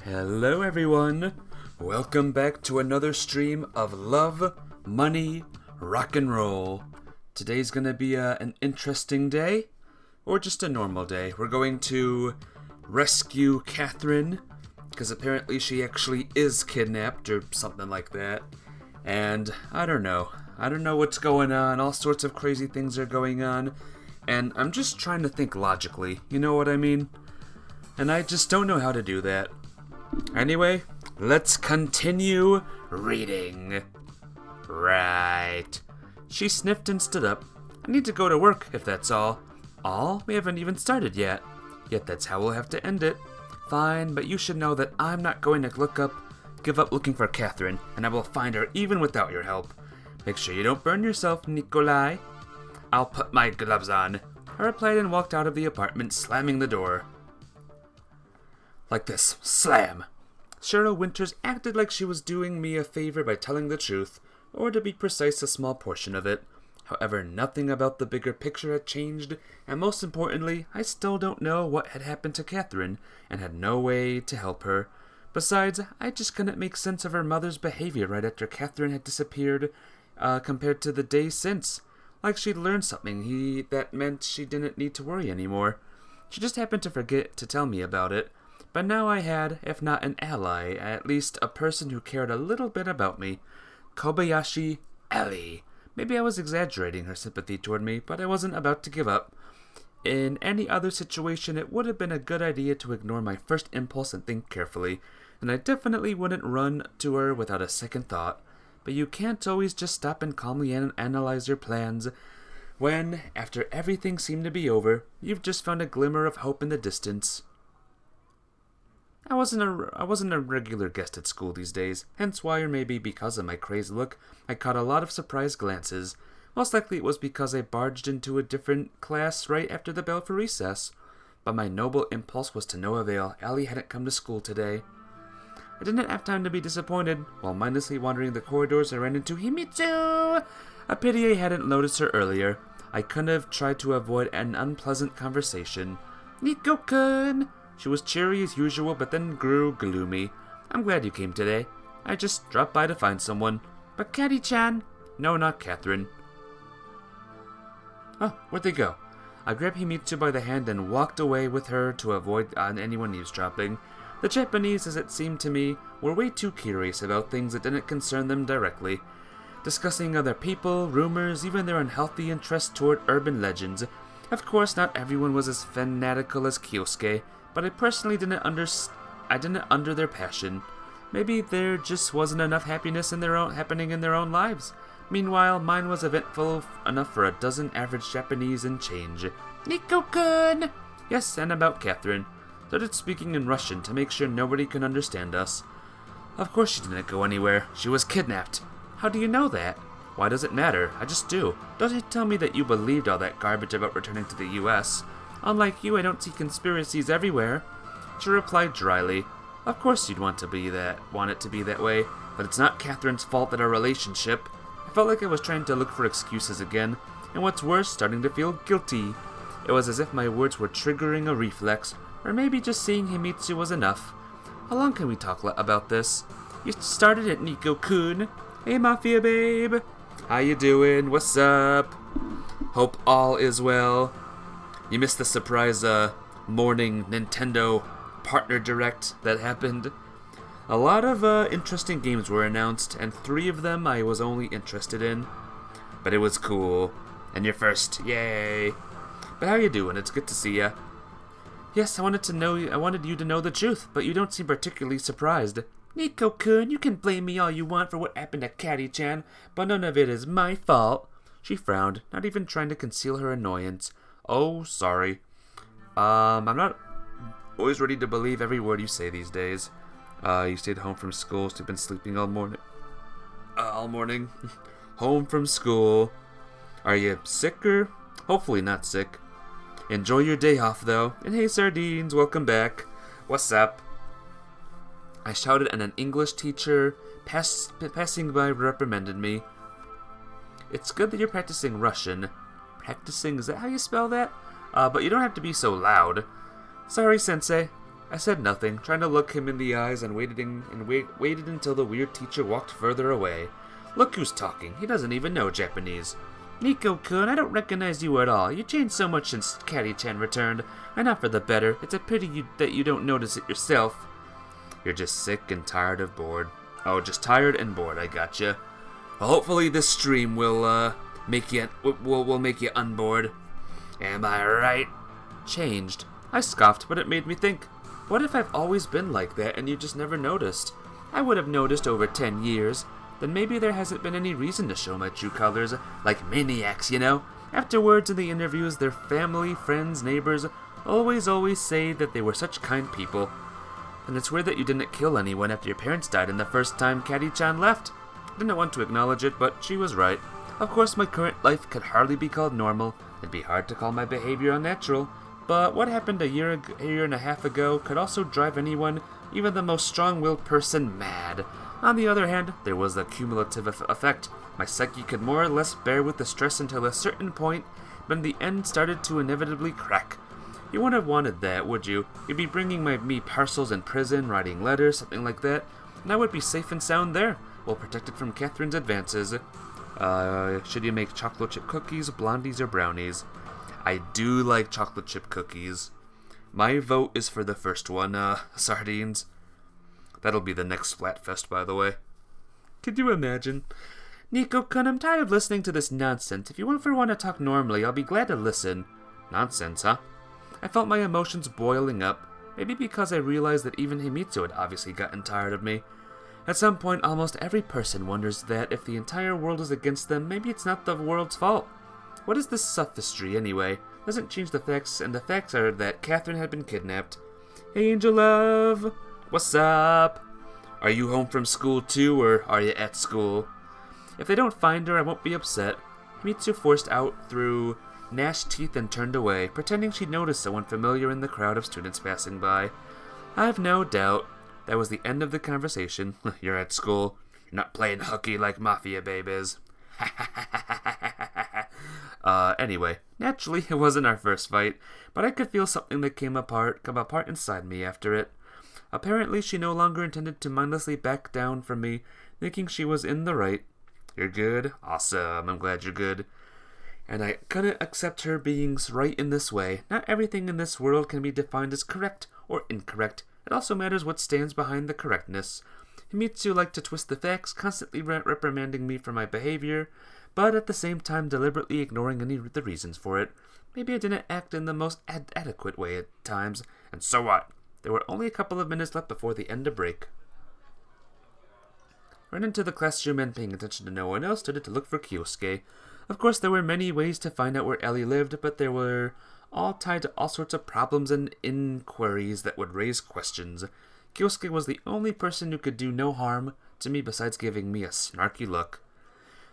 Hello everyone, welcome back to another stream of love, money, rock and roll. Today's gonna be an interesting day, or just a normal day. We're going to rescue Catherine, because apparently she actually is kidnapped or something like that. And I don't know what's going on, all sorts of crazy things are going on, and I'm just trying to think logically, you know what I mean? And I just don't know how to do that. Anyway, let's continue reading. Right. She sniffed and stood up. I need to go to work, if that's all. All? We haven't even started yet. Yet that's how we'll have to end it. Fine, but you should know that I'm not going to give up looking for Catherine, and I will find her even without your help. Make sure you don't burn yourself, Nikolai. I'll put my gloves on. I replied and walked out of the apartment, slamming the door. Like this. Slam! Cheryl Winters acted like she was doing me a favor by telling the truth, or to be precise, a small portion of it. However, nothing about the bigger picture had changed, and most importantly, I still don't know what had happened to Catherine, and had no way to help her. Besides, I just couldn't make sense of her mother's behavior right after Catherine had disappeared, compared to the day since. Like she'd learned something that meant she didn't need to worry anymore. She just happened to forget to tell me about it. But now I had, if not an ally, at least a person who cared a little bit about me. Kobayashi Ellie. Maybe I was exaggerating her sympathy toward me, but I wasn't about to give up. In any other situation, it would have been a good idea to ignore my first impulse and think carefully, and I definitely wouldn't run to her without a second thought. But you can't always just stop and calmly analyze your plans when, after everything seemed to be over, you've just found a glimmer of hope in the distance. I wasn't a regular guest at school these days, hence why, or maybe because of my crazed look, I caught a lot of surprised glances. Most likely it was because I barged into a different class right after the bell for recess. But my noble impulse was to no avail. Allie hadn't come to school today. I didn't have time to be disappointed. While mindlessly wandering the corridors, I ran into Himitsu! A pity I hadn't noticed her earlier. I couldn't have tried to avoid an unpleasant conversation. Nico-kun! She was cheery as usual, but then grew gloomy. I'm glad you came today. I just dropped by to find someone. But Catty-chan? No, not Catherine. Oh, where'd they go? I grabbed Himitsu by the hand and walked away with her to avoid anyone eavesdropping. The Japanese, as it seemed to me, were way too curious about things that didn't concern them directly. Discussing other people, rumors, even their unhealthy interest toward urban legends. Of course, not everyone was as fanatical as Kyosuke, but I personally didn't under their passion. Maybe there just wasn't enough happiness happening in their own lives. Meanwhile, mine was eventful enough for a dozen average Japanese and change. Nico-kun! Yes, and about Catherine. Started speaking in Russian to make sure nobody could understand us. Of course she didn't go anywhere. She was kidnapped. How do you know that? Why does it matter? I just do. Don't tell me that you believed all that garbage about returning to the U.S. Unlike you, I don't see conspiracies everywhere. She replied dryly. Of course you'd want it to be that way, but it's not Catherine's fault that our relationship. I felt like I was trying to look for excuses again, and what's worse, starting to feel guilty. It was as if my words were triggering a reflex, or maybe just seeing Himitsu was enough. How long can we talk about this? You started it, Nico-kun. Hey, Mafia babe. How you doing? What's up? Hope all is well. You missed the surprise morning Nintendo partner direct that happened. A lot of interesting games were announced, and 3 of them I was only interested in. But it was cool. And you're first. Yay. But how you doing? It's good to see ya. Yes, I wanted you to know the truth, but you don't seem particularly surprised. Nico-kun, you can blame me all you want for what happened to Catty-chan, but none of it is my fault. She frowned, not even trying to conceal her annoyance. Oh, sorry. I'm not always ready to believe every word you say these days. You stayed home from school, so you've been sleeping all morning. Home from school. Are you sick or? Hopefully not sick. Enjoy your day off, though. And hey, Sardines, welcome back. What's up? I shouted, and an English teacher passing by reprimanded me. It's good that you're practicing Russian. Practicing, is that how you spell that? But you don't have to be so loud. Sorry, Sensei. I said nothing, trying to look him in the eyes and waited until the weird teacher walked further away. Look who's talking. He doesn't even know Japanese. Nico-kun, I don't recognize you at all. You changed so much since Caddy-chan returned, and not for the better. It's a pity that you don't notice it yourself. You're just sick and tired of bored. Oh, just tired and bored, I gotcha. Well, hopefully this stream will make you unbored. Am I right? Changed. I scoffed, but it made me think. What if I've always been like that and you just never noticed? I would have noticed over 10 years. Then maybe there hasn't been any reason to show my true colors, like maniacs, you know? Afterwards in the interviews, their family, friends, neighbors always say that they were such kind people. And it's weird that you didn't kill anyone after your parents died and the first time Caddy-chan left. I didn't want to acknowledge it, but she was right. Of course, my current life could hardly be called normal. It'd be hard to call my behavior unnatural. But what happened a year and a half ago could also drive anyone, even the most strong-willed person, mad. On the other hand, there was the cumulative effect. My psyche could more or less bear with the stress until a certain point, but in the end started to inevitably crack. You wouldn't have wanted that, would you? You'd be bringing me parcels in prison, writing letters, something like that, and I would be safe and sound there, well protected from Catherine's advances. Should you make chocolate chip cookies, blondies, or brownies? I do like chocolate chip cookies. My vote is for the first one, sardines. That'll be the next Splatfest, by the way. Could you imagine? Nico-kun, I'm tired of listening to this nonsense. If you want to talk normally, I'll be glad to listen. Nonsense, huh? I felt my emotions boiling up, maybe because I realized that even Himitsu had obviously gotten tired of me. At some point, almost every person wonders that if the entire world is against them, maybe it's not the world's fault. What is this sophistry, anyway? Doesn't change the facts, and the facts are that Catherine had been kidnapped. Hey, Angel Love! What's up? Are you home from school too, or are you at school? If they don't find her, I won't be upset. Himitsu forced out through gnashed teeth and turned away, pretending she'd noticed someone familiar in the crowd of students passing by. I've no doubt. That was the end of the conversation. You're at school. You're not playing hooky like Mafia babies. Anyway, naturally it wasn't our first fight, but I could feel something that come apart inside me after it. Apparently she no longer intended to mindlessly back down from me, thinking she was in the right. You're good? Awesome, I'm glad you're good. And I couldn't accept her being right in this way. Not everything in this world can be defined as correct or incorrect. It also matters what stands behind the correctness. Himitsu liked to twist the facts, constantly reprimanding me for my behavior, but at the same time deliberately ignoring any of the reasons for it. Maybe I didn't act in the most adequate way at times, and so what? There were only a couple of minutes left before the end of break. Ran into the classroom and paying attention to no one else, started to look for Kyosuke. Of course, there were many ways to find out where Ellie lived, but they were all tied to all sorts of problems and inquiries that would raise questions. Kyosuke was the only person who could do no harm to me besides giving me a snarky look.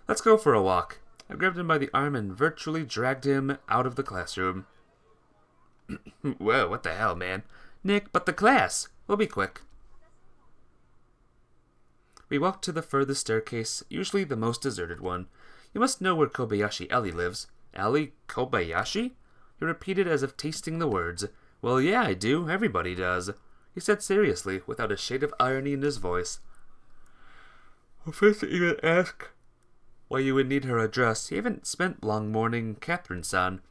Let's go for a walk. I grabbed him by the arm and virtually dragged him out of the classroom. Whoa, what the hell, man? Nick, but the class! We'll be quick. We walked to the furthest staircase, usually the most deserted one. You must know where Kobayashi Ellie lives. Ellie Kobayashi? He repeated as if tasting the words. Well, yeah, I do. Everybody does. He said seriously, without a shade of irony in his voice. Well, first to even ask why you would need her address. You haven't spent long mourning Catherine-san.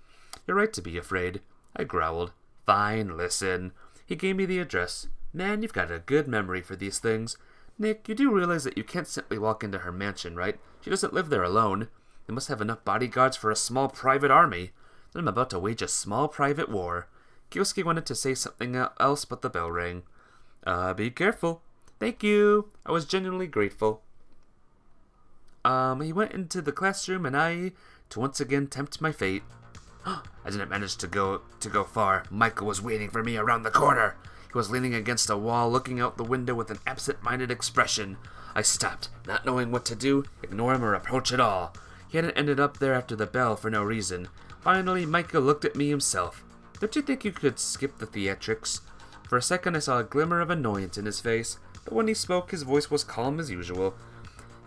You're right to be afraid. I growled. Fine, listen. He gave me the address. Man, you've got a good memory for these things. Nick, you do realize that you can't simply walk into her mansion, right? She doesn't live there alone. They must have enough bodyguards for a small private army. Then I'm about to wage a small private war. Kyosuke wanted to say something else, but the bell rang. Be careful. Thank you. I was genuinely grateful. He went into the classroom and I, to once again tempt my fate. I didn't manage to go far. Michael was waiting for me around the corner. He was leaning against a wall, looking out the window with an absent-minded expression. I stopped, not knowing what to do, ignore him or approach at all. He hadn't ended up there after the bell for no reason. Finally, Michael looked at me himself. Don't you think you could skip the theatrics? For a second I saw a glimmer of annoyance in his face, but when he spoke his voice was calm as usual.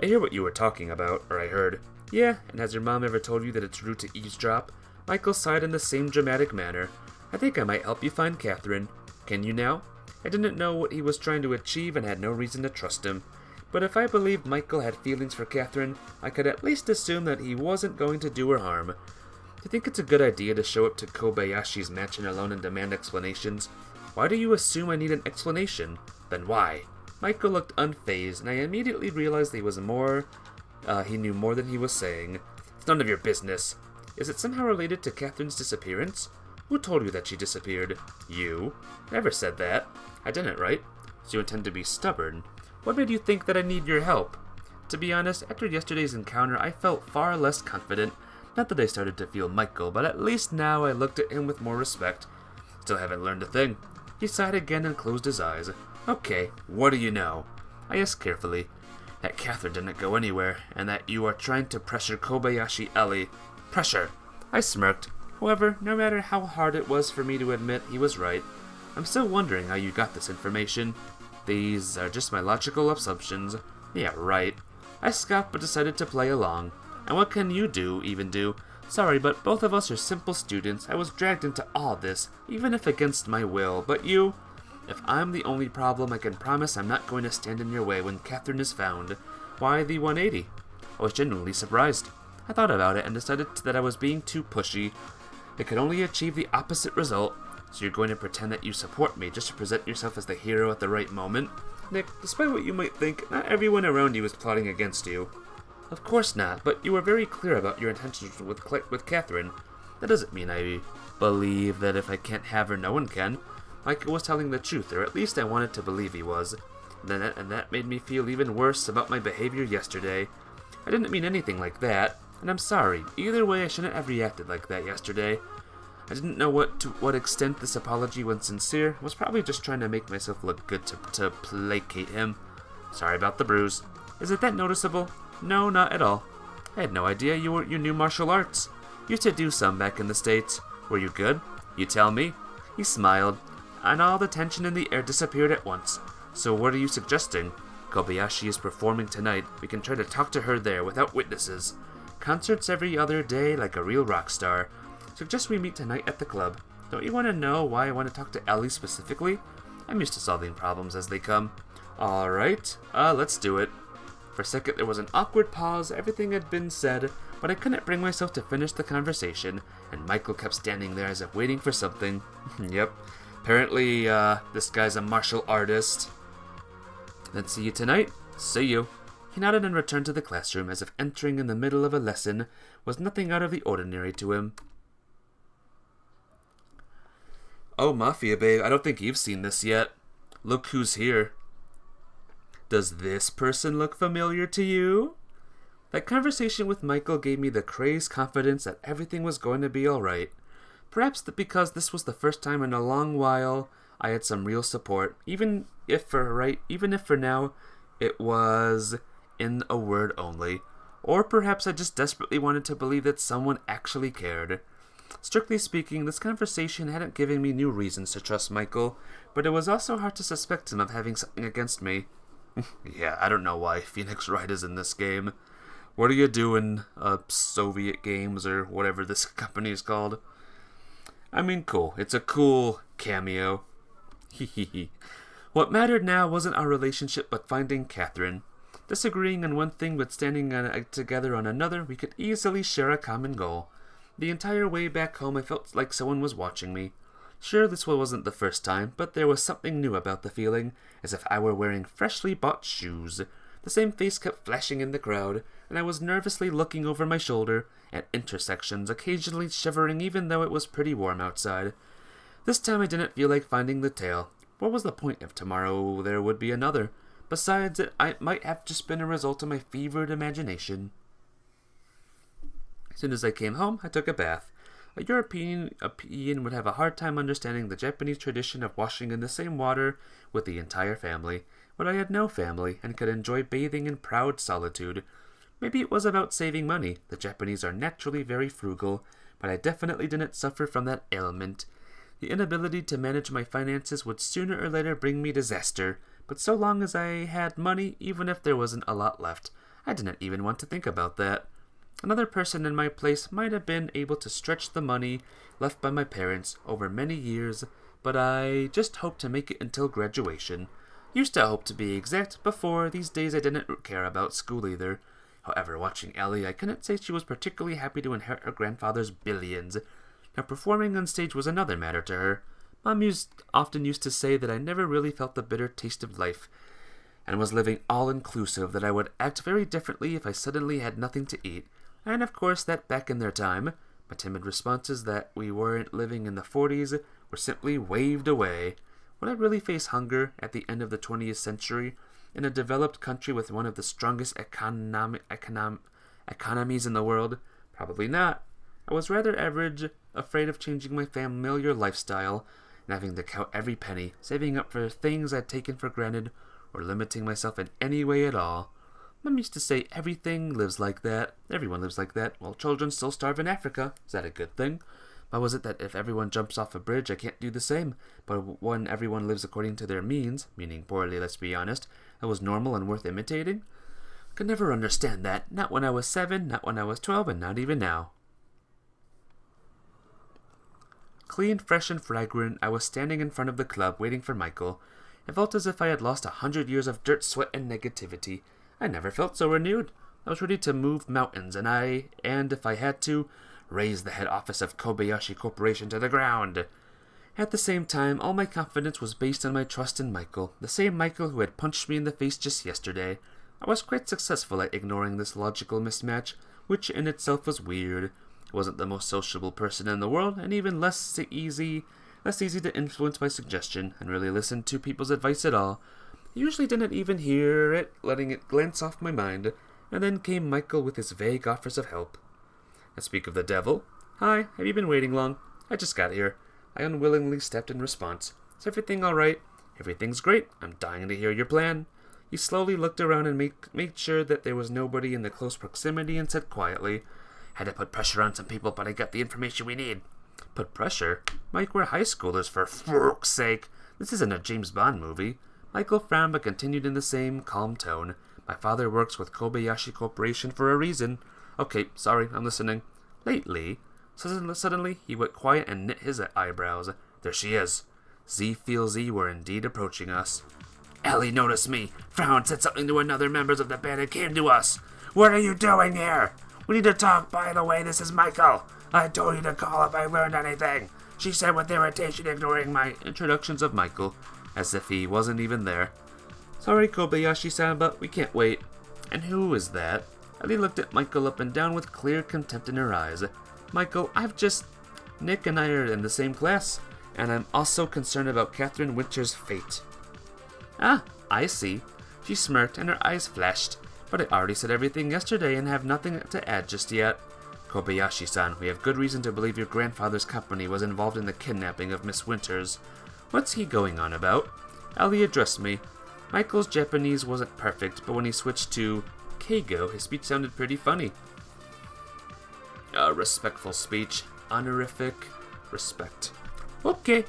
I hear what you were talking about, or I heard. Yeah, and has your mom ever told you that it's rude to eavesdrop? Michael sighed in the same dramatic manner. I think I might help you find Catherine. Can you now? I didn't know what he was trying to achieve and had no reason to trust him. But if I believed Michael had feelings for Catherine, I could at least assume that he wasn't going to do her harm. Do you think it's a good idea to show up to Kobayashi's mansion alone and demand explanations? Why do you assume I need an explanation? Then why? Michael looked unfazed, and I immediately realized he knew more than he was saying. It's none of your business. Is it somehow related to Catherine's disappearance? Who told you that she disappeared? You? Never said that. I didn't, right? So you intend to be stubborn. What made you think that I need your help? To be honest, after yesterday's encounter, I felt far less confident. Not that I started to feel Michael, but at least now I looked at him with more respect. Still haven't learned a thing. He sighed again and closed his eyes. Okay, what do you know? I asked carefully. That Catherine didn't go anywhere, and that you are trying to pressure Kobayashi Ellie. Pressure! I smirked. However, no matter how hard it was for me to admit, he was right. I'm still wondering how you got this information. These are just my logical assumptions. Yeah, right. I scoffed but decided to play along. And what can you even do? Sorry, but both of us are simple students. I was dragged into all this, even if against my will. But you? If I'm the only problem, I can promise I'm not going to stand in your way when Catherine is found. Why the 180? I was genuinely surprised. I thought about it and decided that I was being too pushy. It could only achieve the opposite result. So you're going to pretend that you support me just to present yourself as the hero at the right moment? Nick, despite what you might think, not everyone around you is plotting against you. Of course not, but you were very clear about your intentions with Catherine. That doesn't mean I believe that if I can't have her, no one can. Michael was telling the truth, or at least I wanted to believe he was. And that made me feel even worse about my behavior yesterday. I didn't mean anything like that, and I'm sorry. Either way, I shouldn't have reacted like that yesterday. I didn't know to what extent this apology, when sincere, was probably just trying to make myself look good to placate him. Sorry about the bruise. Is it that noticeable? No, not at all. I had no idea you knew martial arts. Used to do some back in the States. Were you good? You tell me. He smiled, and all the tension in the air disappeared at once. So what are you suggesting? Kobayashi is performing tonight. We can try to talk to her there without witnesses. Concerts every other day like a real rock star. Suggest we meet tonight at the club. Don't you want to know why I want to talk to Ellie specifically? I'm used to solving problems as they come. Alright, let's do it. For a second there was an awkward pause, everything had been said, but I couldn't bring myself to finish the conversation, and Michael kept standing there as if waiting for something. Yep, apparently this guy's a martial artist. Then see you tonight. See you. He nodded and returned to the classroom as if entering in the middle of a lesson was nothing out of the ordinary to him. Oh, Mafia babe, I don't think you've seen this yet. Look who's here. Does this person look familiar to you? That conversation with Michael gave me the crazed confidence that everything was going to be alright. Perhaps because this was the first time in a long while I had some real support, even if for now it was in a word only. Or perhaps I just desperately wanted to believe that someone actually cared. Strictly speaking, this conversation hadn't given me new reasons to trust Michael, but it was also hard to suspect him of having something against me. Yeah, I don't know why Phoenix Wright is in this game. What are you doing, Soviet Games, or whatever this company is called? I mean, cool. It's a cool cameo. Hehehe. What mattered now wasn't our relationship, but finding Catherine. Disagreeing on one thing but standing together on another, we could easily share a common goal. The entire way back home I felt like someone was watching me. Sure, this wasn't the first time, but there was something new about the feeling, as if I were wearing freshly bought shoes. The same face kept flashing in the crowd, and I was nervously looking over my shoulder at intersections, occasionally shivering even though it was pretty warm outside. This time I didn't feel like finding the tail. What was the point if tomorrow there would be another? Besides, it might have just been a result of my fevered imagination. As soon as I came home, I took a bath. A European would have a hard time understanding the Japanese tradition of washing in the same water with the entire family, but I had no family and could enjoy bathing in proud solitude. Maybe it was about saving money. The Japanese are naturally very frugal, but I definitely didn't suffer from that ailment. The inability to manage my finances would sooner or later bring me disaster, but so long as I had money, even if there wasn't a lot left, I didn't even want to think about that. Another person in my place might have been able to stretch the money left by my parents over many years, but I just hoped to make it until graduation. Used to hope to be exact. Before these days I didn't care about school either. However, watching Ellie, I couldn't say she was particularly happy to inherit her grandfather's billions. Now, performing on stage was another matter to her. Mom often used to say that I never really felt the bitter taste of life, and was living all-inclusive, that I would act very differently if I suddenly had nothing to eat, and of course that back in their time, my timid responses that we weren't living in the 40s were simply waved away. Would I really face hunger at the end of the 20th century in a developed country with one of the strongest economies in the world? Probably not. I was rather average, afraid of changing my familiar lifestyle and having to count every penny, saving up for things I'd taken for granted, or limiting myself in any way at all. Mom used to say everything lives like that. Everyone lives like that. Well, children still starve in Africa. Is that a good thing? Why was it that if everyone jumps off a bridge, I can't do the same? But when everyone lives according to their means, meaning poorly, let's be honest, that was normal and worth imitating? I could never understand that. Not when I was 7, not when I was 12, and not even now. Clean, fresh, and fragrant, I was standing in front of the club waiting for Michael. It felt as if I had lost 100 years of dirt, sweat, and negativity. I never felt so renewed. I was ready to move mountains, and if I had to, raise the head office of Kobayashi Corporation to the ground. At the same time, all my confidence was based on my trust in Michael, the same Michael who had punched me in the face just yesterday. I was quite successful at ignoring this logical mismatch, which in itself was weird. I wasn't the most sociable person in the world, and even less easy to influence by suggestion and really listen to people's advice at all. I usually didn't even hear it, letting it glance off my mind, and then came Michael with his vague offers of help. I speak of the devil. Hi, have you been waiting long? I just got here. I unwillingly stepped in response. Is everything all right? Everything's great. I'm dying to hear your plan. He slowly looked around and made sure that there was nobody in the close proximity and said quietly, Had to put pressure on some people, but I got the information we need. Put pressure? Mike, we're high schoolers, for fuck's sake. This isn't a James Bond movie. Michael frowned but continued in the same calm tone. My father works with Kobayashi Corporation for a reason. Okay, sorry, I'm listening. Lately, suddenly he went quiet and knit his eyebrows. There she is. Z feels Z were indeed approaching us. Ellie noticed me, frowned, said something to another members of the band and came to us. What are you doing here? We need to talk. By the way, this is Michael. I told you to call if I learned anything. She said with irritation, ignoring my introductions of Michael, as if he wasn't even there. Sorry, Kobayashi-san, but we can't wait. And who is that? Ellie looked at Michael up and down with clear contempt in her eyes. Michael, Nick and I are in the same class, and I'm also concerned about Catherine Winter's fate. Ah, I see. She smirked and her eyes flashed. But I already said everything yesterday and have nothing to add just yet. Kobayashi-san, we have good reason to believe your grandfather's company was involved in the kidnapping of Miss Winters. What's he going on about? Ellie addressed me. Michael's Japanese wasn't perfect, but when he switched to Keigo, his speech sounded pretty funny. A respectful speech. Honorific respect. Okay.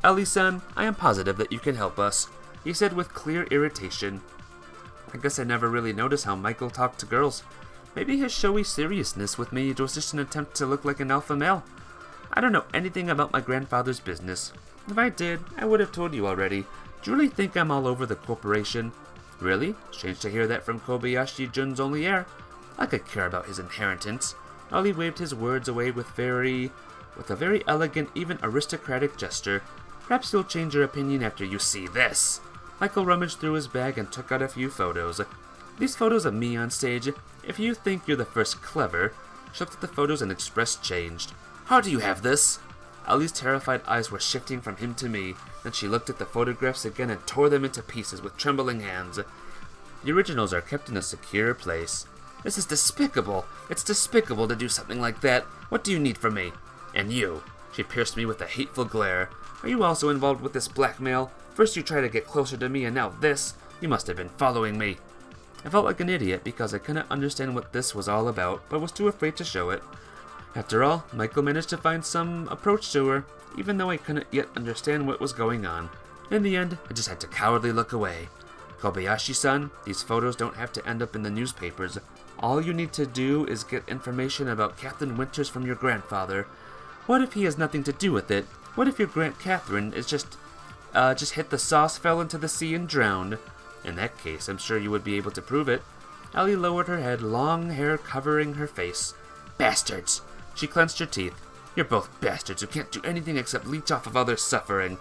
Ellie-san, I am positive that you can help us, he said with clear irritation. I guess I never really noticed how Michael talked to girls. Maybe his showy seriousness with me was just an attempt to look like an alpha male. I don't know anything about my grandfather's business. If I did, I would have told you already. Do you really think I'm all over the corporation? Really? Strange to hear that from Kobayashi Jun's only heir. I could care about his inheritance. Ollie waved his words away with a very elegant, even aristocratic gesture. Perhaps you'll change your opinion after you see this. Michael rummaged through his bag and took out a few photos. These photos of me on stage. If you think you're the first clever. She looked at the photos and expressed changed. How do you have this? Ellie's terrified eyes were shifting from him to me. Then she looked at the photographs again and tore them into pieces with trembling hands. The originals are kept in a secure place. This is despicable. It's despicable to do something like that. What do you need from me? And you. She pierced me with a hateful glare. Are you also involved with this blackmail? First you try to get closer to me and now this. You must have been following me. I felt like an idiot because I couldn't understand what this was all about, but was too afraid to show it. After all, Michael managed to find some approach to her, even though I couldn't yet understand what was going on. In the end, I just had to cowardly look away. Kobayashi-san, these photos don't have to end up in the newspapers. All you need to do is get information about Captain Winters from your grandfather. What if he has nothing to do with it? What if your Aunt Catherine is just hit the sauce, fell into the sea, and drowned? In that case, I'm sure you would be able to prove it. Ellie lowered her head, long hair covering her face. Bastards! She clenched her teeth. You're both bastards who can't do anything except leech off of others' suffering.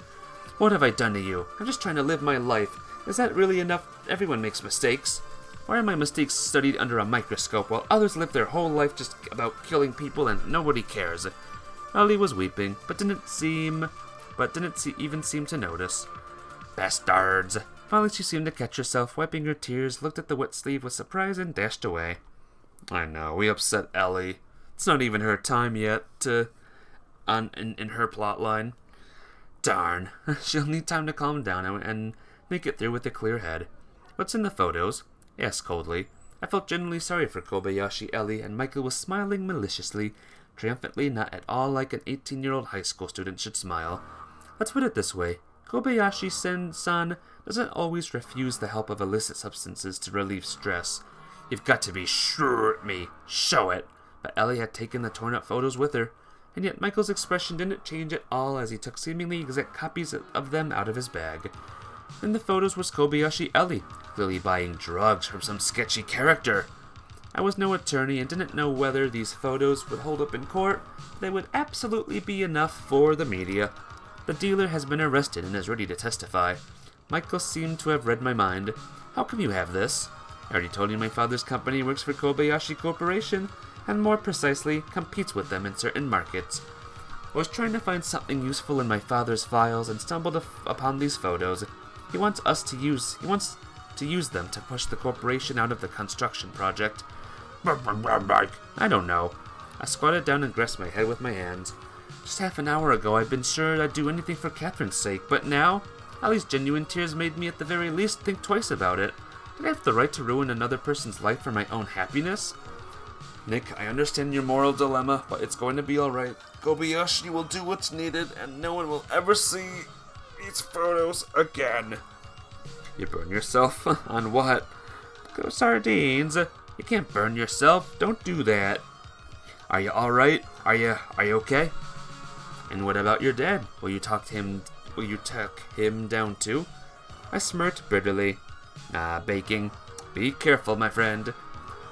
What have I done to you? I'm just trying to live my life. Is that really enough? Everyone makes mistakes. Why are my mistakes studied under a microscope while others live their whole life just about killing people and nobody cares? Ellie was weeping, but didn't even seem to notice. Bastards! Finally she seemed to catch herself, wiping her tears, looked at the wet sleeve with surprise, and dashed away. I know, we upset Ellie. It's not even her time yet in her plot line. Darn. She'll need time to calm down and make it through with a clear head. What's in the photos? Asked coldly. I felt genuinely sorry for Kobayashi Ellie, and Michael was smiling maliciously, triumphantly, not at all like an 18-year-old high school student should smile. Let's put it this way. Kobayashi-san doesn't always refuse the help of illicit substances to relieve stress. You've got to be sure at me. Show it. But Ellie had taken the torn-up photos with her, and yet Michael's expression didn't change at all as he took seemingly exact copies of them out of his bag. In the photos was Kobayashi Ellie, clearly buying drugs from some sketchy character. I was no attorney and didn't know whether these photos would hold up in court, but they would absolutely be enough for the media. The dealer has been arrested and is ready to testify. Michael seemed to have read my mind. How come you have this? I already told you my father's company works for Kobayashi Corporation, and more precisely, competes with them in certain markets. I was trying to find something useful in my father's files and stumbled upon these photos. He wants to use them to push the corporation out of the construction project. I don't know. I squatted down and grasped my head with my hands. Just half an hour ago I'd been sure I'd do anything for Catherine's sake, but now, Allie's genuine tears made me at the very least think twice about it. Did I have the right to ruin another person's life for my own happiness? Nick, I understand your moral dilemma, but it's going to be alright. Kobayashi will do what's needed, and no one will ever see these photos again. You burn yourself? On what? Go sardines. You can't burn yourself. Don't do that. Are you alright? Are you okay? And what about your dad? Will you talk him down too? I smirked bitterly. Baking. Be careful, my friend.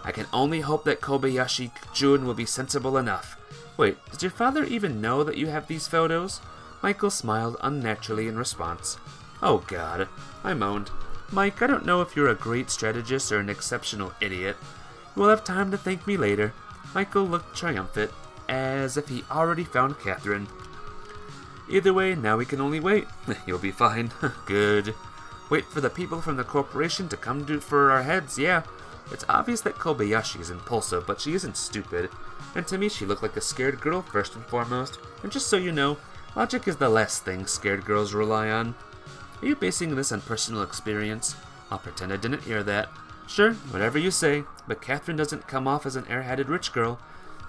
I can only hope that Kobayashi-jun will be sensible enough. Wait, does your father even know that you have these photos? Michael smiled unnaturally in response. Oh God, I moaned. Mike, I don't know if you're a great strategist or an exceptional idiot. You will have time to thank me later. Michael looked triumphant, as if he already found Catherine. Either way, now we can only wait. You'll be fine. Good. Wait for the people from the corporation to come for our heads, yeah. It's obvious that Kobayashi is impulsive, but she isn't stupid. And to me, she looked like a scared girl first and foremost. And just so you know, logic is the last thing scared girls rely on. Are you basing this on personal experience? I'll pretend I didn't hear that. Sure, whatever you say, but Catherine doesn't come off as an airheaded rich girl.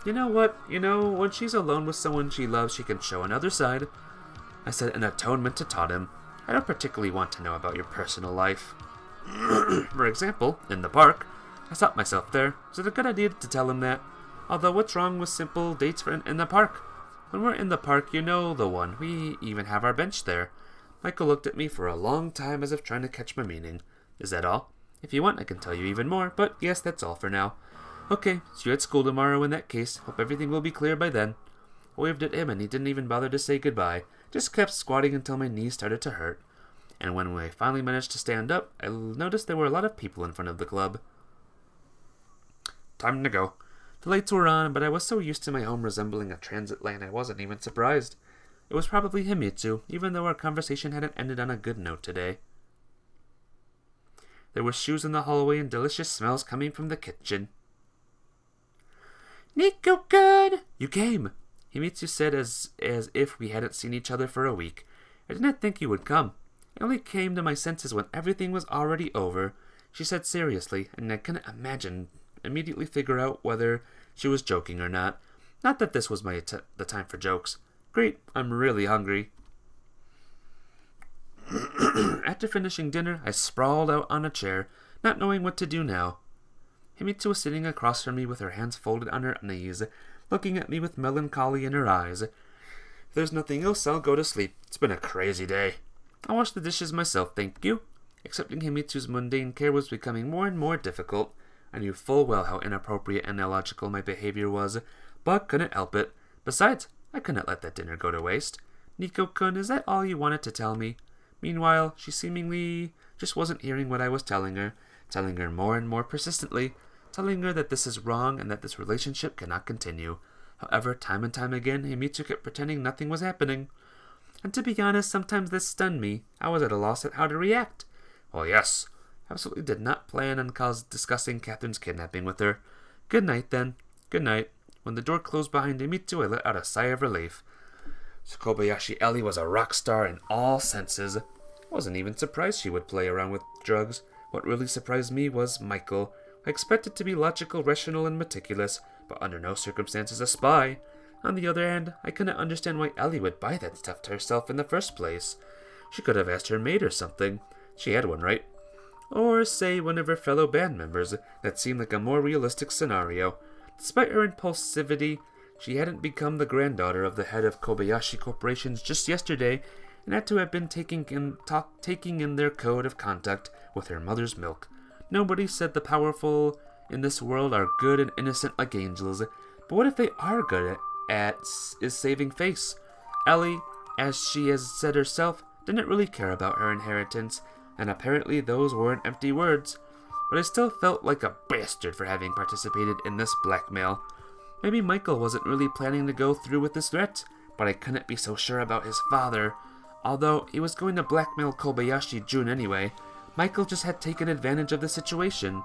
You know what? When she's alone with someone she loves, she can show another side. I said in a tone meant to taunt him. I don't particularly want to know about your personal life. For example, in the park, I stopped myself there. Is it a good idea to tell him that? Although, what's wrong with simple dates in the park? When we're in the park, you know the one. We even have our bench there. Michael looked at me for a long time as if trying to catch my meaning. Is that all? If you want, I can tell you even more, but yes, that's all for now. Okay, see you at school tomorrow in that case. Hope everything will be clear by then. I waved at him and he didn't even bother to say goodbye. Just kept squatting until my knees started to hurt. And when I finally managed to stand up, I noticed there were a lot of people in front of the club. Time to go. The lights were on, but I was so used to my home resembling a transit lane I wasn't even surprised. It was probably Himitsu, even though our conversation hadn't ended on a good note today. There were shoes in the hallway and delicious smells coming from the kitchen. Nico-kun! You came! Himitsu said as if we hadn't seen each other for a week. I didn't think you would come. I only came to my senses when everything was already over, she said seriously, and I couldn't immediately figure out whether she was joking or not. Not that this was the time for jokes. Great, I'm really hungry. After finishing dinner, I sprawled out on a chair, not knowing what to do now. Himitsu was sitting across from me with her hands folded on her knees, looking at me with melancholy in her eyes. If there's nothing else, I'll go to sleep. It's been a crazy day. I'll wash the dishes myself, thank you. Accepting Himitsu's mundane care was becoming more and more difficult. I knew full well how inappropriate and illogical my behavior was, but couldn't help it. Besides, I couldn't let that dinner go to waste. Nico-kun, is that all you wanted to tell me? Meanwhile, she seemingly just wasn't hearing what I was telling her more and more persistently, telling her that this is wrong and that this relationship cannot continue. However, time and time again, Himitsu kept pretending nothing was happening. And to be honest, sometimes this stunned me. I was at a loss at how to react. Well, yes, absolutely did not plan on discussing Catherine's kidnapping with her. Good night, then. Good night. When the door closed behind Himitsu, I let out a sigh of relief. So Kobayashi Ellie was a rock star in all senses. I wasn't even surprised she would play around with drugs. What really surprised me was Michael. I expected to be logical, rational, and meticulous, but under no circumstances a spy. On the other hand, I couldn't understand why Ellie would buy that stuff to herself in the first place. She could have asked her maid or something. She had one, right? Or, say, one of her fellow band members. That seemed like a more realistic scenario. Despite her impulsivity, she hadn't become the granddaughter of the head of Kobayashi Corporation just yesterday, and had to have been taking in their code of conduct with her mother's milk. Nobody said the powerful in this world are good and innocent like angels, but what if they are good at is saving face? Ellie, as she has said herself, didn't really care about her inheritance, and apparently those weren't empty words. But I still felt like a bastard for having participated in this blackmail. Maybe Michael wasn't really planning to go through with this threat, but I couldn't be so sure about his father. Although he was going to blackmail Kobayashi Jun anyway, Michael just had taken advantage of the situation.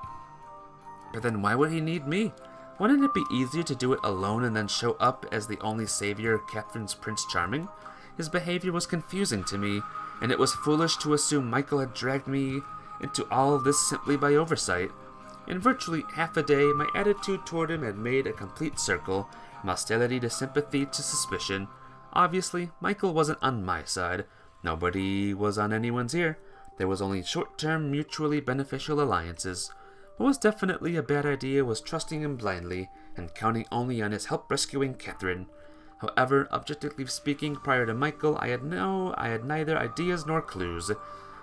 But then why would he need me? Wouldn't it be easier to do it alone and then show up as the only savior of Catherine's Prince Charming? His behavior was confusing to me, and it was foolish to assume Michael had dragged me into all of this simply by oversight. In virtually half a day, my attitude toward him had made a complete circle, from hostility to sympathy to suspicion. Obviously, Michael wasn't on my side. Nobody was on anyone's here. There was only short-term, mutually beneficial alliances. What was definitely a bad idea was trusting him blindly, and counting only on his help rescuing Catherine. However, objectively speaking, prior to Michael, I had neither ideas nor clues.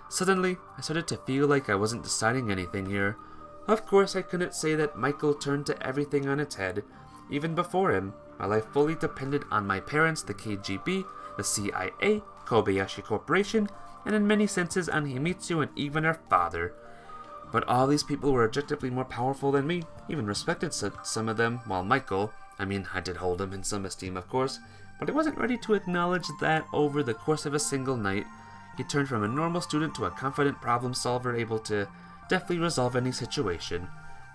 Suddenly, I started to feel like I wasn't deciding anything here. Of course, I couldn't say that Michael turned to everything on its head. Even before him, my life fully depended on my parents, the KGB, the CIA, Kobayashi Corporation, and in many senses on Himitsu and even her father. But all these people were objectively more powerful than me, even respected some of them, while Michael, I did hold him in some esteem, of course, but I wasn't ready to acknowledge that over the course of a single night, he turned from a normal student to a confident problem solver able to deftly resolve any situation.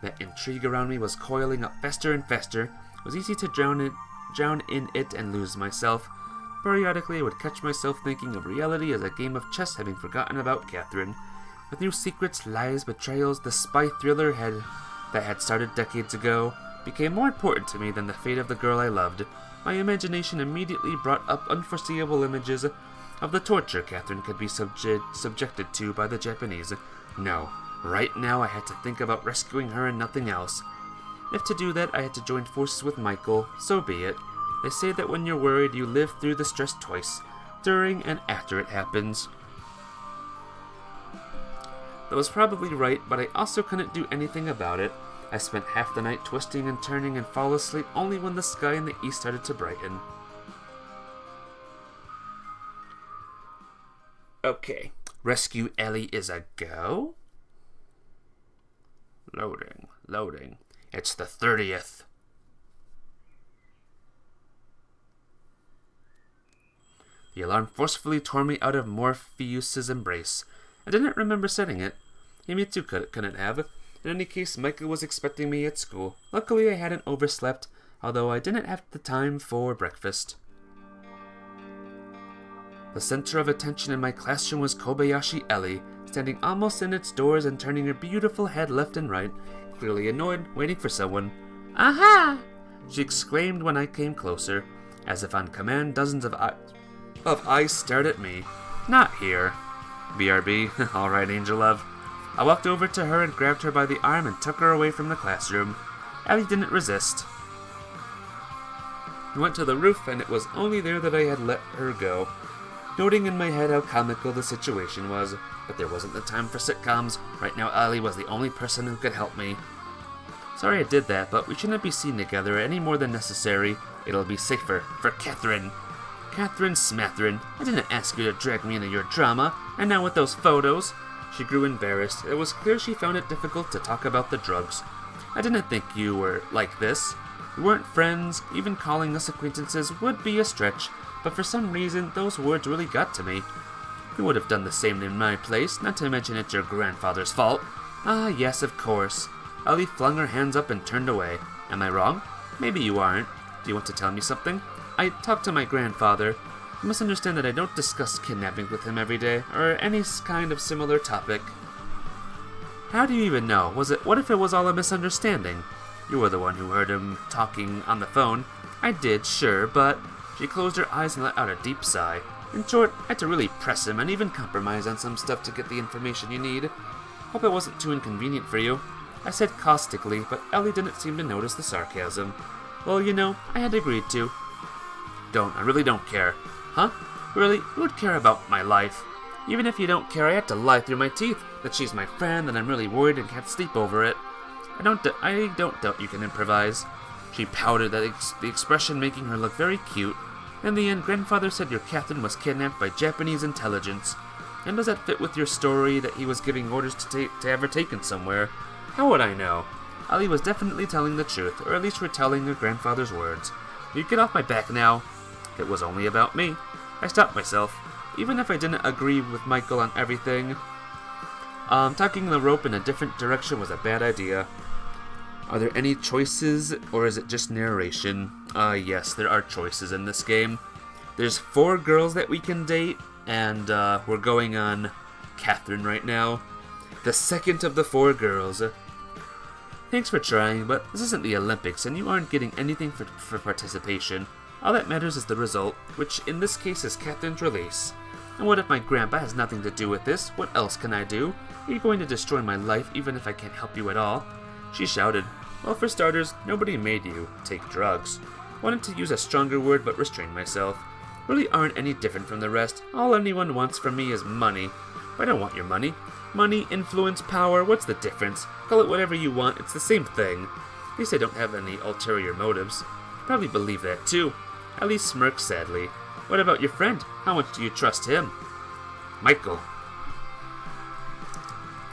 That intrigue around me was coiling up faster and faster. It was easy to drown in it and lose myself. Periodically, I would catch myself thinking of reality as a game of chess, having forgotten about Catherine. With new secrets, lies, betrayals, the spy thriller that had started decades ago became more important to me than the fate of the girl I loved. My imagination immediately brought up unforeseeable images of the torture Catherine could be subjected to by the Japanese. No, right now I had to think about rescuing her and nothing else. If to do that I had to join forces with Michael, so be it. They say that when you're worried, you live through the stress twice, during and after it happens. That was probably right, but I also couldn't do anything about it. I spent half the night twisting and turning and fall asleep only when the sky in the east started to brighten. Okay, Rescue Ellie is a go? Loading. It's the 30th. The alarm forcefully tore me out of Morpheus's embrace. I didn't remember setting it. Himitsu couldn't have. In any case, Michael was expecting me at school. Luckily, I hadn't overslept, although I didn't have the time for breakfast. The center of attention in my classroom was Kobayashi Ellie, standing almost in its doors and turning her beautiful head left and right, clearly annoyed, waiting for someone. "Aha!" she exclaimed when I came closer. As if on command, dozens of eyes stared at me. Not here. BRB, alright, Angel Love. I walked over to her and grabbed her by the arm and took her away from the classroom. Ellie didn't resist. We went to the roof, and it was only there that I had let her go, noting in my head how comical the situation was, but there wasn't the time for sitcoms. Right now, Ellie was the only person who could help me. Sorry I did that, but we shouldn't be seen together any more than necessary. It'll be safer for Catherine. Catherine Smathrin, I didn't ask you to drag me into your drama, and now with those photos. She grew embarrassed. It was clear she found it difficult to talk about the drugs. I didn't think you were like this. We weren't friends. Even calling us acquaintances would be a stretch, but for some reason, those words really got to me. You would have done the same in my place, not to mention it's your grandfather's fault. Ah, yes, of course. Ellie flung her hands up and turned away. Am I wrong? Maybe you aren't. Do you want to tell me something? I talked to my grandfather. You must understand that I don't discuss kidnapping with him every day, or any kind of similar topic. How do you even know? What if it was all a misunderstanding? You were the one who heard him talking on the phone. I did, sure, but... She closed her eyes and let out a deep sigh. In short, I had to really press him and even compromise on some stuff to get the information you need. Hope it wasn't too inconvenient for you. I said caustically, but Ellie didn't seem to notice the sarcasm. Well, you know, I had agreed to. I really don't care. Huh? Really? Who would care about my life? Even if you don't care, I had to lie through my teeth that she's my friend and I'm really worried and can't sleep over it. I don't doubt you can improvise. She pouted, the expression making her look very cute. In the end, Grandfather said your Catherine was kidnapped by Japanese intelligence. And does that fit with your story that he was giving orders to have her taken somewhere? How would I know? Ellie was definitely telling the truth, or at least retelling her grandfather's words. You get off my back now. It was only about me. I stopped myself. Even if I didn't agree with Michael on everything, tucking the rope in a different direction was a bad idea. Are there any choices, or is it just narration? Yes, there are choices in this game. There's 4 girls that we can date, and we're going on Catherine right now. The second of the 4 girls. Thanks for trying, but this isn't the Olympics, and you aren't getting anything for participation. All that matters is the result, which in this case is Catherine's release. And what if my grandpa has nothing to do with this? What else can I do? Are you going to destroy my life even if I can't help you at all? She shouted. Well, for starters, nobody made you take drugs. Wanted to use a stronger word but restrained myself. Really aren't any different from the rest. All anyone wants from me is money. But I don't want your money. Money, influence, power, what's the difference? Call it whatever you want, it's the same thing. At least I don't have any ulterior motives. You probably believe that too. Ellie smirked sadly. What about your friend? How much do you trust him? Michael.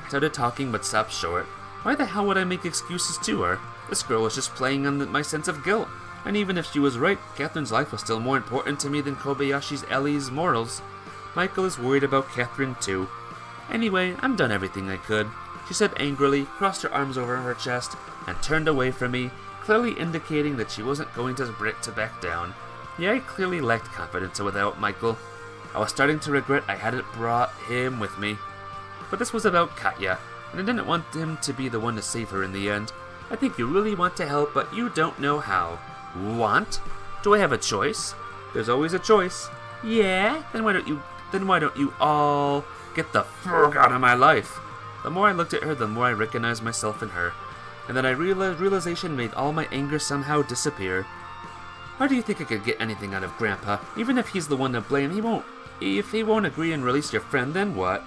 I started talking but stopped short. Why the hell would I make excuses to her? This girl was just playing on my sense of guilt. And even if she was right, Catherine's life was still more important to me than Kobayashi's Ellie's morals. Michael is worried about Catherine too. Anyway, I'm done everything I could, she said angrily, crossed her arms over her chest, and turned away from me, clearly indicating that she wasn't going to back down. Yeah, I clearly lacked confidence without Michael. I was starting to regret I hadn't brought him with me. But this was about Katya, and I didn't want him to be the one to save her in the end. I think you really want to help, but you don't know how. Want? Do I have a choice? There's always a choice. Yeah? Then why don't you all get the fuck out of my life? The more I looked at her, the more I recognized myself in her. And then realization made all my anger somehow disappear. How do you think I could get anything out of Grandpa? Even if he's the one to blame, if he won't agree and release your friend, then what?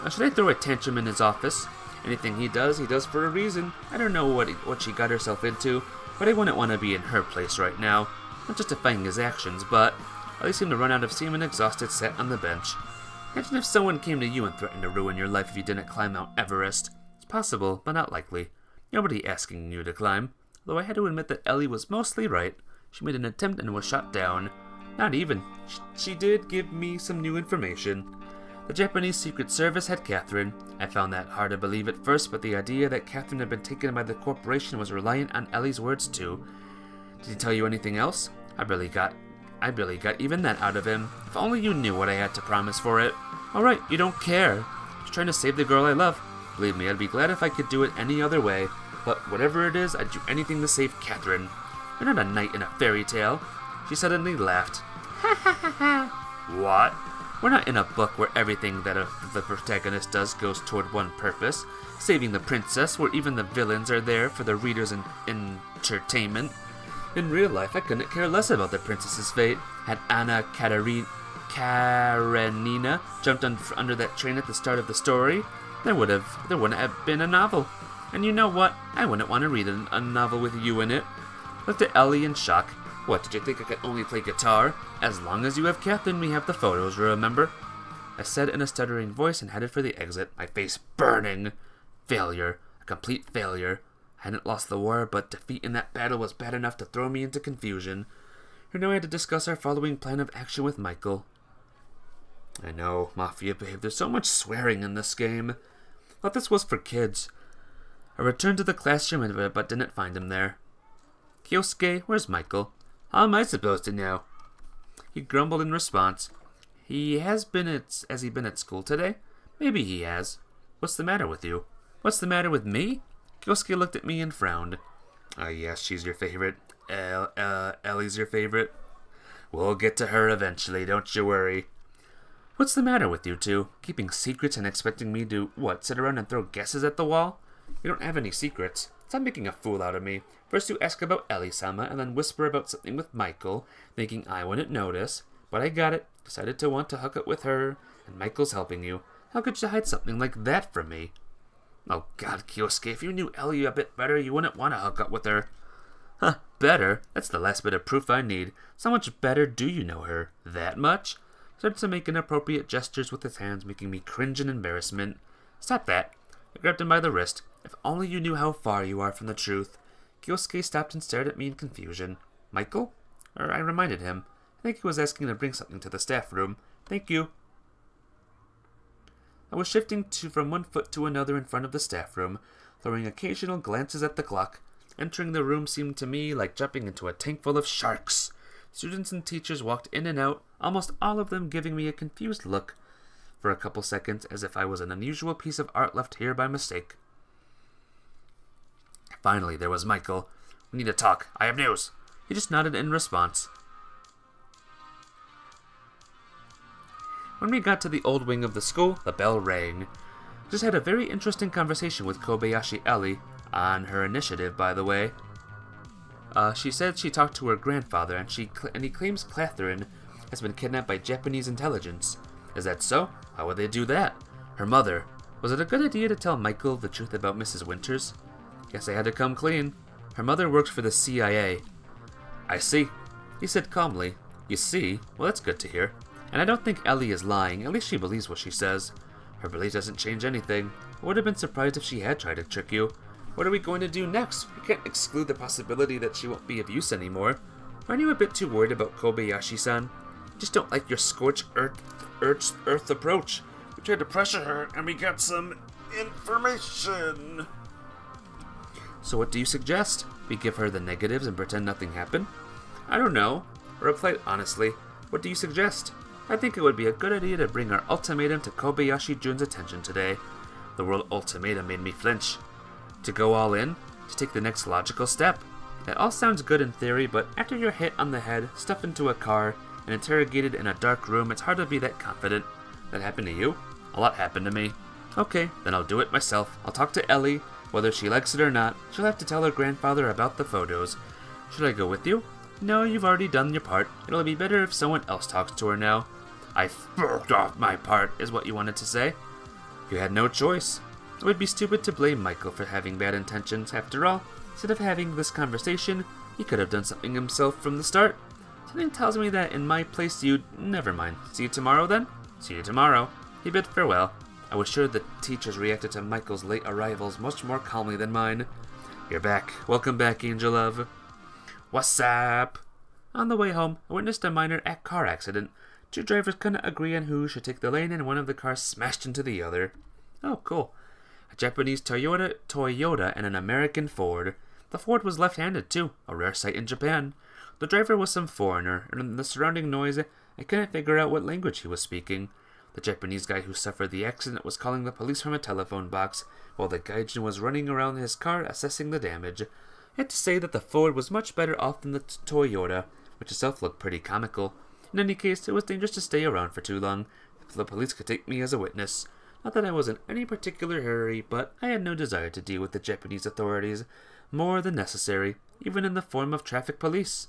Should I throw a tantrum in his office? Anything he does for a reason. I don't know what she got herself into, but I wouldn't want to be in her place right now. Not justifying his actions, but Ellie seemed to run out of steam and exhausted sat on the bench. Imagine if someone came to you and threatened to ruin your life if you didn't climb Mount Everest. It's possible, but not likely. Nobody asking you to climb. Though I had to admit that Ellie was mostly right. She made an attempt and was shot down. Not even. She did give me some new information. The Japanese Secret Service had Catherine. I found that hard to believe at first, but the idea that Catherine had been taken by the corporation was reliant on Ellie's words too. Did he tell you anything else? I barely got even that out of him. If only you knew what I had to promise for it. Alright, you don't care. I was trying to save the girl I love. Believe me, I'd be glad if I could do it any other way. But whatever it is, I'd do anything to save Catherine. You're not a knight in a fairy tale. She suddenly laughed. Ha ha ha ha. What? We're not in a book where everything that the protagonist does goes toward one purpose, saving the princess, where even the villains are there for the reader's entertainment. In real life, I couldn't care less about the princess's fate. Had Anna Karenina jumped under that train at the start of the story, there wouldn't have been a novel. And you know what? I wouldn't want to read a novel with you in it. Looked at Ellie in shock. What, did you think I could only play guitar? As long as you have Catherine, we have the photos, remember? I said in a stuttering voice and headed for the exit, my face burning. Failure. A complete failure. I hadn't lost the war, but defeat in that battle was bad enough to throw me into confusion. And now I had to discuss our following plan of action with Michael. I know, Mafia babe, there's so much swearing in this game. Thought this was for kids. I returned to the classroom but didn't find him there. Kyosuke, where's Michael? How am I supposed to know? He grumbled in response. Has he been at school today? Maybe he has. What's the matter with you? What's the matter with me? Kyosuke looked at me and frowned. Yes, she's your favorite. Ellie's your favorite. We'll get to her eventually, don't you worry. What's the matter with you two? Keeping secrets and expecting me to, sit around and throw guesses at the wall? You don't have any secrets. Stop making a fool out of me. First you ask about Ellie-sama, and then whisper about something with Michael, thinking I wouldn't notice. But I got it. Decided to want to hook up with her, and Michael's helping you. How could you hide something like that from me? Oh God, Kyosuke, if you knew Ellie a bit better, you wouldn't want to hook up with her. Huh, better? That's the last bit of proof I need. So much better do you know her? That much? He started to make inappropriate gestures with his hands, making me cringe in embarrassment. Stop that. I grabbed him by the wrist. If only you knew how far you are from the truth. Kyosuke stopped and stared at me in confusion. Michael? I reminded him. I think he was asking to bring something to the staff room. Thank you. I was shifting from one foot to another in front of the staff room, throwing occasional glances at the clock. Entering the room seemed to me like jumping into a tank full of sharks. Students and teachers walked in and out, almost all of them giving me a confused look for a couple seconds, as if I was an unusual piece of art left here by mistake. Finally, there was Michael. We need to talk. I have news. He just nodded in response. When we got to the old wing of the school, the bell rang. I just had a very interesting conversation with Kobayashi Ellie, on her initiative, by the way. She said she talked to her grandfather, and he claims Catherine has been kidnapped by Japanese intelligence. Is that so? How would they do that? Her mother. Was it a good idea to tell Michael the truth about Mrs. Winters? Guess I had to come clean. Her mother worked for the CIA. I see, he said calmly. You see? Well, that's good to hear. And I don't think Ellie is lying. At least she believes what she says. Her belief doesn't change anything. I would have been surprised if she had tried to trick you. What are we going to do next? We can't exclude the possibility that she won't be of use anymore. Aren't you a bit too worried about Kobayashi-san? I just don't like your scorched earth approach. We tried to pressure her, and we got some information. So what do you suggest? We give her the negatives and pretend nothing happened? I don't know. I replied honestly. What do you suggest? I think it would be a good idea to bring our ultimatum to Kobayashi-jun's attention today. The word ultimatum made me flinch. To go all in? To take the next logical step? That all sounds good in theory, but after you're hit on the head, stuffed into a car, and interrogated in a dark room, it's hard to be that confident. That happened to you? A lot happened to me. Okay, then I'll do it myself. I'll talk to Ellie. Whether she likes it or not, she'll have to tell her grandfather about the photos. Should I go with you? No, you've already done your part. It'll be better if someone else talks to her now. I fucked off my part, is what you wanted to say. You had no choice. It would be stupid to blame Michael for having bad intentions. After all, instead of having this conversation, he could have done something himself from the start. Something tells me that in my place you'd... Never mind. See you tomorrow then? See you tomorrow. He bid farewell. I was sure the teachers reacted to Michael's late arrivals much more calmly than mine. You're back. Welcome back, Angel Love. What's up? On the way home, I witnessed a minor car accident. Two drivers couldn't agree on who should take the lane, and one of the cars smashed into the other. Oh, cool. A Japanese Toyota and an American Ford. The Ford was left-handed, too, a rare sight in Japan. The driver was some foreigner, and in the surrounding noise, I couldn't figure out what language he was speaking. The Japanese guy who suffered the accident was calling the police from a telephone box, while the gaijin was running around his car assessing the damage. I had to say that the Ford was much better off than the Toyota, which itself looked pretty comical. In any case, it was dangerous to stay around for too long. the police could take me as a witness. Not that I was in any particular hurry, but I had no desire to deal with the Japanese authorities more than necessary, even in the form of traffic police.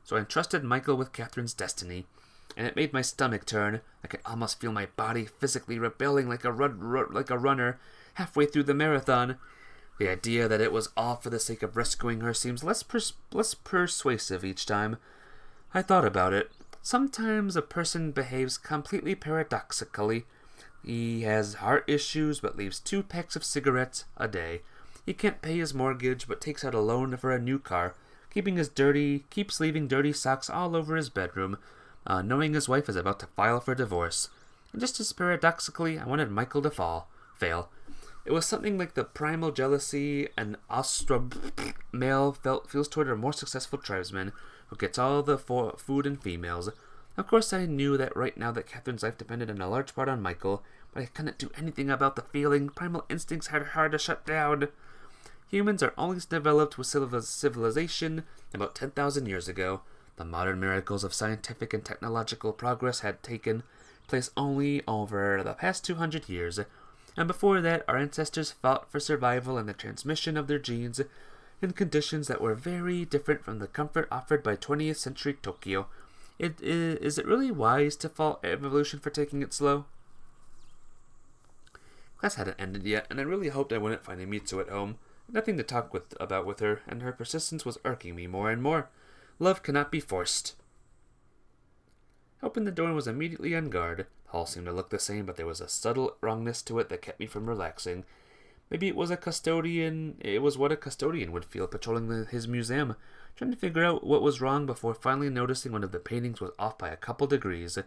So I entrusted Michael with Catherine's destiny, and it made my stomach turn. I could almost feel my body physically rebelling like a runner halfway through the marathon. The idea that it was all for the sake of rescuing her seems less persuasive each time I thought about it. Sometimes a person behaves completely paradoxically. He has heart issues but leaves 2 packs of cigarettes a day. He can't pay his mortgage but takes out a loan for a new car. Keeps leaving dirty socks all over his bedroom, knowing his wife is about to file for divorce. And just as paradoxically, I wanted Michael to fail. It was something like the primal jealousy an Austrab male feels toward a more successful tribesman who gets all the food and females. Of course, I knew that right now that Catherine's life depended in a large part on Michael, but I couldn't do anything about the feeling. Primal instincts had hard to shut down. Humans are only developed with civilization about 10,000 years ago. The modern miracles of scientific and technological progress had taken place only over the past 200 years, and before that our ancestors fought for survival and the transmission of their genes in conditions that were very different from the comfort offered by 20th century Tokyo. Is it really wise to fault evolution for taking it slow? Class hadn't ended yet, and I really hoped I wouldn't find Mitsu at home. Nothing to talk about with her, and her persistence was irking me more and more. Love cannot be forced. I opened the door and was immediately on guard. The hall seemed to look the same, but there was a subtle wrongness to it that kept me from relaxing. Maybe it was what a custodian would feel patrolling his museum, trying to figure out what was wrong before finally noticing one of the paintings was off by a couple degrees.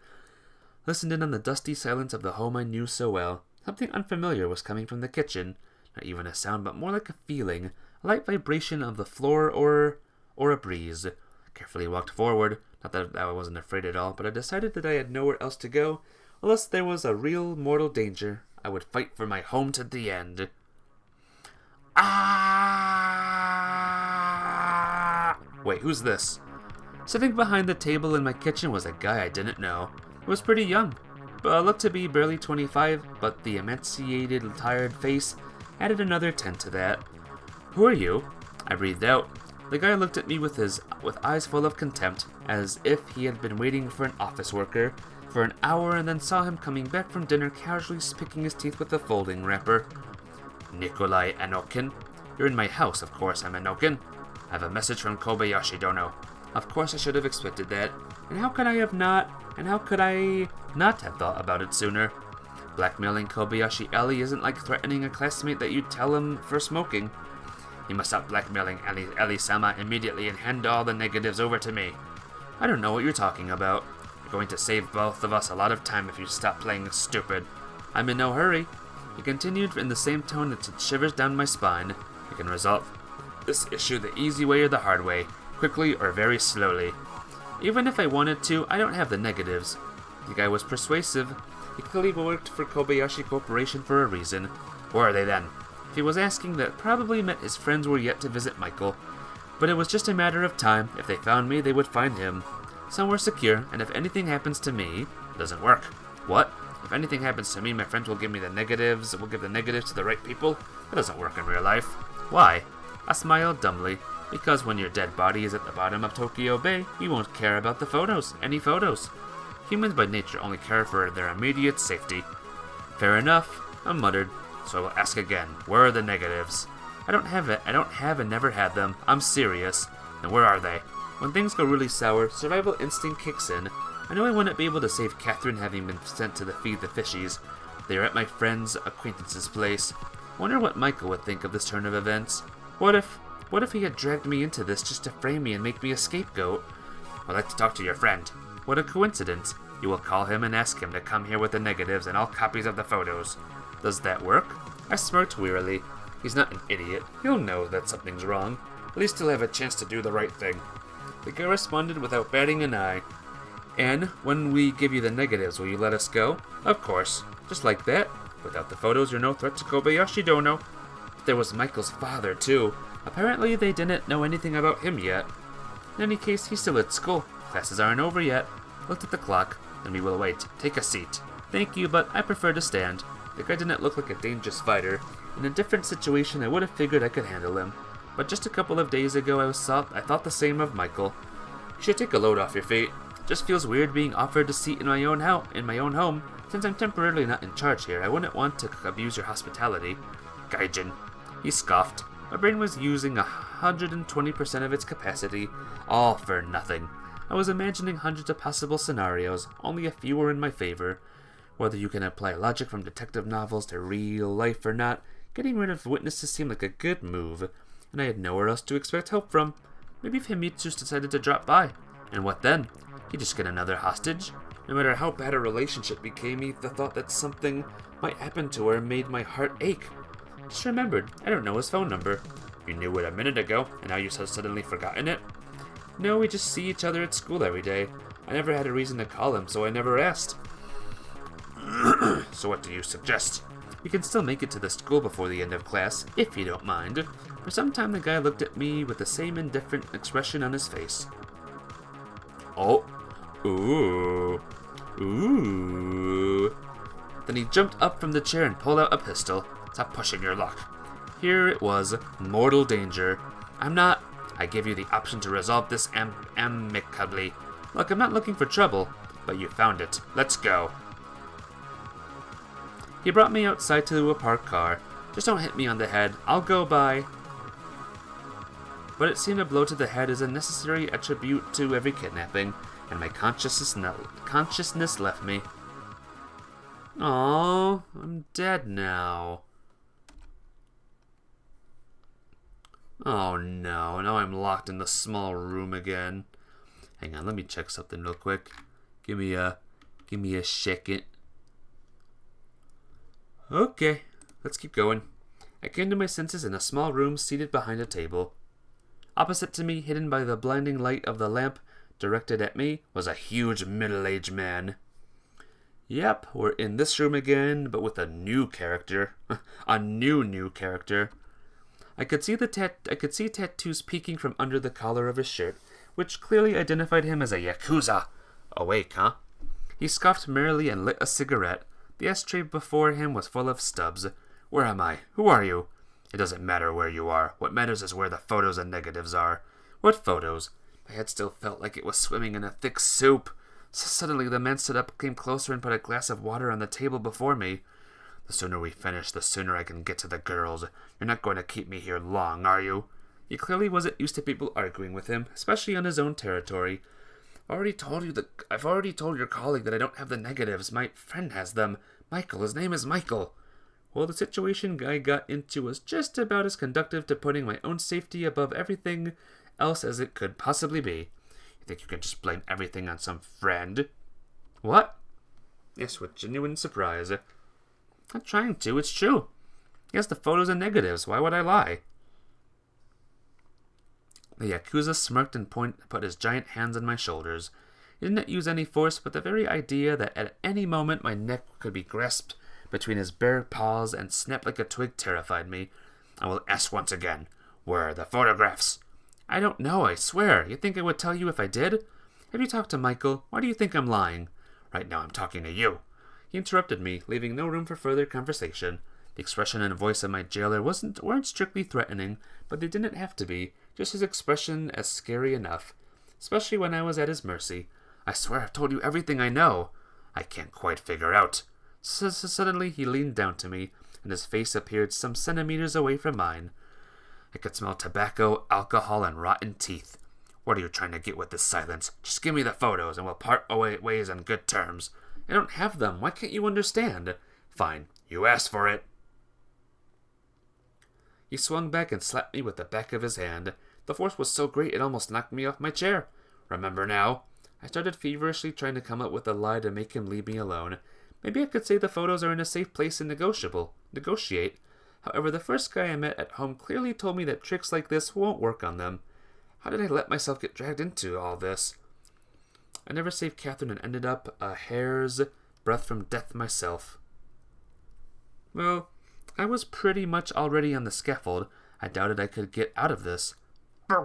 Listened in on the dusty silence of the home I knew so well. Something unfamiliar was coming from the kitchen. Not even a sound, but more like a feeling, a light vibration of the floor or a breeze. Carefully walked forward, not that I wasn't afraid at all, but I decided that I had nowhere else to go. Unless there was a real mortal danger, I would fight for my home to the end. Ah! Wait, who's this? Sitting behind the table in my kitchen was a guy I didn't know. He was pretty young, but looked to be barely 25, but the emaciated, tired face added another 10 to that. Who are you? I breathed out. The guy looked at me with eyes full of contempt, as if he had been waiting for an office worker for an hour and then saw him coming back from dinner casually picking his teeth with a folding wrapper. Nikolai Anokin? You're in my house, of course I'm Anokin. I have a message from Kobayashi Dono. Of course I should have expected that. And how could I not have thought about it sooner? Blackmailing Kobayashi Ellie isn't like threatening a classmate that you'd tell him for smoking. You must stop blackmailing Ellie-sama immediately and hand all the negatives over to me. I don't know what you're talking about. You're going to save both of us a lot of time if you stop playing stupid. I'm in no hurry. He continued in the same tone that sent shivers down my spine. You can resolve this issue the easy way or the hard way, quickly or very slowly. Even if I wanted to, I don't have the negatives. The guy was persuasive. He clearly worked for Kobayashi Corporation for a reason. Where are they then? If he was asking, that probably meant his friends were yet to visit Michael. But it was just a matter of time. If they found me, they would find him. Some were secure, and if anything happens to me, it doesn't work. What? If anything happens to me, my friends will give me the negatives. We'll give the negatives to the right people? That doesn't work in real life. Why? I smiled dumbly. Because when your dead body is at the bottom of Tokyo Bay, you won't care about the photos. Any photos. Humans by nature only care for their immediate safety. Fair enough, I muttered. So I will ask again, where are the negatives? I don't have and never had them. I'm serious. And where are they? When things go really sour, survival instinct kicks in. I know I wouldn't be able to save Catherine having been sent to feed the fishies. They are at my friend's acquaintance's place. Wonder what Michael would think of this turn of events. What if he had dragged me into this just to frame me and make me a scapegoat? I'd like to talk to your friend. What a coincidence. You will call him and ask him to come here with the negatives and all copies of the photos. Does that work? I smirked wearily. He's not an idiot. He'll know that something's wrong. At least he'll have a chance to do the right thing. The guy responded without batting an eye. And when we give you the negatives, will you let us go? Of course. Just like that. Without the photos, you're no threat to Kobayashi Dono. But there was Michael's father, too. Apparently they didn't know anything about him yet. In any case, he's still at school. Classes aren't over yet. Looked at the clock. Then we will wait. Take a seat. Thank you, but I prefer to stand. The guy didn't look like a dangerous fighter. In a different situation, I would have figured I could handle him. But just a couple of days ago, I thought the same of Michael. You should take a load off your feet. Just feels weird being offered a seat in my own home. Since I'm temporarily not in charge here, I wouldn't want to abuse your hospitality. Gaijin. He scoffed. My brain was using 120% of its capacity, all for nothing. I was imagining hundreds of possible scenarios, only a few were in my favor. Whether you can apply logic from detective novels to real life or not, getting rid of witnesses seemed like a good move, and I had nowhere else to expect help from. Maybe if Himitsu decided to drop by. And what then? He'd just get another hostage? No matter how bad a relationship became, the thought that something might happen to her made my heart ache. Just remembered, I don't know his phone number. You knew it a minute ago, and now you have suddenly forgotten it? No, we just see each other at school every day. I never had a reason to call him, so I never asked. So what do you suggest? We can still make it to the school before the end of class, if you don't mind. For some time the guy looked at me with the same indifferent expression on his face. Oh. Ooh. Ooh. Then he jumped up from the chair and pulled out a pistol. Stop pushing your luck. Here it was, mortal danger. I give you the option to resolve this amicably. Look, I'm not looking for trouble, but you found it. Let's go. He brought me outside to a parked car. Just don't hit me on the head. I'll go by. But it seemed a blow to the head is a necessary attribute to every kidnapping, and my consciousness left me. Aww, I'm dead now. Oh no, now I'm locked in the small room again. Hang on, let me check something real quick. Give me a second. Okay, let's keep going. I came to my senses in a small room seated behind a table. Opposite to me, hidden by the blinding light of the lamp directed at me, was a huge middle-aged man. Yep, we're in this room again, but with a new character. A new character. I could see tattoos peeking from under the collar of his shirt, which clearly identified him as a Yakuza. Awake, huh? He scoffed merrily and lit a cigarette. The ashtray before him was full of stubs. Where am I? Who are you? It doesn't matter where you are. What matters is where the photos and negatives are. What photos? My head still felt like it was swimming in a thick soup. Suddenly the man stood up, came closer, and put a glass of water on the table before me. The sooner we finish, the sooner I can get to the girls. You're not going to keep me here long, are you? He clearly wasn't used to people arguing with him, especially on his own territory. I've already told your colleague that I don't have the negatives. My friend has them. Michael. His name is Michael. Well, the situation I got into was just about as conducive to putting my own safety above everything else as it could possibly be. You think you can just blame everything on some friend? What? Yes, with genuine surprise. Not trying to, it's true. He has the photos and negatives. Why would I lie? The Yakuza smirked and put his giant hands on my shoulders. He didn't use any force, but the very idea that at any moment my neck could be grasped between his bare paws and snapped like a twig terrified me. I will ask once again, where are the photographs? I don't know, I swear. You think I would tell you if I did? Have you talked to Michael? Why do you think I'm lying? Right now I'm talking to you. He interrupted me, leaving no room for further conversation. The expression and voice of my jailer weren't strictly threatening, but they didn't have to be. Just his expression as scary enough, especially when I was at his mercy. I swear I've told you everything I know. I can't quite figure out. Suddenly he leaned down to me, and his face appeared some centimeters away from mine. I could smell tobacco, alcohol, and rotten teeth. What are you trying to get with this silence? Just give me the photos, and we'll part ways on good terms. I don't have them. Why can't you understand? Fine, you asked for it. He swung back and slapped me with the back of his hand. The force was so great it almost knocked me off my chair. Remember now? I started feverishly trying to come up with a lie to make him leave me alone. Maybe I could say the photos are in a safe place and negotiate. However, the first guy I met at home clearly told me that tricks like this won't work on them. How did I let myself get dragged into all this? I never saved Catherine and ended up a hair's breadth from death myself. Well, I was pretty much already on the scaffold. I doubted I could get out of this. I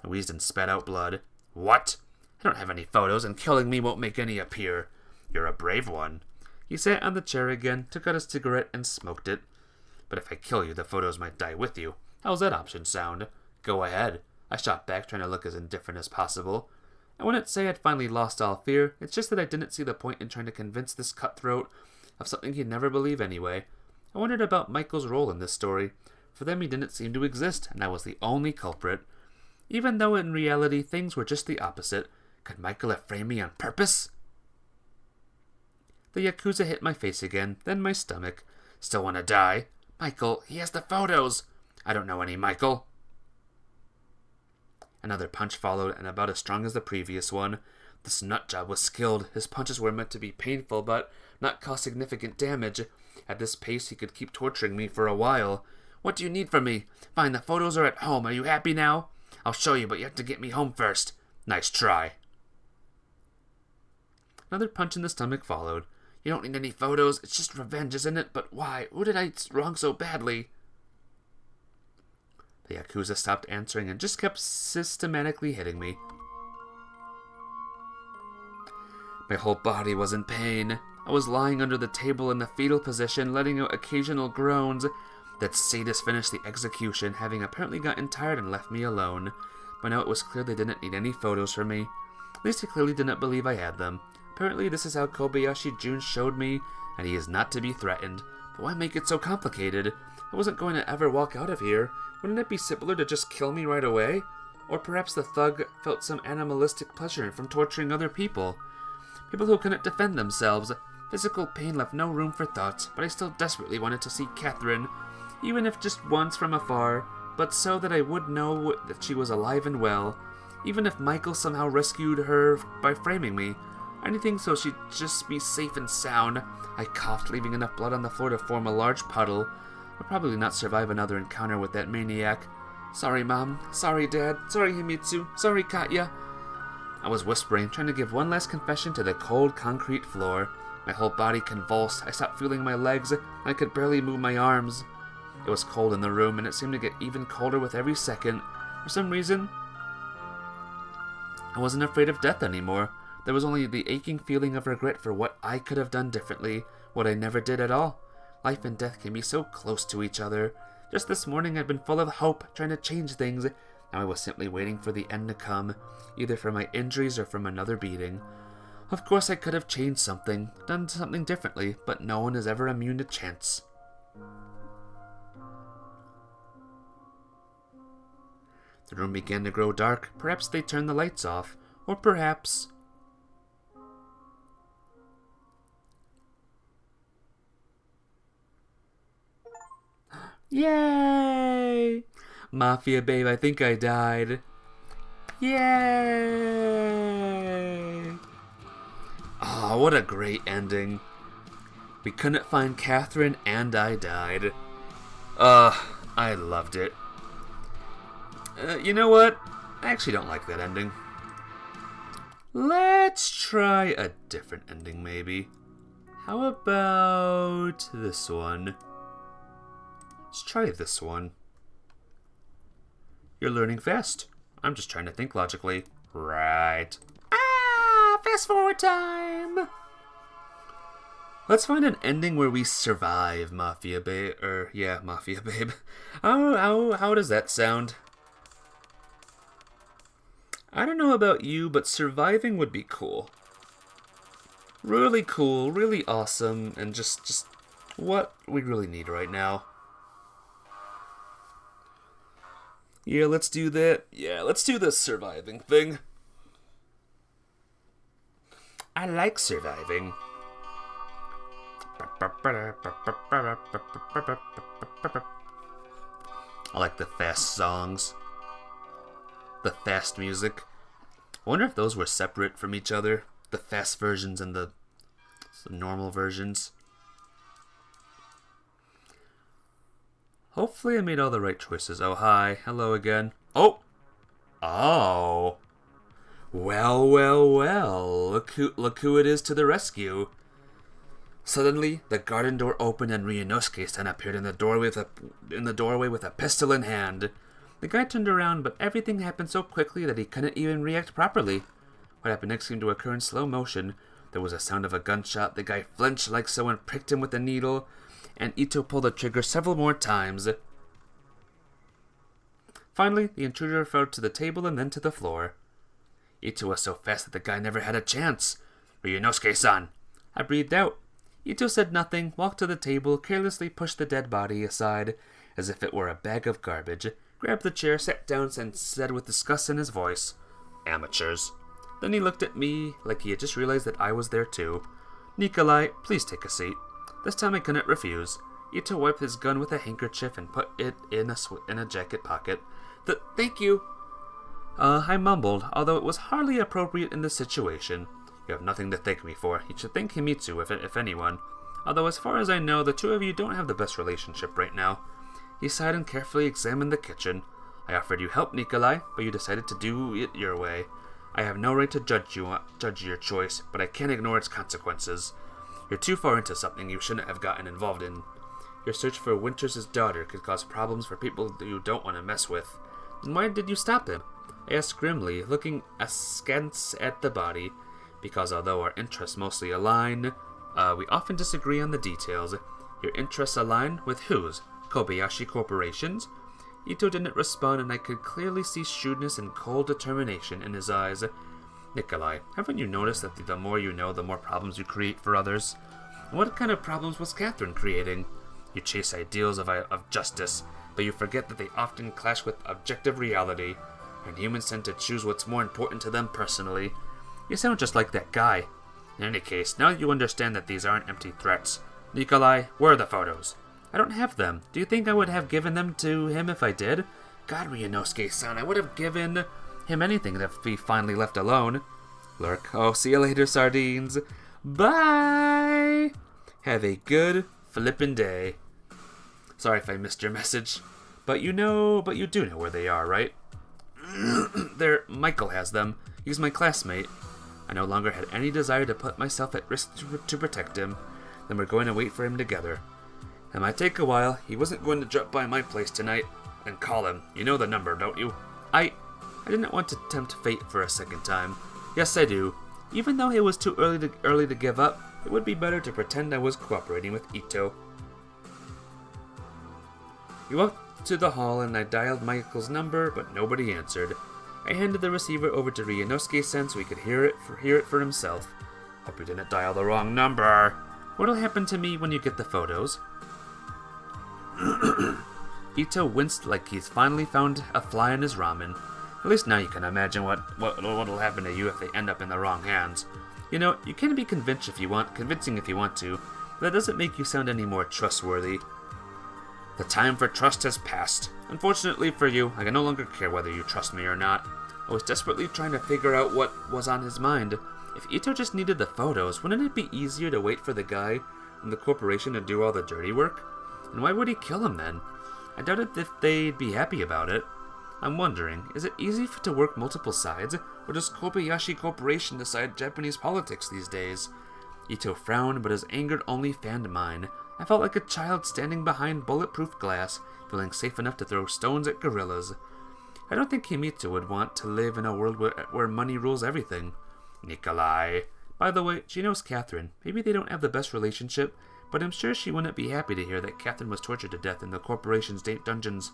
wheezed and spat out blood. What? I don't have any photos, and killing me won't make any appear. You're a brave one. He sat on the chair again, took out a cigarette, and smoked it. But if I kill you, the photos might die with you. How's that option sound? Go ahead. I shot back, trying to look as indifferent as possible. I wouldn't say I'd finally lost all fear. It's just that I didn't see the point in trying to convince this cutthroat of something he'd never believe anyway. I wondered about Michael's role in this story. For them, he didn't seem to exist, and I was the only culprit. Even though in reality things were just the opposite, could Michael have framed me on purpose? The Yakuza hit my face again, then my stomach. Still want to die? Michael, he has the photos. I don't know any Michael. Another punch followed, and about as strong as the previous one. This nutjob was skilled. His punches were meant to be painful, but not cause significant damage. At this pace, he could keep torturing me for a while. What do you need from me? Fine, the photos are at home. Are you happy now? I'll show you, but you have to get me home first. Nice try. Another punch in the stomach followed. You don't need any photos. It's just revenge, isn't it? But why? Who did I wrong so badly? The Yakuza stopped answering and just kept systematically hitting me. My whole body was in pain. I was lying under the table in the fetal position, letting out occasional groans. That sadist finished the execution, having apparently gotten tired and left me alone. By now it was clear they didn't need any photos from me. At least he clearly didn't believe I had them. Apparently this is how Kobayashi Jun showed me, and he is not to be threatened. But why make it so complicated? I wasn't going to ever walk out of here. Wouldn't it be simpler to just kill me right away? Or perhaps the thug felt some animalistic pleasure from torturing other people. People who couldn't defend themselves. Physical pain left no room for thought, but I still desperately wanted to see Catherine, even if just once from afar, but so that I would know that she was alive and well, even if Michael somehow rescued her by framing me. Anything so she'd just be safe and sound. I coughed, leaving enough blood on the floor to form a large puddle. I'll probably not survive another encounter with that maniac. Sorry, Mom. Sorry, Dad. Sorry, Himitsu. Sorry, Katya. I was whispering, trying to give one last confession to the cold concrete floor. My whole body convulsed. I stopped feeling my legs, and I could barely move my arms. It was cold in the room, and it seemed to get even colder with every second. For some reason, I wasn't afraid of death anymore. There was only the aching feeling of regret for what I could have done differently, what I never did at all. Life and death can be so close to each other. Just this morning I'd been full of hope, trying to change things. Now I was simply waiting for the end to come, either from my injuries or from another beating. Of course I could have changed something, done something differently, but no one is ever immune to chance. The room began to grow dark. Perhaps they turned the lights off, or perhaps... Yay! Mafia babe, I think I died. Yay! Oh, what a great ending. We couldn't find Catherine and I died. I loved it. You know what? I actually don't like that ending. Let's try a different ending, maybe. How about this one? Let's try this one. You're learning fast. I'm just trying to think logically. Right. Fast forward time! Let's find an ending where we survive, Mafia Babe. Mafia Babe. How does that sound? I don't know about you, but surviving would be cool. Really cool, really awesome, and just what we really need right now. Yeah, let's do that. Yeah, let's do this surviving thing. I like surviving. I like the fast songs. The fast music. I wonder if those were separate from each other. The fast versions and the normal versions. Hopefully I made all the right choices. Oh, hi. Hello again. Oh! Oh! Well. Look who it is to the rescue. Suddenly, the garden door opened and Ryunosuke-san appeared in the doorway with a pistol in hand. The guy turned around, but everything happened so quickly that he couldn't even react properly. What happened next seemed to occur in slow motion. There was a sound of a gunshot, the guy flinched like someone pricked him with a needle, and Ito pulled the trigger several more times. Finally, the intruder fell to the table and then to the floor. Ito was so fast that the guy never had a chance. "Ryunosuke-san!" I breathed out. Ito said nothing, walked to the table, carelessly pushed the dead body aside as if it were a bag of garbage, grabbed the chair, sat down, and said with disgust in his voice, "Amateurs." Then he looked at me like he had just realized that I was there too. "Nikolai, please take a seat." This time I couldn't refuse. Ito wiped his gun with a handkerchief and put it in a jacket pocket. "Thank you." I mumbled, although it was hardly appropriate in the situation. "You have nothing to thank me for. You should thank Himitsu, if anyone. Although as far as I know, the two of you don't have the best relationship right now." He sighed and carefully examined the kitchen. "I offered you help, Nikolai, but you decided to do it your way. I have no right to judge your choice, but I can't ignore its consequences. You're too far into something you shouldn't have gotten involved in. Your search for Winters' daughter could cause problems for people you don't want to mess with. Then why did you stop him?" I asked grimly, looking askance at the body. Because although our interests mostly align, we often disagree on the details. Your interests align with whose? Kobayashi Corporation's? Ito didn't respond, and I could clearly see shrewdness and cold determination in his eyes. "Nikolai, haven't you noticed that the more you know, the more problems you create for others? And what kind of problems was Catherine creating? You chase ideals of justice, but you forget that they often clash with objective reality, and humans tend to choose what's more important to them personally. You sound just like that guy. In any case, now you understand that these aren't empty threats. Nikolai, where are the photos?" "I don't have them. Do you think I would have given them to him if I did? God, Ryunosuke-san, I would have given him anything if he finally left alone." Lurk. "Oh, see you later, sardines. Bye! Have a good flippin' day." Sorry if I missed your message. But you do know where they are, right? Michael has them. He's my classmate. I no longer had any desire to put myself at risk to protect him. Then we're going to wait for him together. It might take a while. He wasn't going to drop by my place tonight and call him. You know the number, don't you? I didn't want to tempt fate for a second time. Yes, I do. Even though it was too early to give up, it would be better to pretend I was cooperating with Ito. We walked to the hall and I dialed Michael's number, but nobody answered. I handed the receiver over to Ryunosuke-san so he could hear it for himself. "Hope you didn't dial the wrong number." "What'll happen to me when you get the photos?" Ito winced like he's finally found a fly in his ramen. "At least now you can imagine what'll happen to you if they end up in the wrong hands. You know, you can be convincing if you want to, but that doesn't make you sound any more trustworthy." "The time for trust has passed. Unfortunately for you, I can no longer care whether you trust me or not." I was desperately trying to figure out what was on his mind. If Ito just needed the photos, wouldn't it be easier to wait for the guy from the corporation to do all the dirty work? And why would he kill him then? I doubted if they'd be happy about it. I'm wondering, is it easy to work multiple sides, or does Kobayashi Corporation decide Japanese politics these days? Ito frowned, but his anger only fanned mine. I felt like a child standing behind bulletproof glass, feeling safe enough to throw stones at gorillas. I don't think Himitsu would want to live in a world where money rules everything. "Nikolai. By the way, she knows Catherine. Maybe they don't have the best relationship, but I'm sure she wouldn't be happy to hear that Catherine was tortured to death in the corporation's dungeons.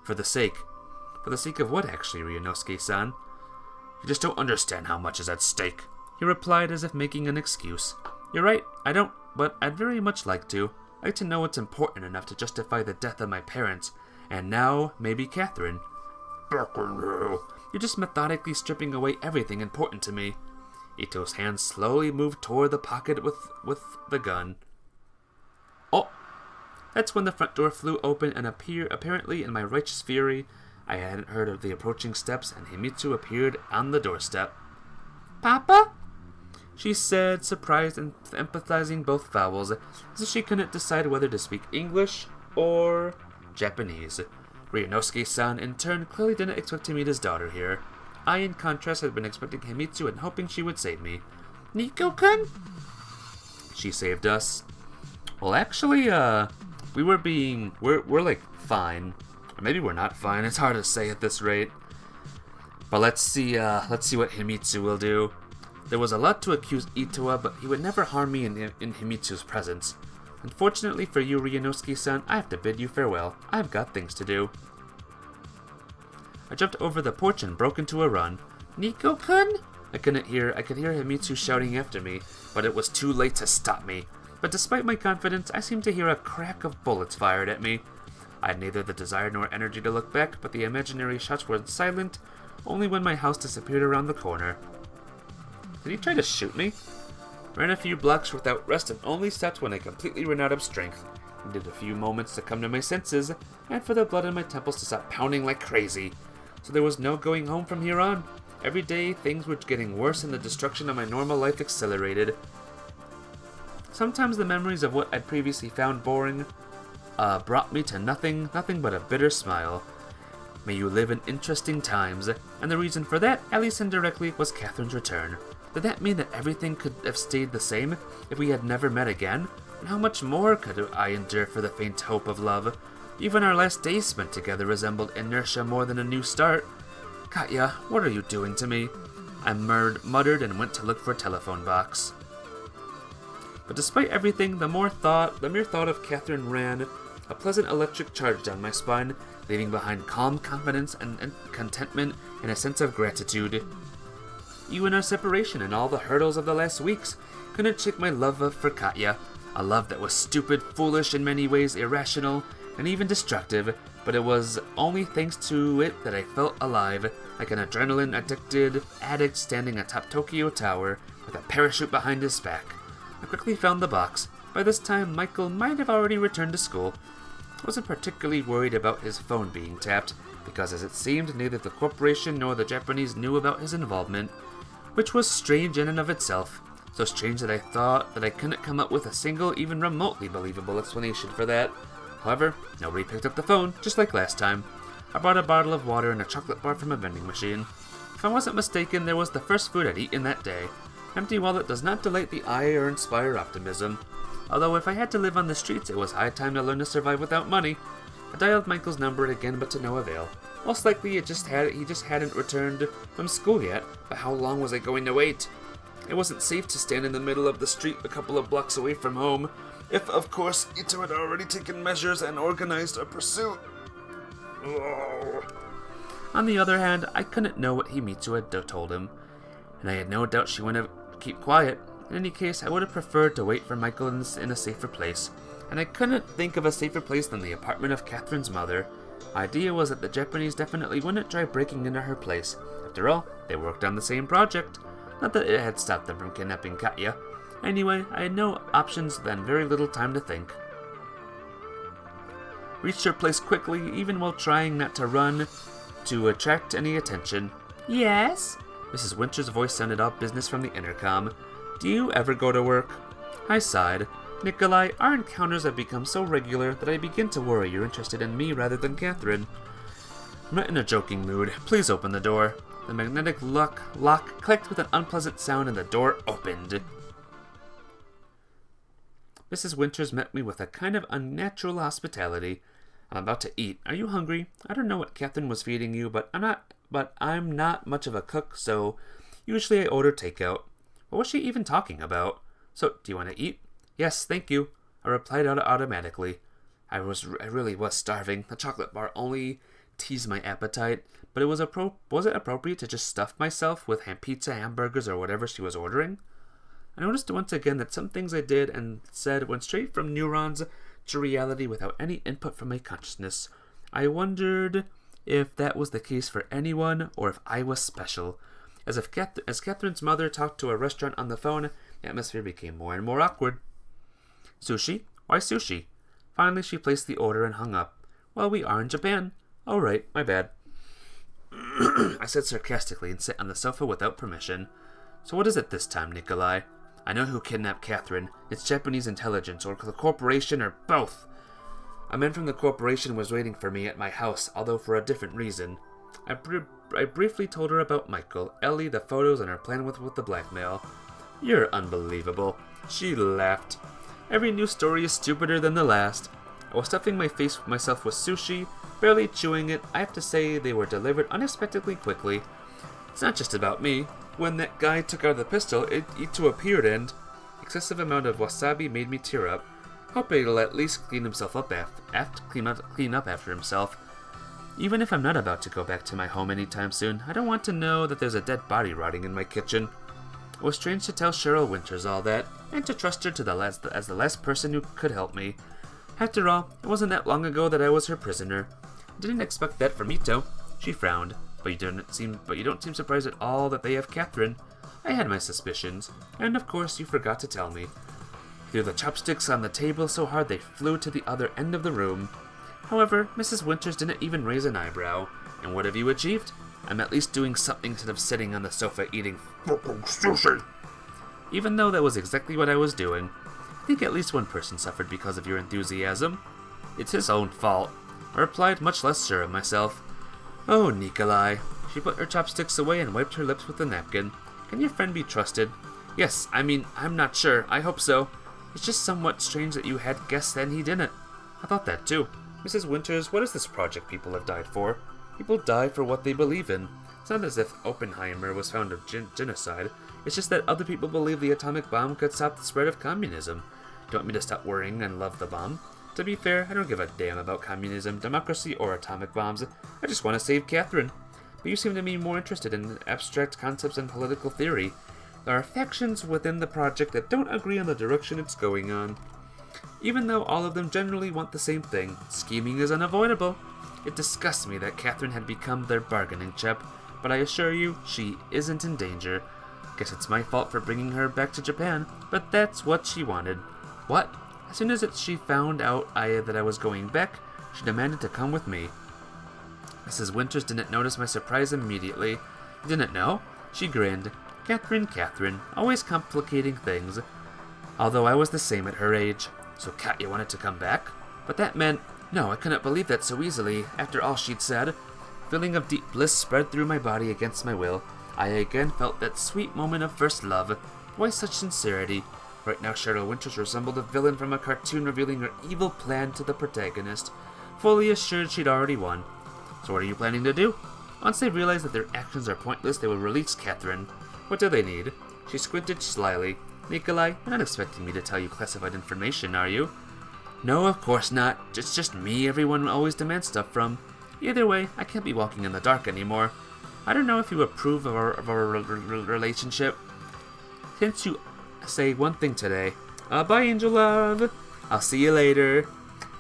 For the sake of what, actually, Ryunosuke-san?" "You just don't understand how much is at stake," he replied as if making an excuse. "You're right, I don't, but I'd very much like to. I'd like to know what's important enough to justify the death of my parents, and now, maybe Catherine." "You're just methodically stripping away everything important to me." Ito's hand slowly moved toward the pocket with the gun. Oh! That's when the front door flew open and apparently in my righteous fury, I hadn't heard of the approaching steps, and Himitsu appeared on the doorstep. "Papa?" she said, surprised and emphasizing both vowels, as if she couldn't decide whether to speak English or Japanese. Ryunosuke-san, in turn, clearly didn't expect to meet his daughter here. I, in contrast, had been expecting Himitsu and hoping she would save me. "Nico-kun?" She saved us. Well, actually, we're like fine. Or maybe we're not fine. It's hard to say at this rate. But let's see what Himitsu will do. There was a lot to accuse Itoa, but he would never harm me in Himitsu's presence. Unfortunately for you, Ryunosuke-san, I have to bid you farewell. I've got things to do. I jumped over the porch and broke into a run. Nico-kun? I could hear Himitsu shouting after me, but it was too late to stop me. But despite my confidence, I seemed to hear a crack of bullets fired at me. I had neither the desire nor energy to look back, but the imaginary shots were silent, only when my house disappeared around the corner. Did he try to shoot me? Ran a few blocks without rest and only stopped when I completely ran out of strength. Needed a few moments to come to my senses, and for the blood in my temples to stop pounding like crazy. So there was no going home from here on. Every day, things were getting worse and the destruction of my normal life accelerated. Sometimes the memories of what I'd previously found boring brought me to nothing but a bitter smile. May you live in interesting times, and the reason for that, at least indirectly, was Catherine's return. Did that mean that everything could have stayed the same if we had never met again? And how much more could I endure for the faint hope of love? Even our last days spent together resembled inertia more than a new start. Katya, what are you doing to me? I muttered and went to look for a telephone box. But despite everything, the mere thought of Catherine ran a pleasant electric charge down my spine, leaving behind calm confidence and contentment and a sense of gratitude. Even our separation and all the hurdles of the last weeks couldn't shake my love for Katya, a love that was stupid, foolish, in many ways irrational, and even destructive, but it was only thanks to it that I felt alive, like an adrenaline-addicted addict standing atop Tokyo Tower with a parachute behind his back. I quickly found the box. By this time, Michael might have already returned to school. I wasn't particularly worried about his phone being tapped, because as it seemed, neither the corporation nor the Japanese knew about his involvement, which was strange in and of itself. So strange that I thought that I couldn't come up with a single, even remotely believable explanation for that. However, nobody picked up the phone, just like last time. I bought a bottle of water and a chocolate bar from a vending machine. If I wasn't mistaken, there was the first food I'd eaten that day. Empty wallet does not delight the eye or inspire optimism. Although if I had to live on the streets, it was high time to learn to survive without money. I dialed Michael's number again, but to no avail. Most likely he just hadn't returned from school yet, but how long was I going to wait? It wasn't safe to stand in the middle of the street a couple of blocks away from home, if, of course, Ito had already taken measures and organized a pursuit. Oh. On the other hand, I couldn't know what Himitsu had told him, and I had no doubt she wouldn't keep quiet. In any case, I would have preferred to wait for Michael in a safer place, and I couldn't think of a safer place than the apartment of Catherine's mother. My idea was that the Japanese definitely wouldn't try breaking into her place. After all, they worked on the same project. Not that it had stopped them from kidnapping Katya. Anyway, I had no options and very little time to think. Reached her place quickly, even while trying not to run to attract any attention. Yes? Mrs. Winter's voice sounded all business from the intercom. Do you ever go to work? I sighed. Nikolai, our encounters have become so regular that I begin to worry you're interested in me rather than Catherine. I'm not in a joking mood. Please open the door. The magnetic lock clicked with an unpleasant sound and the door opened. Mrs. Winters met me with a kind of unnatural hospitality. I'm about to eat. Are you hungry? I don't know what Catherine was feeding you, but I'm not much of a cook, so usually I order takeout. What was she even talking about? So, do you want to eat? Yes, thank you. I replied automatically. I really was starving. The chocolate bar only teased my appetite, but was it appropriate to just stuff myself with pizza, hamburgers, or whatever she was ordering? I noticed once again that some things I did and said went straight from neurons to reality without any input from my consciousness. I wondered if that was the case for anyone, or if I was special. As Catherine's mother talked to a restaurant on the phone, the atmosphere became more and more awkward. Sushi? Why sushi? Finally, she placed the order and hung up. Well, we are in Japan. Oh, right, my bad. I said sarcastically and sat on the sofa without permission. So what is it this time, Nikolai? I know who kidnapped Catherine. It's Japanese intelligence, or the corporation, or both. A man from the corporation was waiting for me at my house, although for a different reason. I briefly told her about Michael, Ellie, the photos, and her plan with the blackmail. You're unbelievable. She laughed. Every new story is stupider than the last. I was stuffing myself with sushi, barely chewing it. I have to say they were delivered unexpectedly quickly. It's not just about me. when that guy took out the pistol, it too appeared, and excessive amount of wasabi made me tear up. Hoping he'll at least clean himself up clean up after himself. Even if I'm not about to go back to my home anytime soon, I don't want to know that there's a dead body rotting in my kitchen. It was strange to tell Cheryl Winters all that, and to trust her as the last person who could help me. After all, it wasn't that long ago that I was her prisoner. I didn't expect that from Ito. She frowned, but you don't seem surprised at all that they have Catherine. I had my suspicions, and of course you forgot to tell me. He threw the chopsticks on the table so hard they flew to the other end of the room. However, Mrs. Winters didn't even raise an eyebrow. And what have you achieved? I'm at least doing something instead of sitting on the sofa eating fucking sushi. Even though that was exactly what I was doing, I think at least one person suffered because of your enthusiasm. It's his own fault. I replied, much less sure of myself. Oh, Nikolai. She put her chopsticks away and wiped her lips with a napkin. Can your friend be trusted? Yes, I'm not sure. I hope so. It's just somewhat strange that you had guessed and he didn't. I thought that too. Mrs. Winters, what is this project people have died for? People die for what they believe in. It's not as if Oppenheimer was found of genocide. It's just that other people believe the atomic bomb could stop the spread of communism. Do you want me to stop worrying and love the bomb? To be fair, I don't give a damn about communism, democracy, or atomic bombs. I just want to save Catherine. But you seem to be more interested in abstract concepts and political theory. There are factions within the project that don't agree on the direction it's going on. Even though all of them generally want the same thing, scheming is unavoidable. It disgusts me that Catherine had become their bargaining chip, but I assure you, she isn't in danger. Guess it's my fault for bringing her back to Japan, but that's what she wanted. What? As soon as she found out that I was going back, she demanded to come with me. Mrs. Winters didn't notice my surprise immediately. Didn't know? She grinned. Catherine, always complicating things. Although I was the same at her age. So Katya wanted to come back? But that meant, no, I couldn't believe that so easily, after all she'd said. A feeling of deep bliss spread through my body against my will. I again felt that sweet moment of first love. Why such sincerity? Right now Cheryl Winters resembled a villain from a cartoon revealing her evil plan to the protagonist, fully assured she'd already won. So what are you planning to do? Once they realize that their actions are pointless, they will release Catherine. What do they need? She squinted slyly. Nikolai, you're not expecting me to tell you classified information, are you? No, of course not. It's just me everyone always demands stuff from. Either way, I can't be walking in the dark anymore. I don't know if you approve of our relationship. Since you say one thing today. Bye, Angel Love. I'll see you later.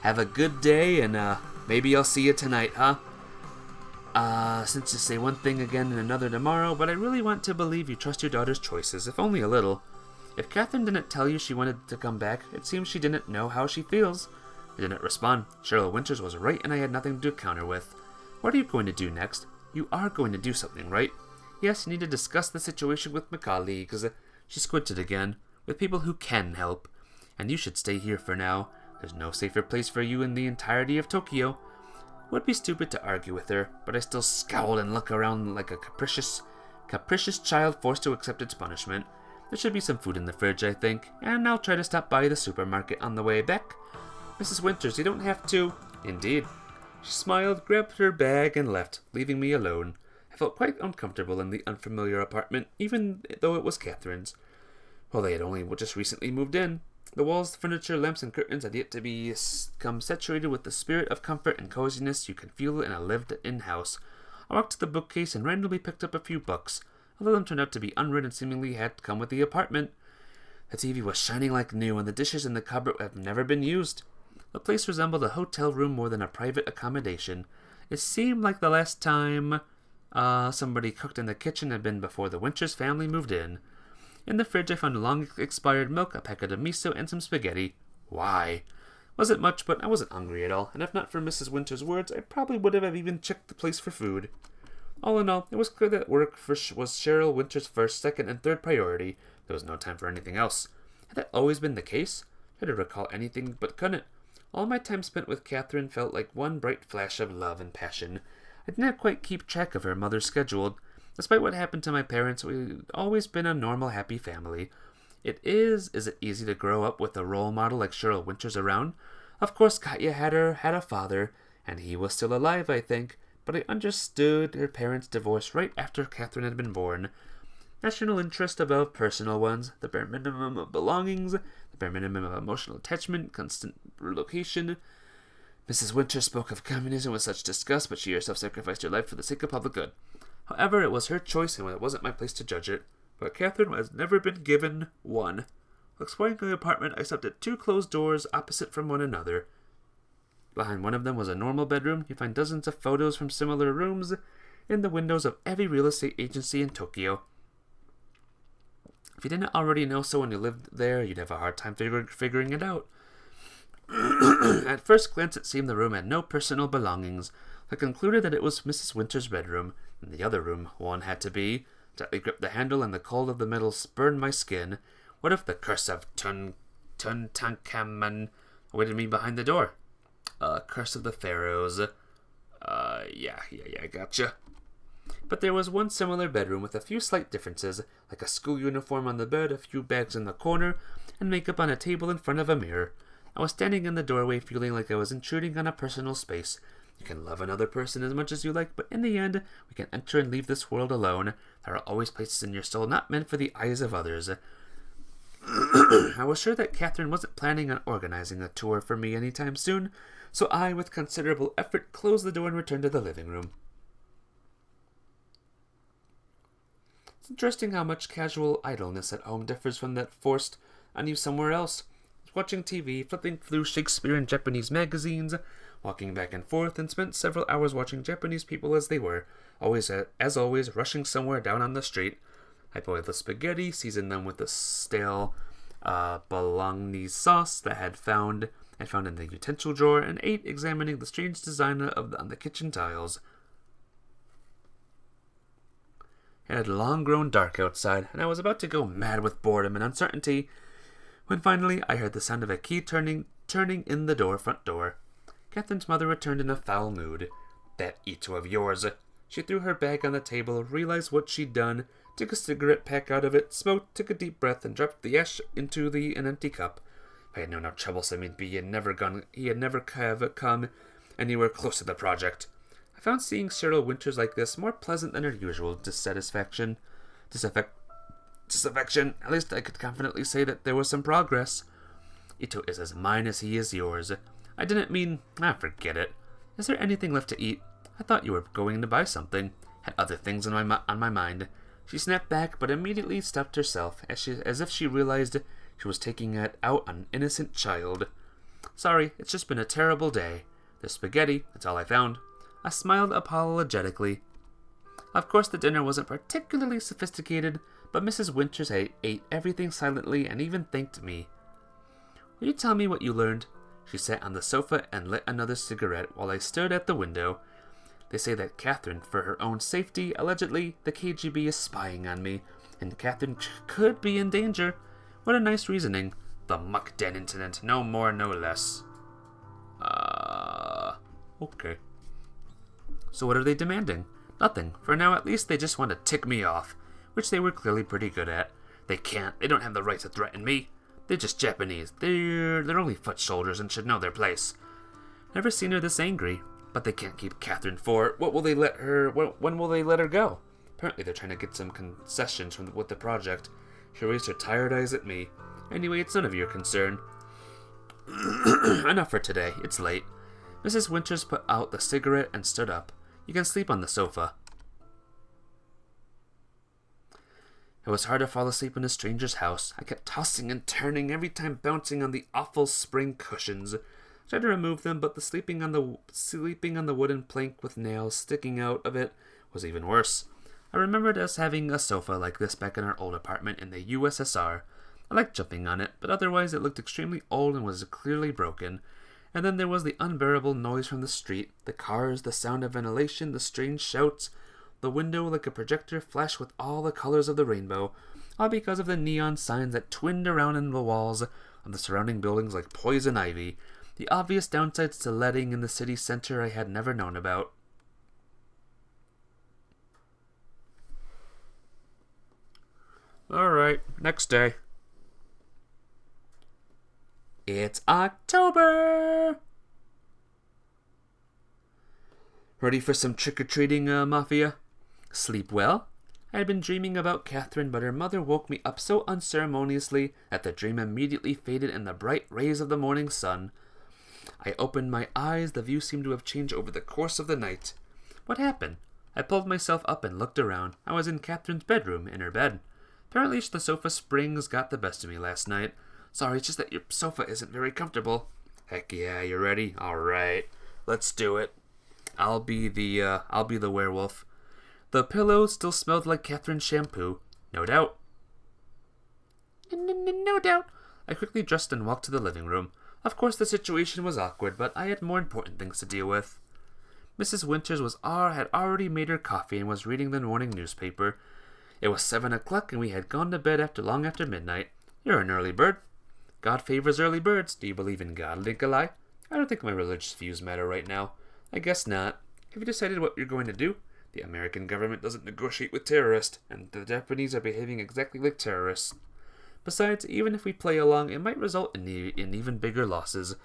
Have a good day, and maybe I'll see you tonight, huh? Since you say one thing again and another tomorrow, but I really want to believe you trust your daughter's choices, if only a little. If Catherine didn't tell you she wanted to come back, it seems she didn't know how she feels. I didn't respond. Cheryl Winters was right, and I had nothing to counter with. What are you going to do next? You are going to do something, right? Yes, you need to discuss the situation with my colleagues. She squinted again. With people who can help. And you should stay here for now. There's no safer place for you in the entirety of Tokyo. It would be stupid to argue with her, but I still scowled and looked around like a capricious child forced to accept its punishment. There should be some food in the fridge, I think, and I'll try to stop by the supermarket on the way back. Mrs. Winters, you don't have to. Indeed. She smiled, grabbed her bag, and left, leaving me alone. I felt quite uncomfortable in the unfamiliar apartment, even though it was Catherine's. Well, they had only just recently moved in. The walls, furniture, lamps, and curtains had yet to become saturated with the spirit of comfort and coziness you can feel in a lived-in house. I walked to the bookcase and randomly picked up a few books. All of them turned out to be unread and seemingly had come with the apartment. The TV was shining like new, and the dishes in the cupboard had never been used. The place resembled a hotel room more than a private accommodation. It seemed like the last time somebody cooked in the kitchen had been before the Winters family moved in. In the fridge I found long-expired milk, a packet of miso, and some spaghetti. Why? Wasn't much, but I wasn't hungry at all, and if not for Mrs. Winters' words, I probably would have even checked the place for food. All in all, it was clear that work was Cheryl Winters' first, second, and third priority. There was no time for anything else. Had that always been the case? I tried to recall anything, but couldn't. All my time spent with Catherine felt like one bright flash of love and passion. I did not quite keep track of her mother's schedule. Despite what happened to my parents, we'd always been a normal, happy family. Is it easy to grow up with a role model like Cheryl Winters around? Of course, Katya had a father, and he was still alive, I think, but I understood her parents' divorce right after Catherine had been born. National interest above personal ones, the bare minimum of belongings, the bare minimum of emotional attachment, constant relocation. Mrs. Winters spoke of communism with such disgust, but she herself sacrificed her life for the sake of public good. However, it was her choice, and it wasn't my place to judge it. But Catherine has never been given one. While exploring the apartment, I stopped at 2 closed doors opposite from one another. Behind one of them was a normal bedroom. You find dozens of photos from similar rooms in the windows of every real estate agency in Tokyo. If you didn't already know so when you lived there, you'd have a hard time figuring it out. At first glance, it seemed the room had no personal belongings. I concluded that it was Mrs. Winters' bedroom. In the other room, one had to be. Tightly gripped the handle, and the cold of the metal burned my skin. What if the curse of Tutankhamun awaited me behind the door? Curse of the Pharaohs. Yeah, gotcha. But there was one similar bedroom with a few slight differences, like a school uniform on the bed, a few bags in the corner, and makeup on a table in front of a mirror. I was standing in the doorway feeling like I was intruding on a personal space. You can love another person as much as you like, but in the end, we can enter and leave this world alone. There are always places in your soul not meant for the eyes of others. I was sure that Catherine wasn't planning on organizing a tour for me anytime soon, so I, with considerable effort, closed the door and returned to the living room. It's interesting how much casual idleness at home differs from that forced on you somewhere else. Watching TV, flipping through Shakespeare and Japanese magazines, walking back and forth, and spent several hours watching Japanese people as they were, as always, rushing somewhere down on the street. I boiled the spaghetti, seasoned them with the stale bolognese sauce that I had found in the utensil drawer, and ate, examining the strange design on the kitchen tiles. It had long grown dark outside, and I was about to go mad with boredom and uncertainty when finally I heard the sound of a key turning in the front door. Catherine's mother returned in a foul mood. That Ito of yours. She threw her bag on the table, realized what she'd done, took a cigarette pack out of it, smoked, took a deep breath, and dropped the ash into an empty cup. If I had known how troublesome he'd be, he had never have come anywhere close to the project. I found seeing Cheryl Winters like this more pleasant than her usual disaffection. At least I could confidently say that there was some progress. Ito is as mine as he is yours. I didn't mean... forget it. Is there anything left to eat? I thought you were going to buy something. Had other things on my mind. She snapped back, but immediately stopped herself, as if she realized she was taking it out on an innocent child. Sorry, it's just been a terrible day. There's spaghetti, that's all I found. I smiled apologetically. Of course, the dinner wasn't particularly sophisticated, but Mrs. Winters ate everything silently and even thanked me. Will you tell me what you learned? She sat on the sofa and lit another cigarette while I stood at the window. They say that Catherine, for her own safety, allegedly, the KGB is spying on me, and Catherine could be in danger. What a nice reasoning. The muck den incident, no more, no less. Okay. So what are they demanding? Nothing. For now, at least, they just want to tick me off, which they were clearly pretty good at. They don't have the right to threaten me. They're just Japanese. They're only foot soldiers and should know their place. Never seen her this angry, but they can't keep Catherine for... When will they let her go? Apparently they're trying to get some concessions with the project. She raised her tired eyes at me. Anyway, it's none of your concern. Enough for today. It's late. Mrs. Winters put out the cigarette and stood up. You can sleep on the sofa. It was hard to fall asleep in a stranger's house. I kept tossing and turning, every time bouncing on the awful spring cushions. I tried to remove them, but the sleeping on the wooden plank with nails sticking out of it was even worse. I remembered us having a sofa like this back in our old apartment in the USSR. I liked jumping on it, but otherwise it looked extremely old and was clearly broken. And then there was the unbearable noise from the street, the cars, the sound of ventilation, the strange shouts. The window, like a projector, flashed with all the colors of the rainbow, all because of the neon signs that twined around in the walls of the surrounding buildings like poison ivy. The obvious downsides to letting in the city center I had never known about. Alright, next day. It's October! Ready for some trick-or-treating, Mafia? Sleep well? I had been dreaming about Catherine, but her mother woke me up so unceremoniously that the dream immediately faded in the bright rays of the morning sun. I opened my eyes. The view seemed to have changed over the course of the night. What happened? I pulled myself up and looked around. I was in Catherine's bedroom, in her bed. Apparently the sofa springs got the best of me last night. Sorry, it's just that your sofa isn't very comfortable. Heck yeah, you ready? Alright, let's do it. I'll be the werewolf. The pillow still smelled like Catherine's shampoo. No doubt. No doubt. I quickly dressed and walked to the living room. Of course the situation was awkward, but I had more important things to deal with. Mrs. Winters had already made her coffee and was reading the morning newspaper. It was 7 o'clock and we had gone to bed long after midnight. You're an early bird. God favors early birds. Do you believe in God, Nikolai? I don't think my religious views matter right now. I guess not. Have you decided what you're going to do? The American government doesn't negotiate with terrorists, and the Japanese are behaving exactly like terrorists. Besides, even if we play along, it might result in even bigger losses.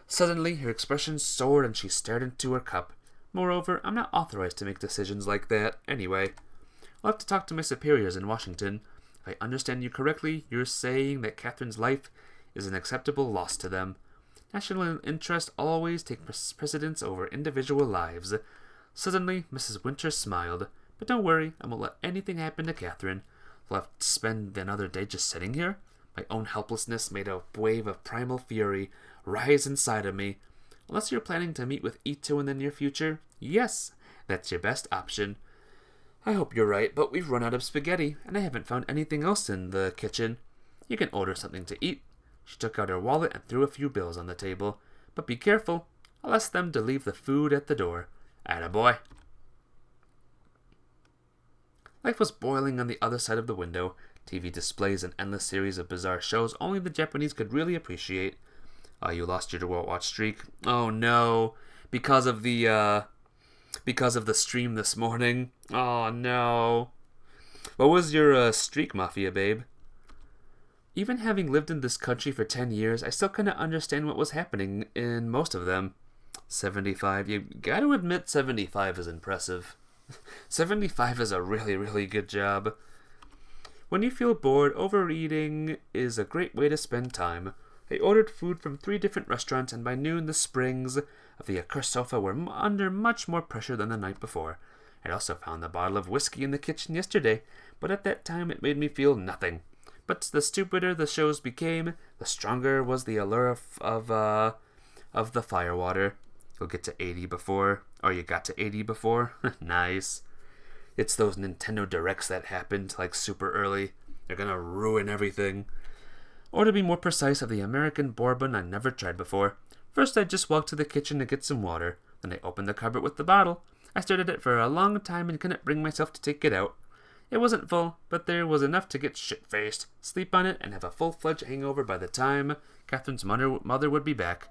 Suddenly, her expression soared and she stared into her cup. Moreover, I'm not authorized to make decisions like that. Anyway, I'll have to talk to my superiors in Washington. If I understand you correctly, you're saying that Catherine's life is an acceptable loss to them. National interest always takes precedence over individual lives. Suddenly, Mrs. Winters smiled. But don't worry, I won't let anything happen to Catherine. I'll have to spend another day just sitting here. My own helplessness made a wave of primal fury rise inside of me. Unless you're planning to meet with Ito in the near future, yes, that's your best option. I hope you're right, but we've run out of spaghetti, and I haven't found anything else in the kitchen. You can order something to eat. She took out her wallet and threw a few bills on the table. But be careful. I'll ask them to leave the food at the door. Attaboy. Life was boiling on the other side of the window. TV displays an endless series of bizarre shows only the Japanese could really appreciate. You lost your watch streak. Oh no. Because of the stream this morning. Oh no. What was your streak, Mafia babe? Even having lived in this country for 10 years, I still couldn't understand what was happening in most of them. 75. You gotta admit 75 is impressive. 75 is a really, really good job. When you feel bored, overeating is a great way to spend time. I ordered food from 3 different restaurants, and by noon the springs of the accursed sofa were under much more pressure than the night before. I also found the bottle of whiskey in the kitchen yesterday, but at that time it made me feel nothing. But the stupider the shows became, the stronger was the allure of the firewater. You'll get to 80 before, or you got to 80 before. Nice. It's those Nintendo Directs that happened, like super early. They're gonna ruin everything. Or to be more precise, of the American bourbon I never tried before. First I just walked to the kitchen to get some water. Then I opened the cupboard with the bottle. I stared at it for a long time and couldn't bring myself to take it out. It wasn't full, but there was enough to get shit-faced, sleep on it, and have a full-fledged hangover by the time Catherine's mother would be back.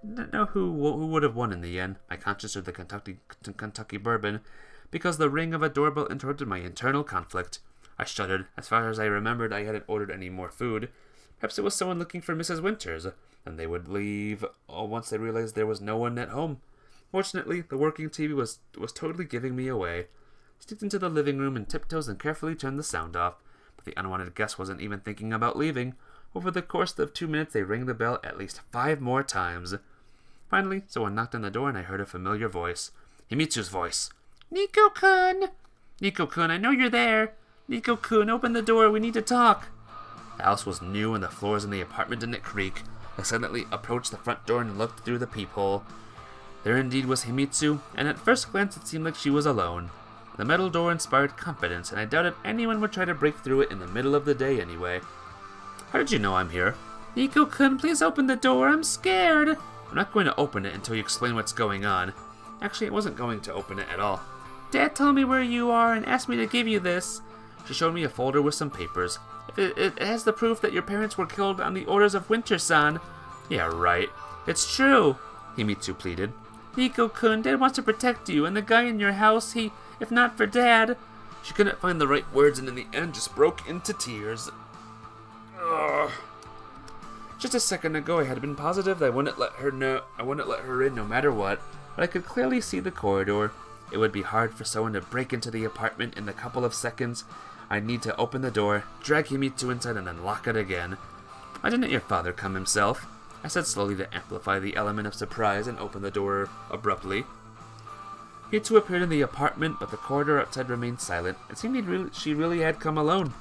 I don't know who would have won in the end, my conscience or the Kentucky bourbon, because the ring of a doorbell interrupted my internal conflict. I shuddered. As far as I remembered, I hadn't ordered any more food. Perhaps it was someone looking for Mrs. Winters, and they would leave once they realized there was no one at home. Fortunately, the working TV was totally giving me away. I sneaked into the living room in tiptoes and carefully turned the sound off, but the unwanted guest wasn't even thinking about leaving. Over the course of 2 minutes, they rang the bell at least 5 more times. Finally, someone knocked on the door and I heard a familiar voice. Himitsu's voice. Nico-kun! Nico-kun, I know you're there! Nico-kun, open the door, we need to talk! The house was new and the floors in the apartment didn't creak. I silently approached the front door and looked through the peephole. There indeed was Himitsu, and at first glance it seemed like she was alone. The metal door inspired confidence, and I doubted anyone would try to break through it in the middle of the day anyway. How did you know I'm here? Nico-kun, please open the door, I'm scared! I'm not going to open it until you explain what's going on. Actually, I wasn't going to open it at all. Dad told me where you are and asked me to give you this. She showed me a folder with some papers. It has the proof that your parents were killed on the orders of Winter-san. Yeah, right. It's true, Himitsu pleaded. Nico-kun, Dad wants to protect you, and the guy in your house, if not for Dad... She couldn't find the right words and in the end just broke into tears. Ugh. Just a second ago I had been positive that I wouldn't let her in no matter what, but I could clearly see the corridor. it would be hard for someone to break into the apartment in a couple of seconds. I'd need to open the door, drag Himitsu inside, and then lock it again. Why didn't your father come himself? I said slowly to amplify the element of surprise and opened the door abruptly. Himitsu appeared in the apartment, but the corridor outside remained silent. It seemed she really had come alone.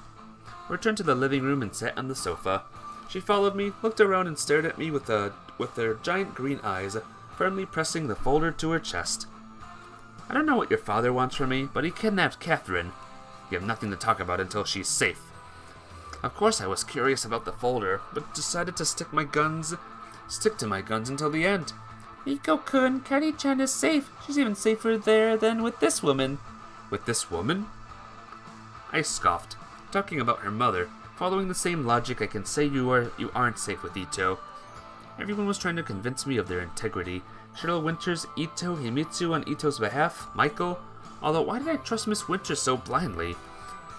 I returned to the living room and sat on the sofa. She followed me, looked around, and stared at me with their giant green eyes, firmly pressing the folder to her chest. I don't know what your father wants from me, but he kidnapped Catherine. You have nothing to talk about until she's safe. Of course I was curious about the folder, but decided to stick to my guns until the end. Nico-kun, Kari-chan is safe. She's even safer there than with this woman. With this woman? I scoffed. Talking about her mother. Following the same logic, I can say you aren't safe with Ito. Everyone was trying to convince me of their integrity. Cheryl Winters, Ito, Himitsu on Ito's behalf, Michael. Although, why did I trust Miss Winters so blindly?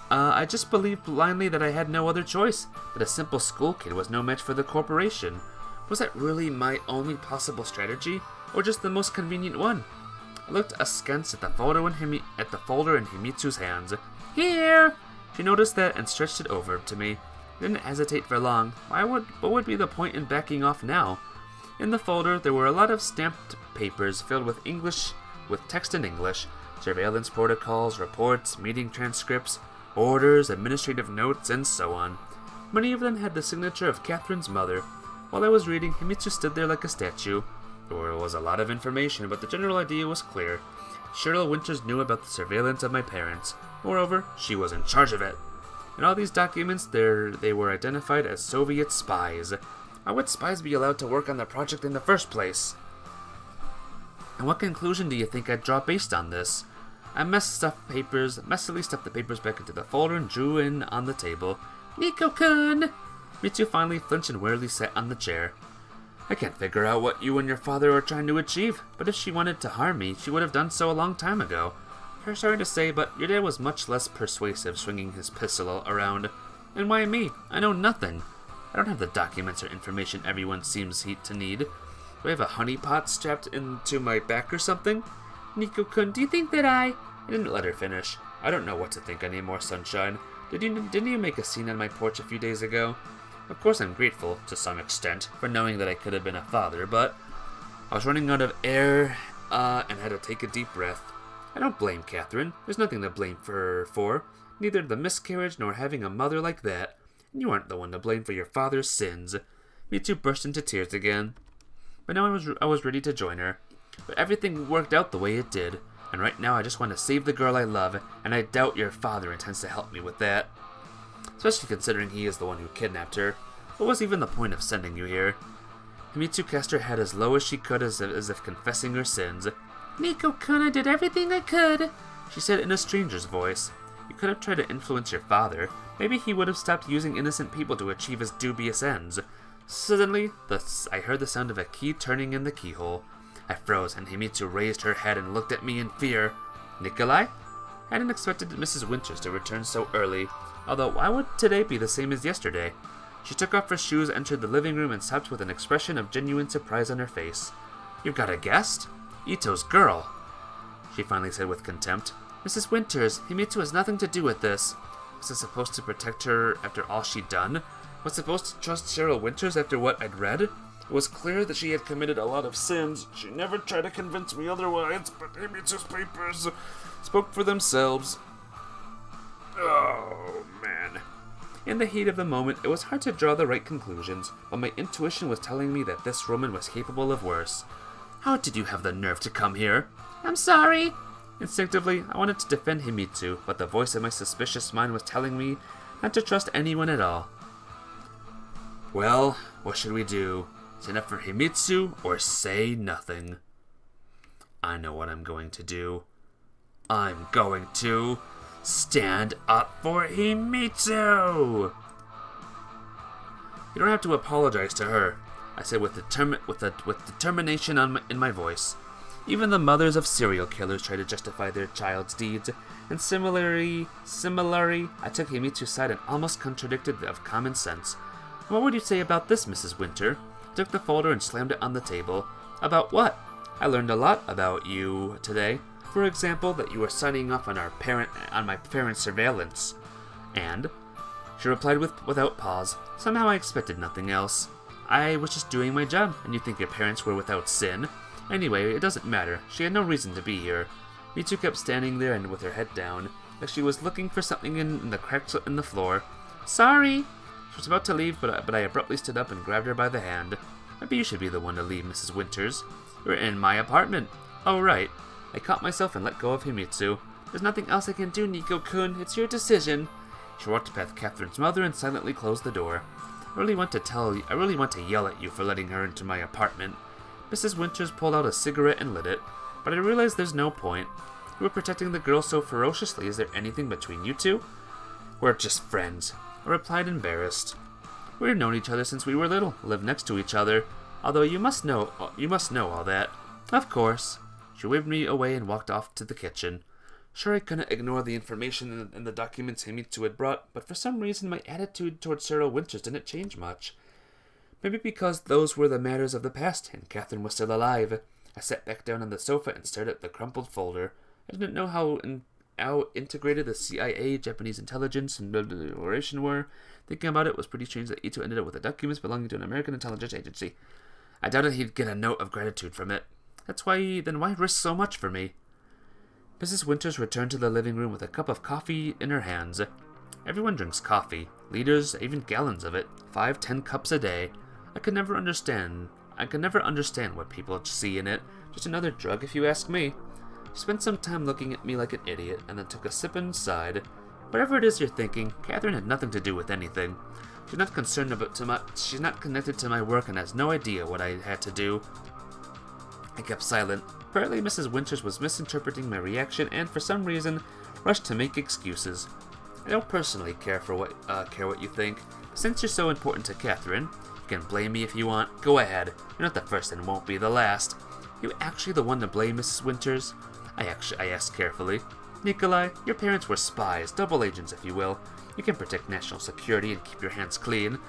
I just believed blindly that I had no other choice, that a simple school kid was no match for the corporation. Was that really my only possible strategy, or just the most convenient one? I looked askance at the folder in Himitsu's hands. Here! She noticed that and stretched it over to me. I didn't hesitate for long. What would be the point in backing off now? In the folder, there were a lot of stamped papers filled with text in English, surveillance protocols, reports, meeting transcripts, orders, administrative notes, and so on. Many of them had the signature of Catherine's mother. While I was reading, Himitsu stood there like a statue. There was a lot of information, but the general idea was clear. Cheryl Winters knew about the surveillance of my parents. Moreover, she was in charge of it. In all these documents, they were identified as Soviet spies. Why would spies be allowed to work on the project in the first place? And what conclusion do you think I'd draw based on this? I messily stuffed the papers back into the folder and drew in on the table. Nico-kun! Mitsu finally flinched and wearily sat on the chair. I can't figure out what you and your father are trying to achieve, but if she wanted to harm me, she would have done so a long time ago. I'm sorry to say, but your dad was much less persuasive swinging his pistol around. And why me? I know nothing. I don't have the documents or information everyone seems to need. Do I have a honeypot strapped into my back or something? Nico-kun, do you think that I didn't let her finish. I don't know what to think anymore, Sunshine. Didn't you make a scene on my porch a few days ago? Of course I'm grateful, to some extent, for knowing that I could have been a father, but I was running out of air, and had to take a deep breath. I don't blame Catherine. There's nothing to blame her for. Neither the miscarriage nor having a mother like that. And you aren't the one to blame for your father's sins. Mitsu burst into tears again. But now I was ready to join her. But everything worked out the way it did. And right now I just want to save the girl I love, and I doubt your father intends to help me with that. Especially considering he is the one who kidnapped her. What was even the point of sending you here? Himitsu cast her head as low as she could as if confessing her sins. Nico-kun, I did everything I could, she said in a stranger's voice. You could have tried to influence your father. Maybe he would have stopped using innocent people to achieve his dubious ends. Suddenly, I heard the sound of a key turning in the keyhole. I froze, and Himitsu raised her head and looked at me in fear. Nikolai? I hadn't expected Mrs. Winters to return so early, although why would today be the same as yesterday? She took off her shoes, entered the living room, and stopped with an expression of genuine surprise on her face. You've got a guest? Ito's girl, she finally said with contempt. Mrs. Winters, Himitsu has nothing to do with this. Was I supposed to protect her after all she'd done? Was I supposed to trust Cheryl Winters after what I'd read? It was clear that she had committed a lot of sins. She never tried to convince me otherwise, but Himitsu's papers spoke for themselves. Oh, man. In the heat of the moment, it was hard to draw the right conclusions, but my intuition was telling me that this woman was capable of worse. How did you have the nerve to come here? I'm sorry. Instinctively, I wanted to defend Himitsu, but the voice of my suspicious mind was telling me not to trust anyone at all. Well, what should we do? Stand up for Himitsu or say nothing? I know what I'm going to do. I'm going to stand up for Himitsu! You don't have to apologize to her, I said with determination in my voice. Even the mothers of serial killers try to justify their child's deeds, and similarly, I took Himitsu's side and almost contradicted of common sense. What would you say about this, Mrs. Winter? I took the folder and slammed it on the table. About what? I learned a lot about you today. For example, that you were signing off on my parents' surveillance. And she replied without pause, "Somehow I expected nothing else. I was just doing my job, and you think your parents were without sin? Anyway, it doesn't matter. She had no reason to be here." Mitu kept standing there and with her head down, like she was looking for something in the cracks in the floor. "Sorry." She was about to leave, but I abruptly stood up and grabbed her by the hand. "Maybe you should be the one to leave, Mrs. Winters. You're in my apartment." "Oh, right." I caught myself and let go of Himitsu. "There's nothing else I can do, Nico-kun. It's your decision." She walked past Catherine's mother and silently closed the door. I really want to yell at you for letting her into my apartment." Mrs. Winters pulled out a cigarette and lit it, but I realized there's no point. You were protecting the girl so ferociously. Is there anything between you two? "We're just friends," I replied, embarrassed. "We've known each other since we were little, lived next to each other. Although you must know all that." "Of course." She waved me away and walked off to the kitchen. Sure, I couldn't ignore the information in the documents Himitsu had brought, but for some reason my attitude towards Cyril Winters didn't change much. Maybe because those were the matters of the past, and Catherine was still alive. I sat back down on the sofa and stared at the crumpled folder. I didn't know how integrated the CIA, Japanese intelligence, and operation were. Thinking about it was pretty strange that Ito ended up with the documents belonging to an American intelligence agency. I doubted he'd get a note of gratitude from it. Why risk so much for me? Mrs. Winters returned to the living room with a cup of coffee in her hands. Everyone drinks coffee, liters, even gallons of it, 5-10 cups a day. I could never understand what people see in it. Just another drug, if you ask me. She spent some time looking at me like an idiot, and then took a sip and sighed. "Whatever it is you're thinking, Catherine had nothing to do with anything. She's not she's not connected to my work and has no idea what I had to do." I kept silent. Apparently Mrs. Winters was misinterpreting my reaction and, for some reason, rushed to make excuses. "I don't personally care what you think. Since you're so important to Catherine, you can blame me if you want. Go ahead. You're not the first and won't be the last." "You actually the one to blame, Mrs. Winters?" I asked carefully. "Nikolai, your parents were spies, double agents if you will. You can protect national security and keep your hands clean.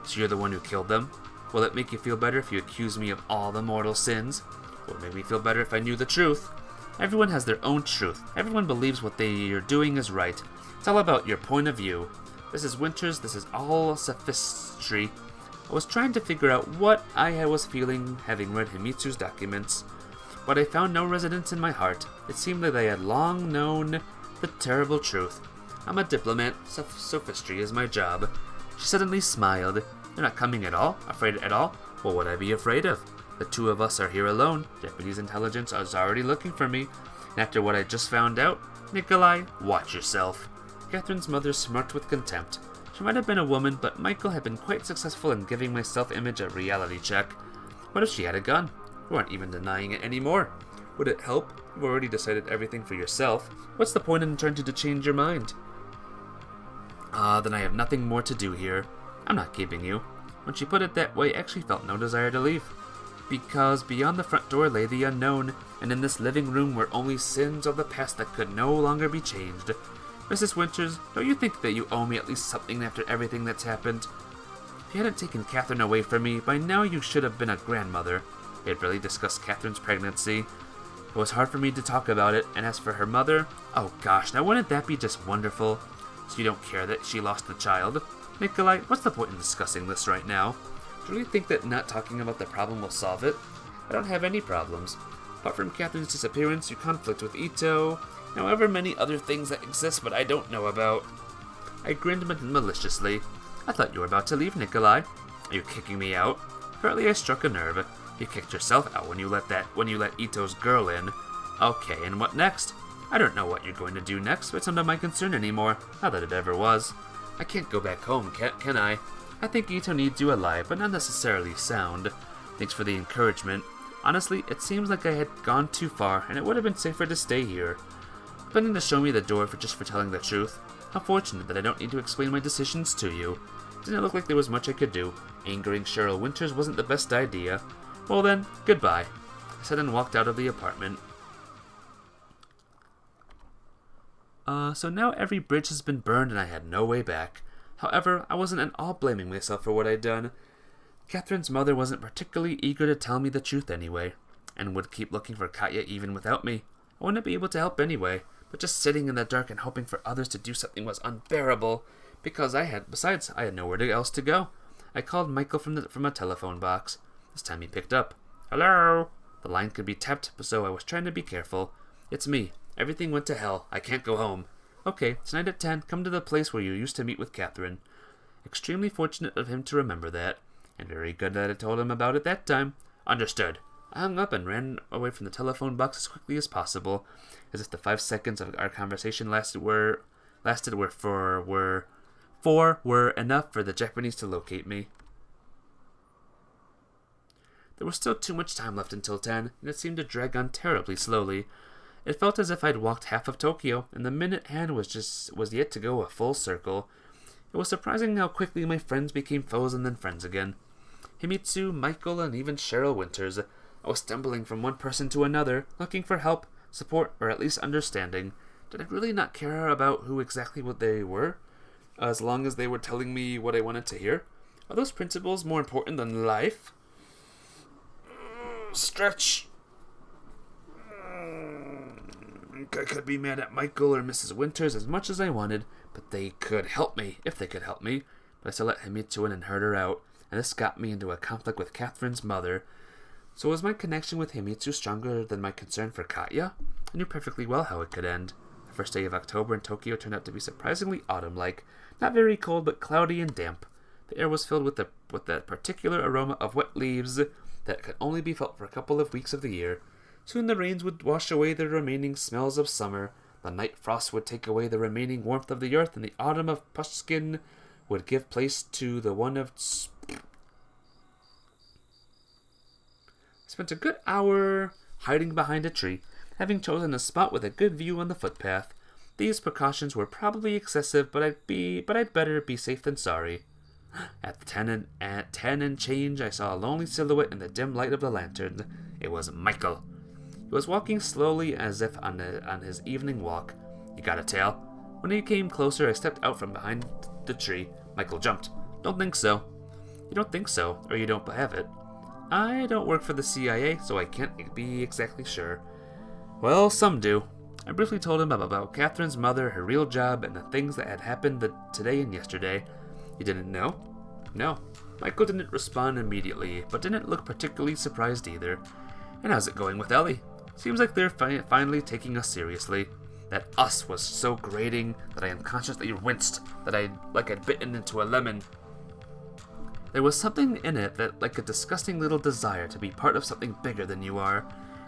So you're the one who killed them? Will it make you feel better if you accuse me of all the mortal sins? It would make me feel better if I knew the truth. Everyone has their own truth. Everyone believes what they are doing is right. It's all about your point of view. Mrs. Winters, this is all sophistry." I was trying to figure out what I was feeling having read Himitsu's documents, but I found no resonance in my heart. It seemed that I had long known the terrible truth. I'm a diplomat. Sophistry is my job. She suddenly smiled. "You're not coming at all? Afraid at all? What would I be afraid of? The two of us are here alone. Japanese intelligence is already looking for me. And after what I just found out, Nikolai, watch yourself." Catherine's mother smirked with contempt. She might have been a woman, but Michael had been quite successful in giving my self-image a reality check. What if she had a gun? You aren't even denying it anymore. Would it help? You've already decided everything for yourself. What's the point in trying to change your mind? Then I have nothing more to do here. I'm not keeping you. When she put it that way, I actually felt no desire to leave. Because beyond the front door lay the unknown, and in this living room were only sins of the past that could no longer be changed. Mrs. Winters, don't you think that you owe me at least something after everything that's happened? If you hadn't taken Catherine away from me, by now you should have been a grandmother. We had barely discussed Catherine's pregnancy. It was hard for me to talk about it, and as for her mother, oh gosh, now wouldn't that be just wonderful? So you don't care that she lost the child? Nikolai, what's the point in discussing this right now? Do you really think that not talking about the problem will solve it? I don't have any problems. Apart from Catherine's disappearance, your conflict with Ito, however many other things that exist but I don't know about. I grinned maliciously. I thought you were about to leave, Nikolai. Are you kicking me out? Apparently I struck a nerve. You kicked yourself out when you let Ito's girl in. Okay, and what next? I don't know what you're going to do next, but it's none of my concern anymore. Not that it ever was. I can't go back home, can I? I think Ito needs you alive, but not necessarily sound. Thanks for the encouragement. Honestly, it seems like I had gone too far, and it would have been safer to stay here. Planning to show me the door for telling the truth. How fortunate that I don't need to explain my decisions to you. Didn't look like there was much I could do. Angering Cheryl Winters wasn't the best idea. Well then, goodbye. I said and walked out of the apartment. So now every bridge has been burned and I had no way back. However, I wasn't at all blaming myself for what I'd done. Catherine's mother wasn't particularly eager to tell me the truth anyway, and would keep looking for Katya even without me. I wouldn't be able to help anyway, but just sitting in the dark and hoping for others to do something was unbearable, because I had nowhere else to go. I called Michael from a telephone box. This time he picked up. Hello? The line could be tapped, so I was trying to be careful. It's me. Everything went to hell. I can't go home. Okay, tonight at 10, come to the place where you used to meet with Catherine. Extremely fortunate of him to remember that, and very good that I told him about it that time. Understood. I hung up and ran away from the telephone box as quickly as possible, as if the 5 seconds of our conversation were enough for the Japanese to locate me. There was still too much time left until 10, and it seemed to drag on terribly slowly. It felt as if I'd walked half of Tokyo, and the minute hand was yet to go a full circle. It was surprising how quickly my friends became foes and then friends again. Himitsu, Michael, and even Cheryl Winters. I was stumbling from one person to another, looking for help, support, or at least understanding. Did I really not care about who exactly what they were, as long as they were telling me what I wanted to hear? Are those principles more important than life? Stretch. I could be mad at Michael or Mrs. Winters as much as I wanted, but they could help me, if they could help me. But I still let Himitsu in and heard her out, and this got me into a conflict with Catherine's mother. So was my connection with Himitsu stronger than my concern for Katya? I knew perfectly well how it could end. The first day of October in Tokyo turned out to be surprisingly autumn-like, not very cold but cloudy and damp. The air was filled with that particular aroma of wet leaves that could only be felt for a couple of weeks of the year. Soon the rains would wash away the remaining smells of summer, the night frost would take away the remaining warmth of the earth, and the autumn of Pushkin would give place to the one of... I spent a good hour hiding behind a tree, having chosen a spot with a good view on the footpath. These precautions were probably excessive, but I'd better be safe than sorry. At 10 and change, I saw a lonely silhouette in the dim light of the lantern. It was Michael. He was walking slowly as if on his evening walk. You got a tail? When he came closer, I stepped out from behind the tree. Michael jumped. Don't think so. You don't think so, or you don't have it. I don't work for the CIA, so I can't be exactly sure. Well, some do. I briefly told him about Catherine's mother, her real job, and the things that had happened today and yesterday. He didn't know? No. Michael didn't respond immediately, but didn't look particularly surprised either. And how's it going with Ellie? Seems like they're finally taking us seriously. That us was so grating that I unconsciously winced, that I'd bitten into a lemon. There was something in it that like a disgusting little desire to be part of something bigger than you are.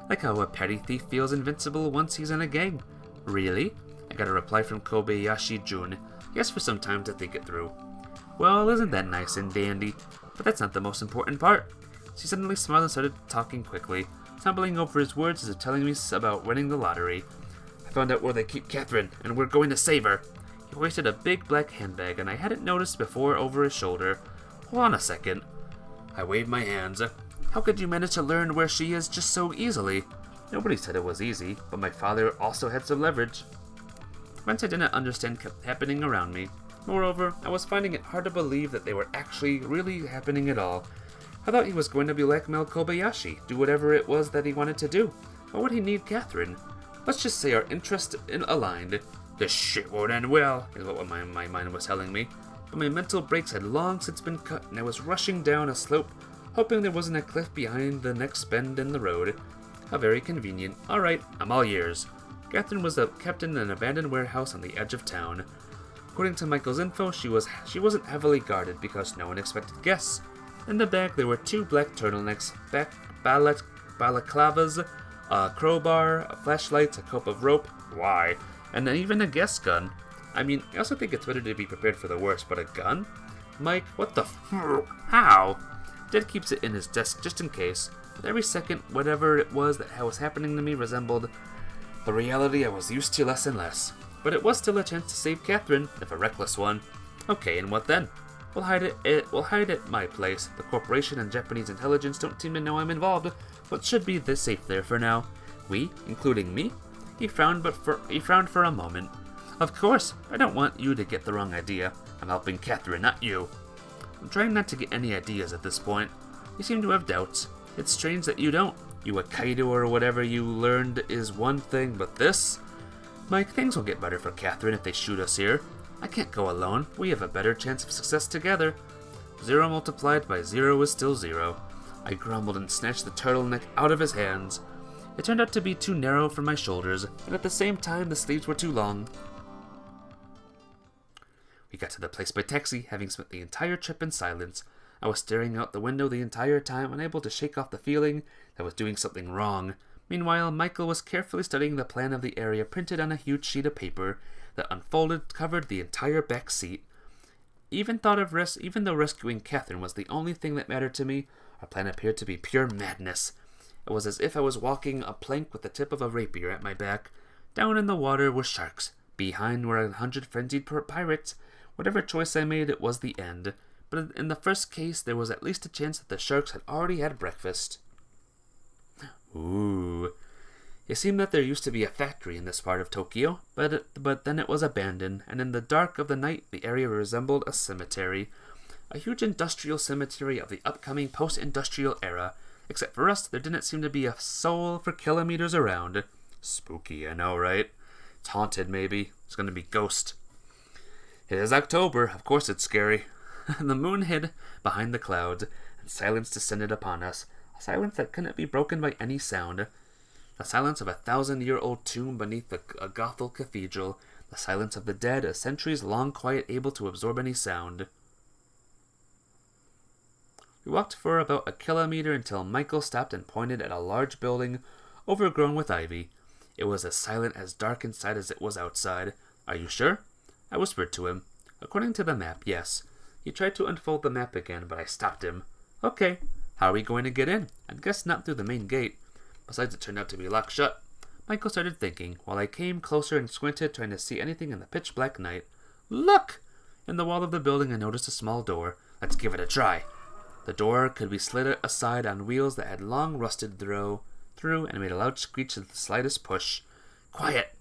Like how a petty thief feels invincible once he's in a gang. Really? I got a reply from Kobayashi Jun. He asked for some time to think it through. Well, isn't that nice and dandy? But that's not the most important part. She suddenly smiled and started talking quickly, stumbling over his words as if telling me about winning the lottery. I found out where they keep Catherine, and we're going to save her. He hoisted a big black handbag, and I hadn't noticed before over his shoulder. Hold on a second. I waved my hands. How could you manage to learn where she is just so easily? Nobody said it was easy, but my father also had some leverage. Events I didn't understand kept happening around me. Moreover, I was finding it hard to believe that they were actually really happening at all. I thought he was going to blackmail Kobayashi, do whatever it was that he wanted to do. Why would he need Catherine? Let's just say our interests aligned. This shit won't end well, is what my mind was telling me. But my mental brakes had long since been cut, and I was rushing down a slope, hoping there wasn't a cliff behind the next bend in the road. How very convenient. Alright, I'm all ears. Catherine was kept in an abandoned warehouse on the edge of town. According to Michael's info, she wasn't heavily guarded because no one expected guests. In the bag there were 2 black turtlenecks, balaclavas, a crowbar, a flashlight, a cope of rope, why, and then even a gas gun. I mean, I also think it's better to be prepared for the worst, but a gun? Mike, what the how? Dad keeps it in his desk just in case. But every second, whatever it was that was happening to me resembled the reality I was used to less and less. But it was still a chance to save Catherine, if a reckless one. Okay, and what then? We'll hide at my place. The corporation and Japanese intelligence don't seem to know I'm involved, but should be this safe there for now. We, including me? He frowned for a moment. Of course, I don't want you to get the wrong idea. I'm helping Catherine, not you. I'm trying not to get any ideas at this point. You seem to have doubts. It's strange that you don't. You a Kaido or whatever you learned is one thing, but this? Mike, things will get better for Catherine if they shoot us here. I can't go alone. We have a better chance of success together. 0 multiplied by 0 is still 0. I grumbled and snatched the turtleneck out of his hands. It turned out to be too narrow for my shoulders, and at the same time the sleeves were too long. We got to the place by taxi, having spent the entire trip in silence. I was staring out the window the entire time, unable to shake off the feeling that I was doing something wrong. Meanwhile, Michael was carefully studying the plan of the area printed on a huge sheet of paper that unfolded covered the entire back seat. Even though rescuing Catherine was the only thing that mattered to me, our plan appeared to be pure madness. It was as if I was walking a plank with the tip of a rapier at my back. Down in the water were sharks. Behind were 100 frenzied pirates. Whatever choice I made, it was the end. But in the first case, there was at least a chance that the sharks had already had breakfast. Ooh. It seemed that there used to be a factory in this part of Tokyo, but then it was abandoned, and in the dark of the night, the area resembled a cemetery. A huge industrial cemetery of the upcoming post-industrial era. Except for us, there didn't seem to be a soul for kilometers around. Spooky, I know, right? It's haunted, maybe. It's gonna be ghost. It is October. Of course it's scary. The moon hid behind the clouds, and silence descended upon us. A silence that couldn't be broken by any sound. The silence of a 1,000-year-old tomb beneath a Gothel cathedral. The silence of the dead, a centuries-long quiet able to absorb any sound. We walked for about a kilometer until Michael stopped and pointed at a large building overgrown with ivy. It was as silent, as dark inside as it was outside. Are you sure? I whispered to him. According to the map, yes. He tried to unfold the map again, but I stopped him. Okay, how are we going to get in? I guess not through the main gate. Besides, it turned out to be locked shut. Michael started thinking, while I came closer and squinted, trying to see anything in the pitch-black night. Look! In the wall of the building, I noticed a small door. Let's give it a try. The door could be slid aside on wheels that had long rusted through and made a loud screech at the slightest push. Quiet!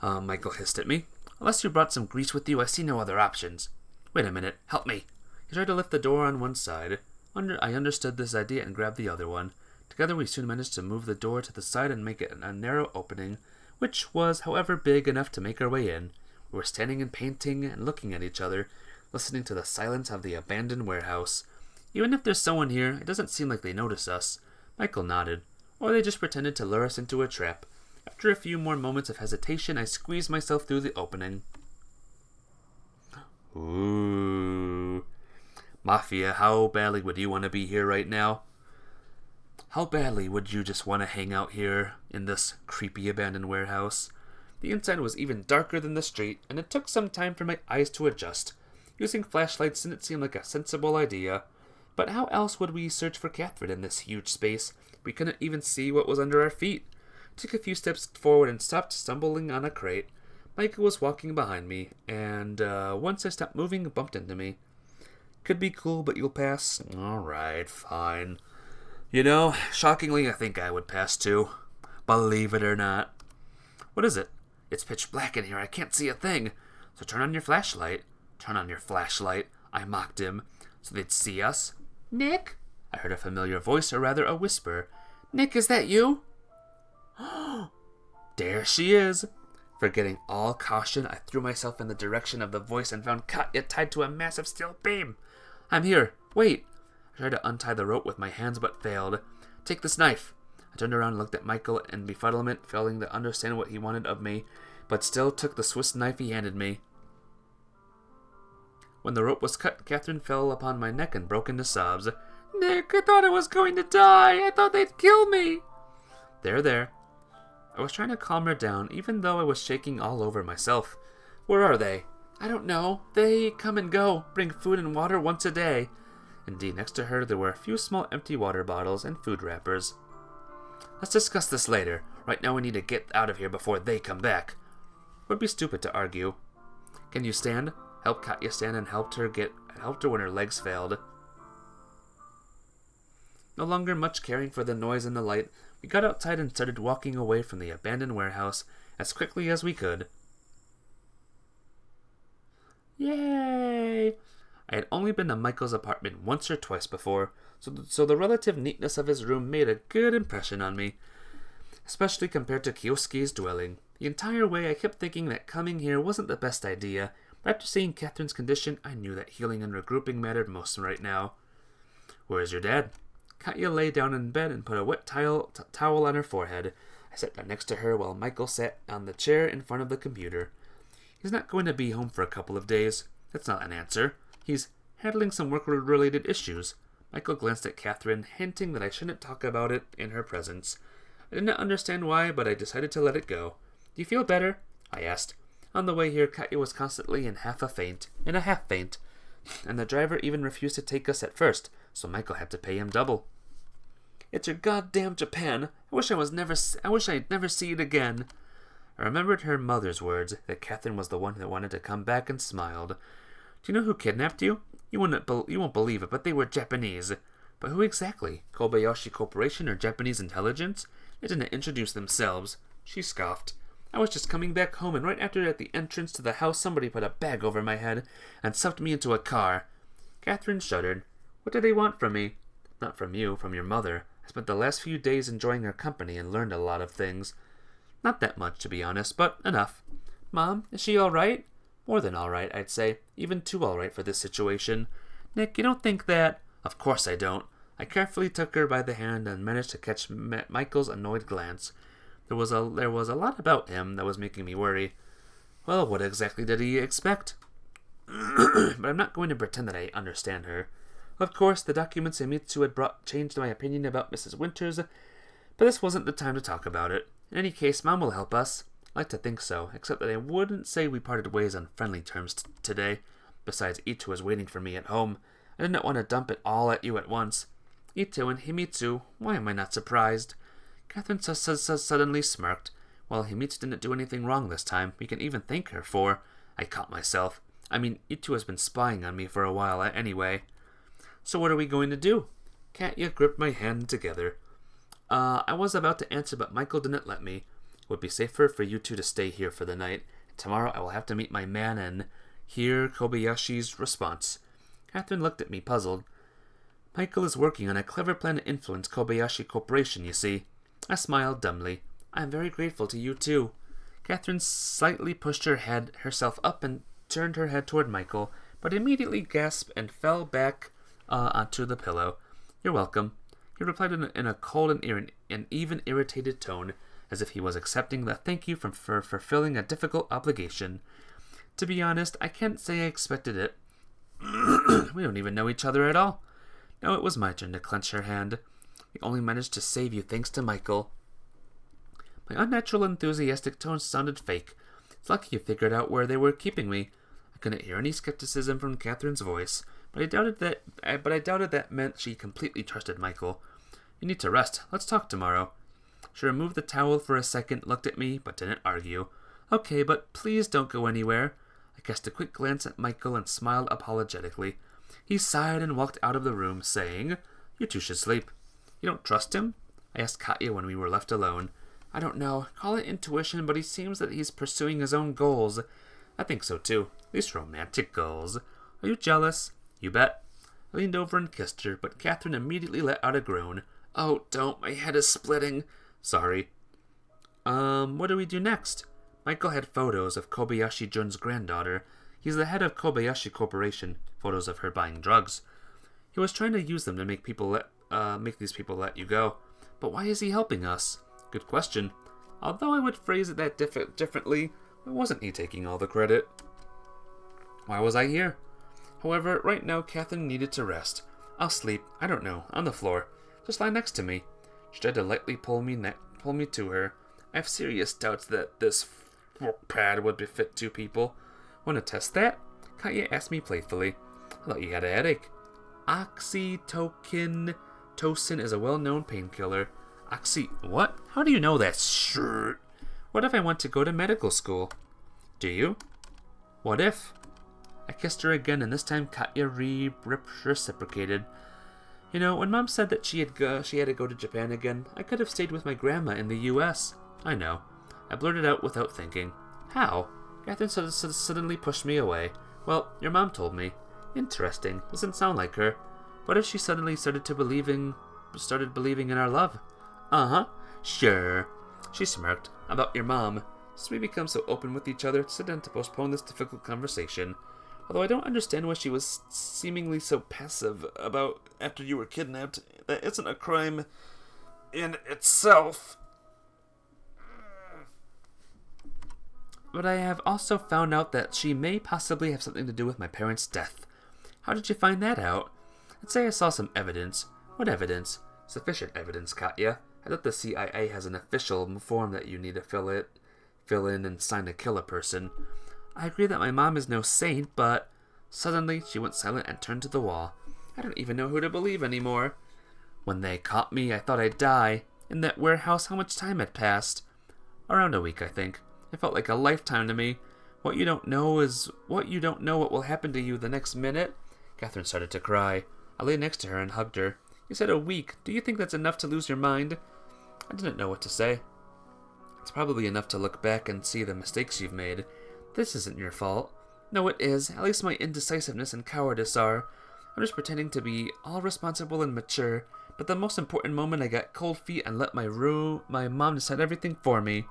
Michael hissed at me. Unless you brought some grease with you, I see no other options. Wait a minute, help me. He tried to lift the door on one side. I understood this idea and grabbed the other one. Together we soon managed to move the door to the side and make it a narrow opening, which was, however, big enough to make our way in. We were standing and painting and looking at each other, listening to the silence of the abandoned warehouse. Even if there's someone here, it doesn't seem like they notice us. Michael nodded. Or they just pretended to lure us into a trap. After a few more moments of hesitation, I squeezed myself through the opening. Ooh. Mafia, how badly would you want to be here right now? How badly would you just want to hang out here in this creepy abandoned warehouse? The inside was even darker than the street, and it took some time for my eyes to adjust. Using flashlights didn't seem like a sensible idea. But how else would we search for Catherine in this huge space? We couldn't even see what was under our feet. Took a few steps forward and stopped, stumbling on a crate. Michael was walking behind me, and once I stopped moving, bumped into me. Could be cool, but you'll pass? Alright, fine. You know, shockingly, I think I would pass too. Believe it or not. What is it? It's pitch black in here, I can't see a thing. So turn on your flashlight. Turn on your flashlight, I mocked him. So they'd see us? Nick? I heard a familiar voice, or rather a whisper. Nick, is that you? There she is. Forgetting all caution, I threw myself in the direction of the voice and found Katya tied to a massive steel beam. I'm here. Wait. I tried to untie the rope with my hands, but failed. Take this knife. I turned around and looked at Michael in befuddlement, failing to understand what he wanted of me, but still took the Swiss knife he handed me. When the rope was cut, Catherine fell upon my neck and broke into sobs. Nick, I thought I was going to die. I thought they'd kill me. There. I was trying to calm her down, even though I was shaking all over myself. Where are they? I don't know. They come and go, bring food and water once a day. Indeed, next to her there were a few small empty water bottles and food wrappers. Let's discuss this later. Right now we need to get out of here before they come back. It would be stupid to argue. Can you stand? Helped Katya stand and helped her when her legs failed. No longer much caring for the noise and the light, we got outside and started walking away from the abandoned warehouse as quickly as we could. Yay! I had only been to Michael's apartment once or twice before, so the relative neatness of his room made a good impression on me, especially compared to Kyosuke's dwelling. The entire way I kept thinking that coming here wasn't the best idea, but after seeing Catherine's condition, I knew that healing and regrouping mattered most right now. "Where's your dad?" Katya lay down in bed and put a wet towel on her forehead. I sat down next to her while Michael sat on the chair in front of the computer. "He's not going to be home for a couple of days." "That's not an answer. He's handling some work-related issues." Michael glanced at Catherine, hinting that I shouldn't talk about it in her presence. I did not understand why, but I decided to let it go. "Do you feel better?" I asked. On the way here, Katya was constantly in a half faint, and the driver even refused to take us at first, so Michael had to pay him double. "It's your goddamn Japan. I wish I'd never see it again." I remembered her mother's words, that Catherine was the one that wanted to come back, and smiled. "Do you know who kidnapped you? You won't believe it, but they were Japanese." "But who exactly? Kobayashi Corporation or Japanese intelligence? They didn't introduce themselves." She scoffed. "I was just coming back home, and right after at the entrance to the house somebody put a bag over my head and stuffed me into a car." Catherine shuddered. "What do they want from me?" "Not from you, from your mother. I spent the last few days enjoying her company and learned a lot of things." "Not that much, to be honest, but enough." "Mom, is she all right?" "More than all right, I'd say. Even too all right for this situation." "Nick, you don't think that—" "Of course I don't." I carefully took her by the hand and managed to catch Michael's annoyed glance. There was a lot about him that was making me worry. Well, what exactly did he expect? But I'm not going to pretend that I understand her. Of course, the documents Himitsu had changed my opinion about Mrs. Winters, but this wasn't the time to talk about it. In any case, Mom will help us. I like to think so, except that I wouldn't say we parted ways on friendly terms today. Besides, Ito was waiting for me at home. I did not want to dump it all at you at once. Ito and Himitsu, why am I not surprised? Catherine suddenly smirked. Well, Himitsu didn't do anything wrong this time. We can even thank her for... I caught myself. I mean, Ito has been spying on me for a while anyway. "So what are we going to do?" Katya gripped my hand together. I was about to answer, but Michael didn't let me. "It would be safer for you two to stay here for the night. Tomorrow I will have to meet my man and hear Kobayashi's response." Catherine looked at me, puzzled. "Michael is working on a clever plan to influence Kobayashi Corporation, you see." I smiled dumbly. "I am very grateful to you, too." Catherine slightly pushed herself up and turned her head toward Michael, but immediately gasped and fell back onto the pillow. "You're welcome." He replied in a cold and even irritated tone, as if he was accepting the thank you for fulfilling a difficult obligation. To be honest, I can't say I expected it. We don't even know each other at all. Now it was my turn to clench her hand. "We only managed to save you thanks to Michael." My unnatural enthusiastic tone sounded fake. It's lucky you figured out where they were keeping me. I couldn't hear any skepticism from Catherine's voice, but I doubted that meant she completely trusted Michael. "You need to rest. Let's talk tomorrow." She removed the towel for a second, looked at me, but didn't argue. "Okay, but please don't go anywhere." I cast a quick glance at Michael and smiled apologetically. He sighed and walked out of the room, saying, "You two should sleep." "You don't trust him?" I asked Katya when we were left alone. "I don't know. Call it intuition, but he seems that he's pursuing his own goals." "I think so too. At least romantic goals." "Are you jealous?" "You bet." I leaned over and kissed her, but Catherine immediately let out a groan. "Oh, don't. My head is splitting." "Sorry." What do we do next?" Michael had photos of Kobayashi Jun's granddaughter. He's the head of Kobayashi Corporation. Photos of her buying drugs. He was trying to use them to make these people let you go. But why is he helping us? Good question. Although I would phrase it that differently, wasn't he taking all the credit? Why was I here? However, right now Catherine needed to rest. "I'll sleep, I don't know, on the floor. Just lie next to me." She tried to lightly pull me to her. I have serious doubts that this fork pad would befit two people. "Want to test that?" Katya asked me playfully. "I thought you had a headache." Oxytocin is a well-known painkiller. What? How do you know that? Sure. What if I want to go to medical school? Do you? What if? I kissed her again, and this time Katya reciprocated. You know, when Mom said that she had to go to Japan again, I could have stayed with my grandma in the U.S. I know. I blurted out without thinking. How? Catherine suddenly pushed me away. Well, your mom told me. Interesting. Doesn't sound like her. What if she suddenly started believing in our love? Uh-huh. Sure. She smirked. About your mom. Since we become so open with each other, it's decided to postpone this difficult conversation. Although I don't understand why she was seemingly so passive about after you were kidnapped. That isn't a crime in itself. But I have also found out that she may possibly have something to do with my parents' death. How did you find that out? Let's say I saw some evidence. What evidence? Sufficient evidence, Katya. I thought the CIA has an official form that you need to fill in and sign to kill a person. I agree that my mom is no saint, but suddenly she went silent and turned to the wall. I don't even know who to believe anymore. When they caught me, I thought I'd die. In that warehouse, how much time had passed? Around a week, I think. It felt like a lifetime to me. What you don't know what will happen to you the next minute. Catherine started to cry. I lay next to her and hugged her. You said a week. Do you think that's enough to lose your mind? I didn't know what to say. It's probably enough to look back and see the mistakes you've made. This isn't your fault. No, it is. At least my indecisiveness and cowardice are. I'm just pretending to be all responsible and mature. But the most important moment, I got cold feet and let my mom decide everything for me.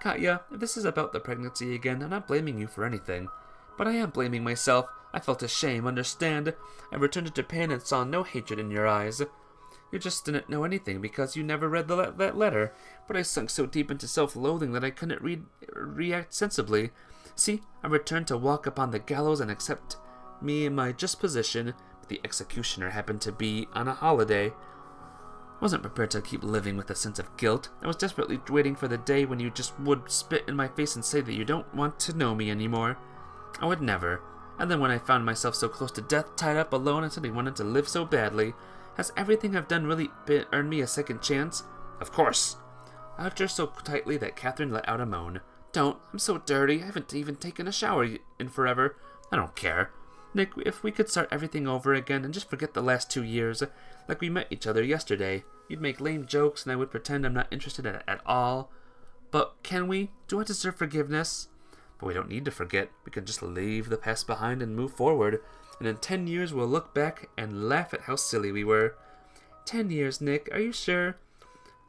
Katya, if this is about the pregnancy again, I'm not blaming you for anything. But I am blaming myself. I felt ashamed, understand? I returned to Japan and saw no hatred in your eyes. You just didn't know anything because you never read that letter. But I sunk so deep into self-loathing that I couldn't react sensibly. See, I returned to walk upon the gallows and accept me in my just position, but the executioner happened to be on a holiday. I wasn't prepared to keep living with a sense of guilt. I was desperately waiting for the day when you just would spit in my face and say that you don't want to know me anymore. I would never. And then when I found myself so close to death, tied up alone, and suddenly wanted to live so badly. Has everything I've done really earned me a second chance? Of course. I hugged her so tightly that Catherine let out a moan. Don't. I'm so dirty. I haven't even taken a shower in forever. I don't care. Nick, if we could start everything over again and just forget the last 2 years, like we met each other yesterday, you'd make lame jokes and I would pretend I'm not interested at all. But can we? Do I deserve forgiveness? But we don't need to forget. We can just leave the past behind and move forward. And in 10 years we'll look back and laugh at how silly we were. 10 years, Nick. Are you sure?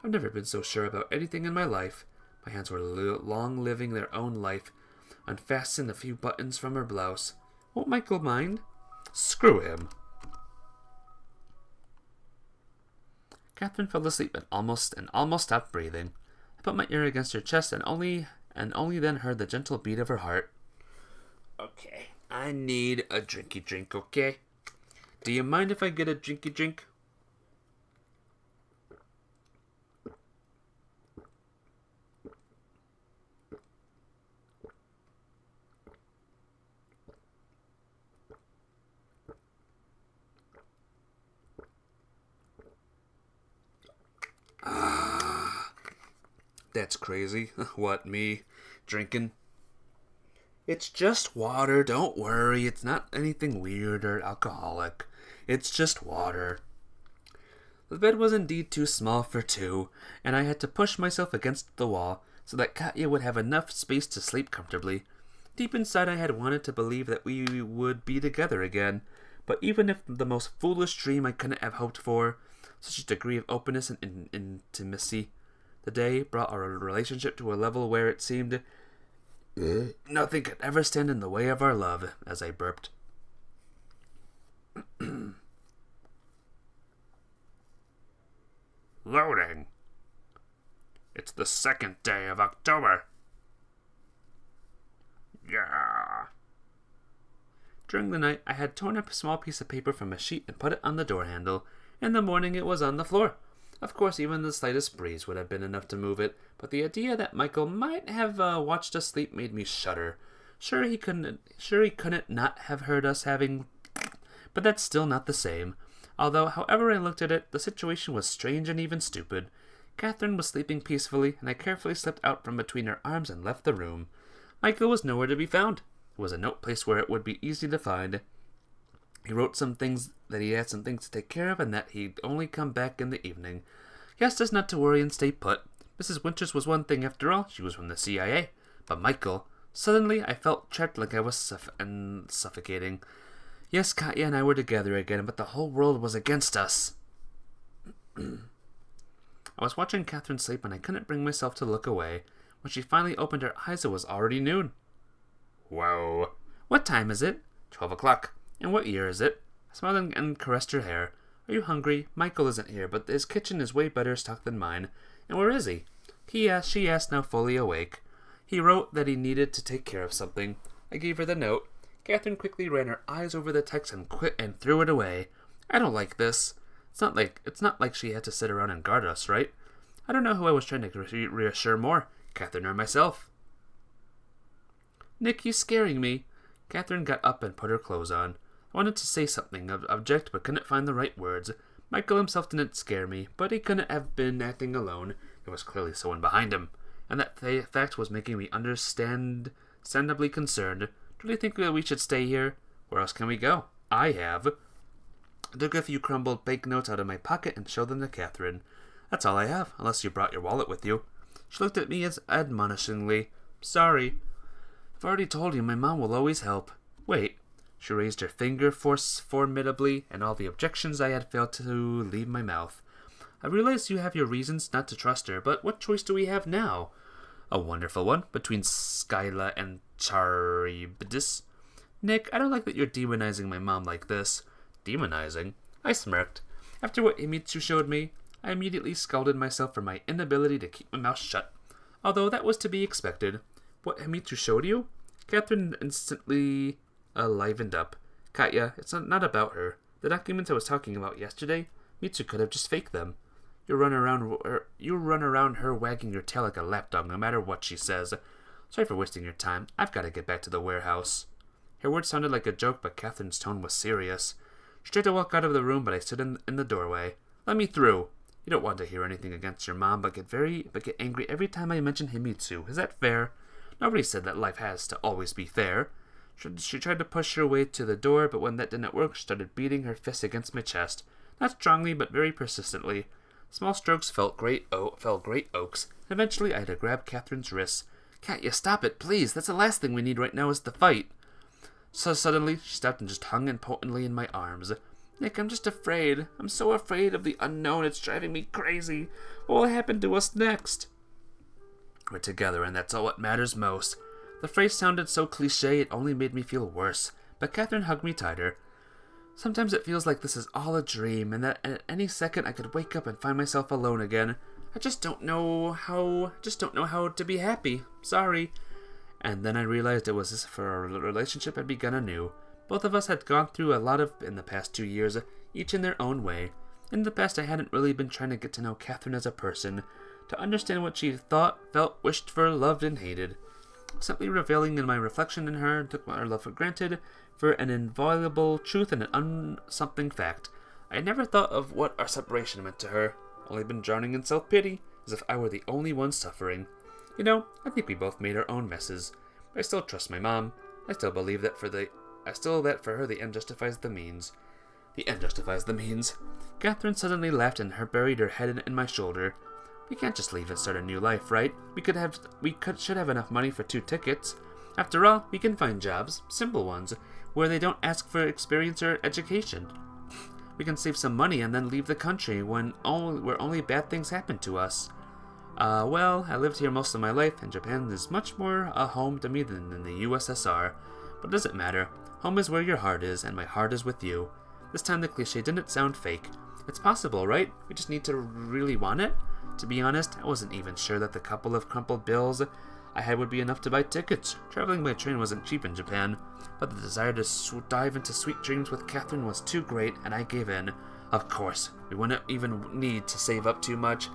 I've never been so sure about anything in my life. My hands were long living their own life. Unfastened a few buttons from her blouse. Won't Michael mind? Screw him. Catherine fell asleep and almost stopped breathing. I put my ear against her chest and only then heard the gentle beat of her heart. Okay, I need a drinky drink, okay? Do you mind if I get a drinky drink? That's crazy. What, me drinking? It's just water, don't worry. It's not anything weird or alcoholic. It's just water. The bed was indeed too small for two, and I had to push myself against the wall so that Katya would have enough space to sleep comfortably. Deep inside I had wanted to believe that we would be together again, but even if the most foolish dream I couldn't have hoped for, such a degree of openness and intimacy. The day brought our relationship to a level where it seemed nothing could ever stand in the way of our love, as I burped. Loading. It's the 2nd day of October. Yeah. During the night, I had torn up a small piece of paper from a sheet and put it on the door handle. In the morning, it was on the floor. Of course, even the slightest breeze would have been enough to move it, but the idea that Michael might have watched us sleep made me shudder. Sure he couldn't not have heard us having... But that's still not the same. Although, however I looked at it, the situation was strange and even stupid. Catherine was sleeping peacefully, and I carefully slipped out from between her arms and left the room. Michael was nowhere to be found. It was a note placed where it would be easy to find. He wrote that he had some things to take care of and that he'd only come back in the evening. He asked us not to worry and stay put. Mrs. Winters was one thing after all. She was from the CIA. But Michael... Suddenly, I felt trapped like I was suffocating. Yes, Katya and I were together again, but the whole world was against us. I was watching Catherine sleep and I couldn't bring myself to look away. When she finally opened her eyes, it was already noon. Whoa. What time is it? 12 o'clock. And what year is it? I smiled and caressed her hair. Are you hungry? Michael isn't here, but his kitchen is way better stocked than mine. And where is he? She asked, now fully awake. He wrote that he needed to take care of something. I gave her the note. Catherine quickly ran her eyes over the text and threw it away. I don't like this. It's not like she had to sit around and guard us, right? I don't know who I was trying to reassure more, Catherine or myself. Nick, you scaring me. Catherine got up and put her clothes on. I wanted to say something, object, but couldn't find the right words. Michael himself didn't scare me, but he couldn't have been acting alone. There was clearly someone behind him, and that fact was making me understandably concerned. Do you think that we should stay here? Where else can we go? I have. I took a few crumbled banknotes out of my pocket and showed them to Catherine. That's all I have, unless you brought your wallet with you. She looked at me as admonishingly. Sorry. I've already told you my mom will always help. Wait. She raised her finger formidably, and all the objections I had failed to leave my mouth. I realize you have your reasons not to trust her, but what choice do we have now? A wonderful one, between Skyla and Charybdis. Nick, I don't like that you're demonizing my mom like this. Demonizing? I smirked. After what Himitsu showed me, I immediately scalded myself for my inability to keep my mouth shut. Although that was to be expected. What Himitsu showed you? Catherine instantly livened up. Katya, it's not about her. The documents I was talking about yesterday, Mitsu could have just faked them. You run around her wagging your tail like a lapdog no matter what she says. Sorry for wasting your time. I've got to get back to the warehouse. Her words sounded like a joke, but Catherine's tone was serious. She tried to walk out of the room, but I stood in the doorway. Let me through. You don't want to hear anything against your mom, but get angry every time I mention Himitsu. Is that fair? Nobody said that life has to always be fair. She tried to push her way to the door, but when that didn't work, she started beating her fist against my chest. Not strongly, but very persistently. Small strokes fell great oaks. Eventually, I had to grab Catherine's wrists. Katya, stop it, please. That's the last thing we need right now is the fight. So suddenly, she stopped and just hung impotently in my arms. Nick, I'm just afraid. I'm so afraid of the unknown. It's driving me crazy. What will happen to us next? We're together, and that's all what matters most. The phrase sounded so cliché it only made me feel worse, but Catherine hugged me tighter. Sometimes it feels like this is all a dream, and that at any second I could wake up and find myself alone again. I just don't know how to be happy. Sorry. And then I realized it was as if our relationship had begun anew. Both of us had gone through a lot in the past 2 years, each in their own way. In the past I hadn't really been trying to get to know Catherine as a person, to understand what she thought, felt, wished for, loved, and hated. Simply reveling in my reflection in her, took our love for granted, for an inviolable truth and an unsomething fact. I had never thought of what our separation meant to her, only been drowning in self-pity, as if I were the only one suffering. You know, I think we both made our own messes. But I still trust my mom. I still believe that for her the end justifies the means. The end justifies the means. Catherine suddenly laughed and buried her head in my shoulder. We can't just leave and start a new life, right? Should have enough money for 2 tickets. After all, we can find jobs, simple ones, where they don't ask for experience or education. We can save some money and then leave the country where only bad things happen to us. Well, I lived here most of my life, and Japan is much more a home to me than in the USSR. But it doesn't matter. Home is where your heart is, and my heart is with you. This time the cliche didn't sound fake. It's possible, right? We just need to really want it? To be honest, I wasn't even sure that the couple of crumpled bills I had would be enough to buy tickets. Traveling by train wasn't cheap in Japan, but the desire to dive into sweet dreams with Catherine was too great, and I gave in. Of course, we wouldn't even need to save up too much.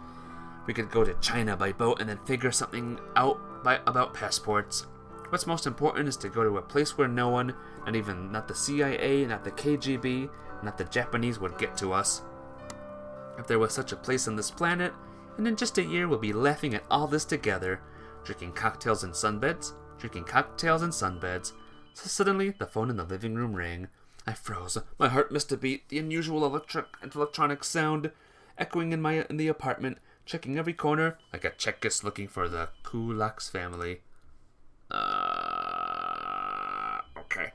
We could go to China by boat and then figure something out about passports. What's most important is to go to a place where no one, not the CIA, not the KGB, not the Japanese would get to us. If there was such a place on this planet, and in just a year we'll be laughing at all this together, drinking cocktails in sunbeds. So suddenly, the phone in the living room rang. I froze. My heart missed a beat, the unusual electronic sound echoing in the apartment, checking every corner like a checklist looking for the Kulaks family. Okay.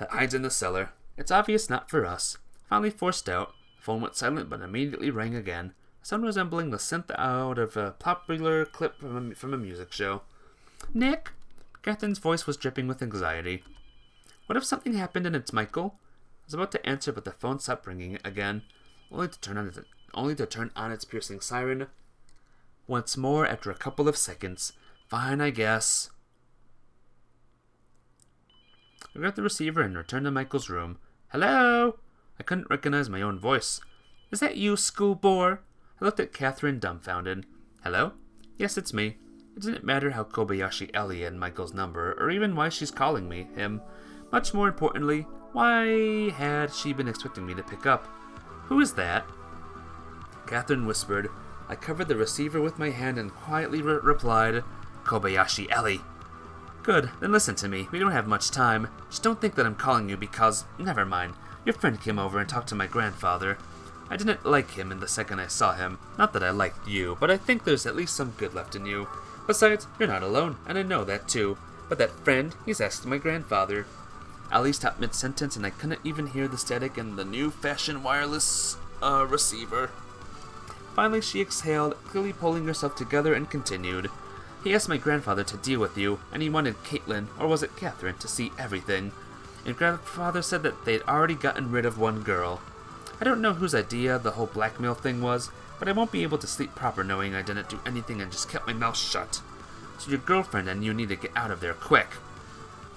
hides in the cellar. It's obvious not for us. Finally forced out, the phone went silent but immediately rang again. A sound resembling the synth out of a popular clip from a music show. Nick? Catherine's voice was dripping with anxiety. What if something happened and it's Michael? I was about to answer, but the phone stopped ringing again, only to turn on its piercing siren once more after a couple of seconds. Fine, I guess. I grabbed the receiver and returned to Michael's room. Hello? I couldn't recognize my own voice. Is that you, school bore? I looked at Catherine, dumbfounded. Hello? Yes, it's me. It didn't matter how Kobayashi Ellie had Michael's number, or even why she's calling me him. Much more importantly, why had she been expecting me to pick up? Who is that? Catherine whispered. I covered the receiver with my hand and quietly replied, Kobayashi Ellie. Good, then listen to me. We don't have much time. Just don't think that I'm calling you because... Never mind. Your friend came over and talked to my grandfather. I didn't like him in the second I saw him. Not that I liked you, but I think there's at least some good left in you. Besides, you're not alone, and I know that too. But that friend, he's asked my grandfather. Ellie stopped mid-sentence and I couldn't even hear the static in the new-fashioned wireless receiver. Finally, she exhaled, clearly pulling herself together, and continued. He asked my grandfather to deal with you, and he wanted Caitlin, or was it Catherine, to see everything. And grandfather said that they'd already gotten rid of one girl. I don't know whose idea the whole blackmail thing was, but I won't be able to sleep proper knowing I didn't do anything and just kept my mouth shut. So your girlfriend and you need to get out of there quick.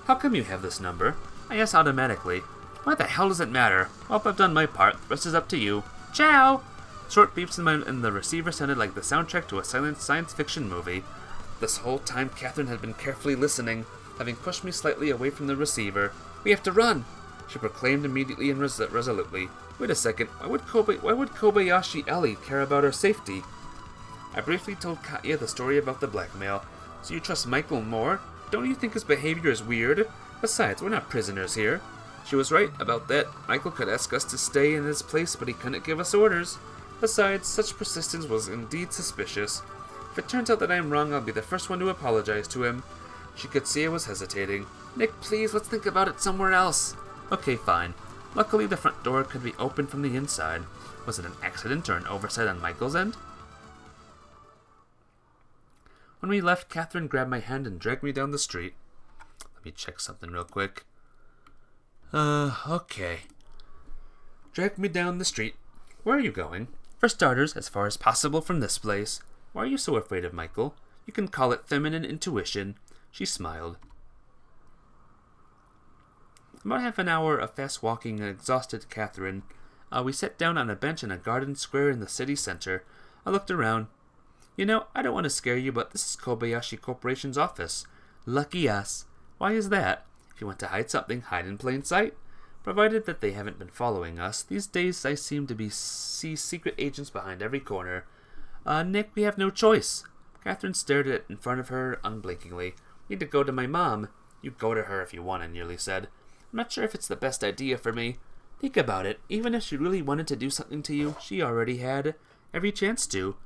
How come you have this number? I asked automatically. Why the hell does it matter? Well, I've done my part. The rest is up to you. Ciao! Short beeps in the receiver sounded like the soundtrack to a silent science fiction movie. This whole time Catherine had been carefully listening, having pushed me slightly away from the receiver. We have to run! She proclaimed immediately and resolutely. Wait a second, why would Kobayashi Ellie care about our safety? I briefly told Katya the story about the blackmail. So you trust Michael more? Don't you think his behavior is weird? Besides, we're not prisoners here. She was right about that. Michael could ask us to stay in his place, but he couldn't give us orders. Besides, such persistence was indeed suspicious. If it turns out that I am wrong, I'll be the first one to apologize to him. She could see I was hesitating. Nick, please, let's think about it somewhere else. Okay, fine. Luckily, the front door could be opened from the inside. Was it an accident or an oversight on Michael's end? When we left, Catherine grabbed my hand and dragged me down the street. Let me check something real quick. Okay. Dragged me down the street. Where are you going? For starters, as far as possible from this place. Why are you so afraid of Michael? You can call it feminine intuition. She smiled. About half an hour of fast walking and exhausted Catherine. We sat down on a bench in a garden square in the city center. I looked around. You know, I don't want to scare you, but this is Kobayashi Corporation's office. Lucky us. Why is that? If you want to hide something, hide in plain sight. Provided that they haven't been following us. These days I seem to see secret agents behind every corner. Nick, we have no choice. Catherine stared at it in front of her unblinkingly. Need to go to my mom. You go to her if you want, I nearly said. I'm not sure if it's the best idea for me. Think about it. Even if she really wanted to do something to you, she already had every chance to.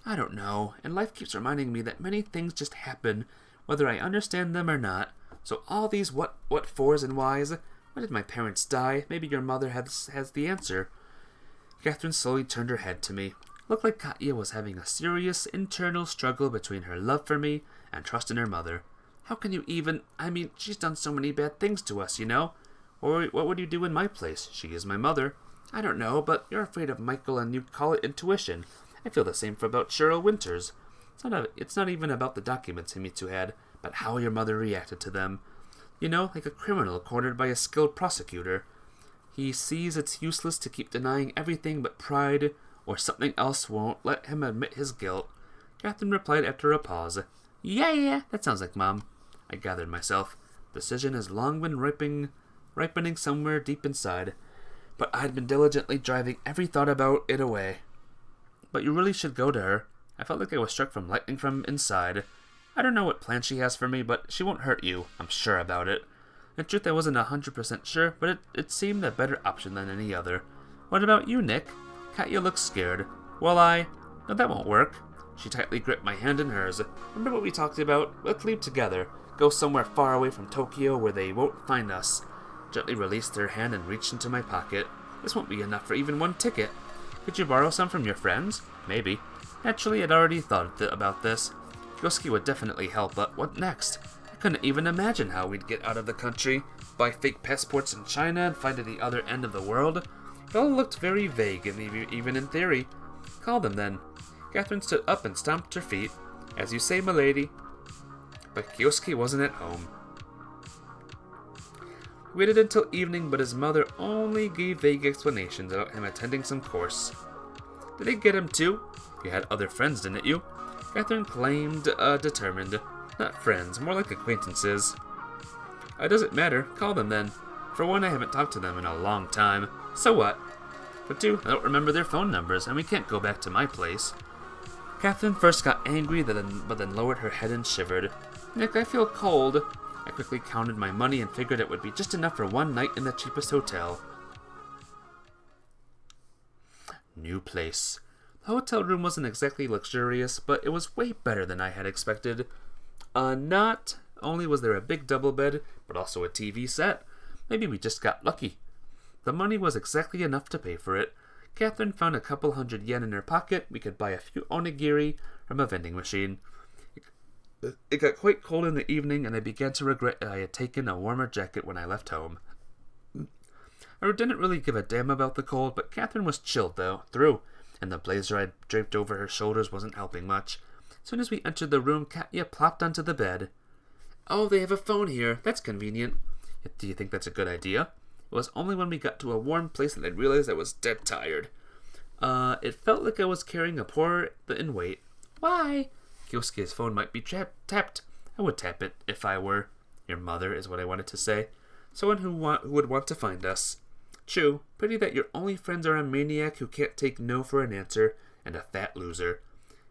I don't know, and life keeps reminding me that many things just happen, whether I understand them or not. So all these what fors and whys. Why did my parents die? Maybe your mother has the answer. Catherine slowly turned her head to me. Looked like Katya was having a serious internal struggle between her love for me and trust in her mother. How can you even... I mean, she's done so many bad things to us, you know? Or what would you do in my place? She is my mother. I don't know, but you're afraid of Michael and you call it intuition. I feel the same about Cheryl Winters. It's not even about the documents Himitsu had, but how your mother reacted to them. You know, like a criminal cornered by a skilled prosecutor. He sees it's useless to keep denying everything but pride, or something else won't let him admit his guilt. Catherine replied after a pause. Yeah, that sounds like Mom. I gathered myself. Decision has long been ripening somewhere deep inside, but I'd been diligently driving every thought about it away. But you really should go to her. I felt like I was struck from lightning from inside. I don't know what plan she has for me, but she won't hurt you. I'm sure about it. In truth, I wasn't 100% sure, but it seemed a better option than any other. What about you, Nick? Katya looked scared. Well, No, that won't work. She tightly gripped my hand in hers. Remember what we talked about? Let's leave together. Go somewhere far away from Tokyo where they won't find us. gently released her hand and reached into my pocket. This won't be enough for even one ticket. Could you borrow some from your friends? Maybe. Naturally, I'd already thought about this. Kioski would definitely help, but what next? I couldn't even imagine how we'd get out of the country, buy fake passports in China, and fly to the other end of the world. It all looked very vague, and maybe even in theory. Call them then. Catherine stood up and stomped her feet. As you say, milady. But Kioski wasn't at home. We waited until evening, but his mother only gave vague explanations about him attending some course. Did they get him too? You had other friends, didn't you? Catherine claimed, determined. Not friends, more like acquaintances. It doesn't matter. Call them then. For one, I haven't talked to them in a long time. So what? For two, I don't remember their phone numbers, and we can't go back to my place. Catherine first got angry, but then lowered her head and shivered. Nick, I feel cold. I quickly counted my money and figured it would be just enough for one night in the cheapest hotel. New place. The hotel room wasn't exactly luxurious, but it was way better than I had expected. Not only was there a big double bed, but also a TV set. Maybe we just got lucky. The money was exactly enough to pay for it. Catherine found a couple $100 in her pocket. We could buy a few onigiri from a vending machine. It got quite cold in the evening, and I began to regret I had taken a warmer jacket when I left home. I didn't really give a damn about the cold, but Catherine was chilled through, and the blazer I'd draped over her shoulders wasn't helping much. As soon as we entered the room, Katya plopped onto the bed. Oh, they have a phone here. That's convenient. Do you think that's a good idea? It was only when we got to a warm place that I realized I was dead tired. It felt like I was carrying a pour in weight. Why? Kioski's phone might be tapped. I would tap it if I were your mother, is what I wanted to say. Someone who would want to find us. True. Pity that your only friends are a maniac who can't take no for an answer, and a fat loser.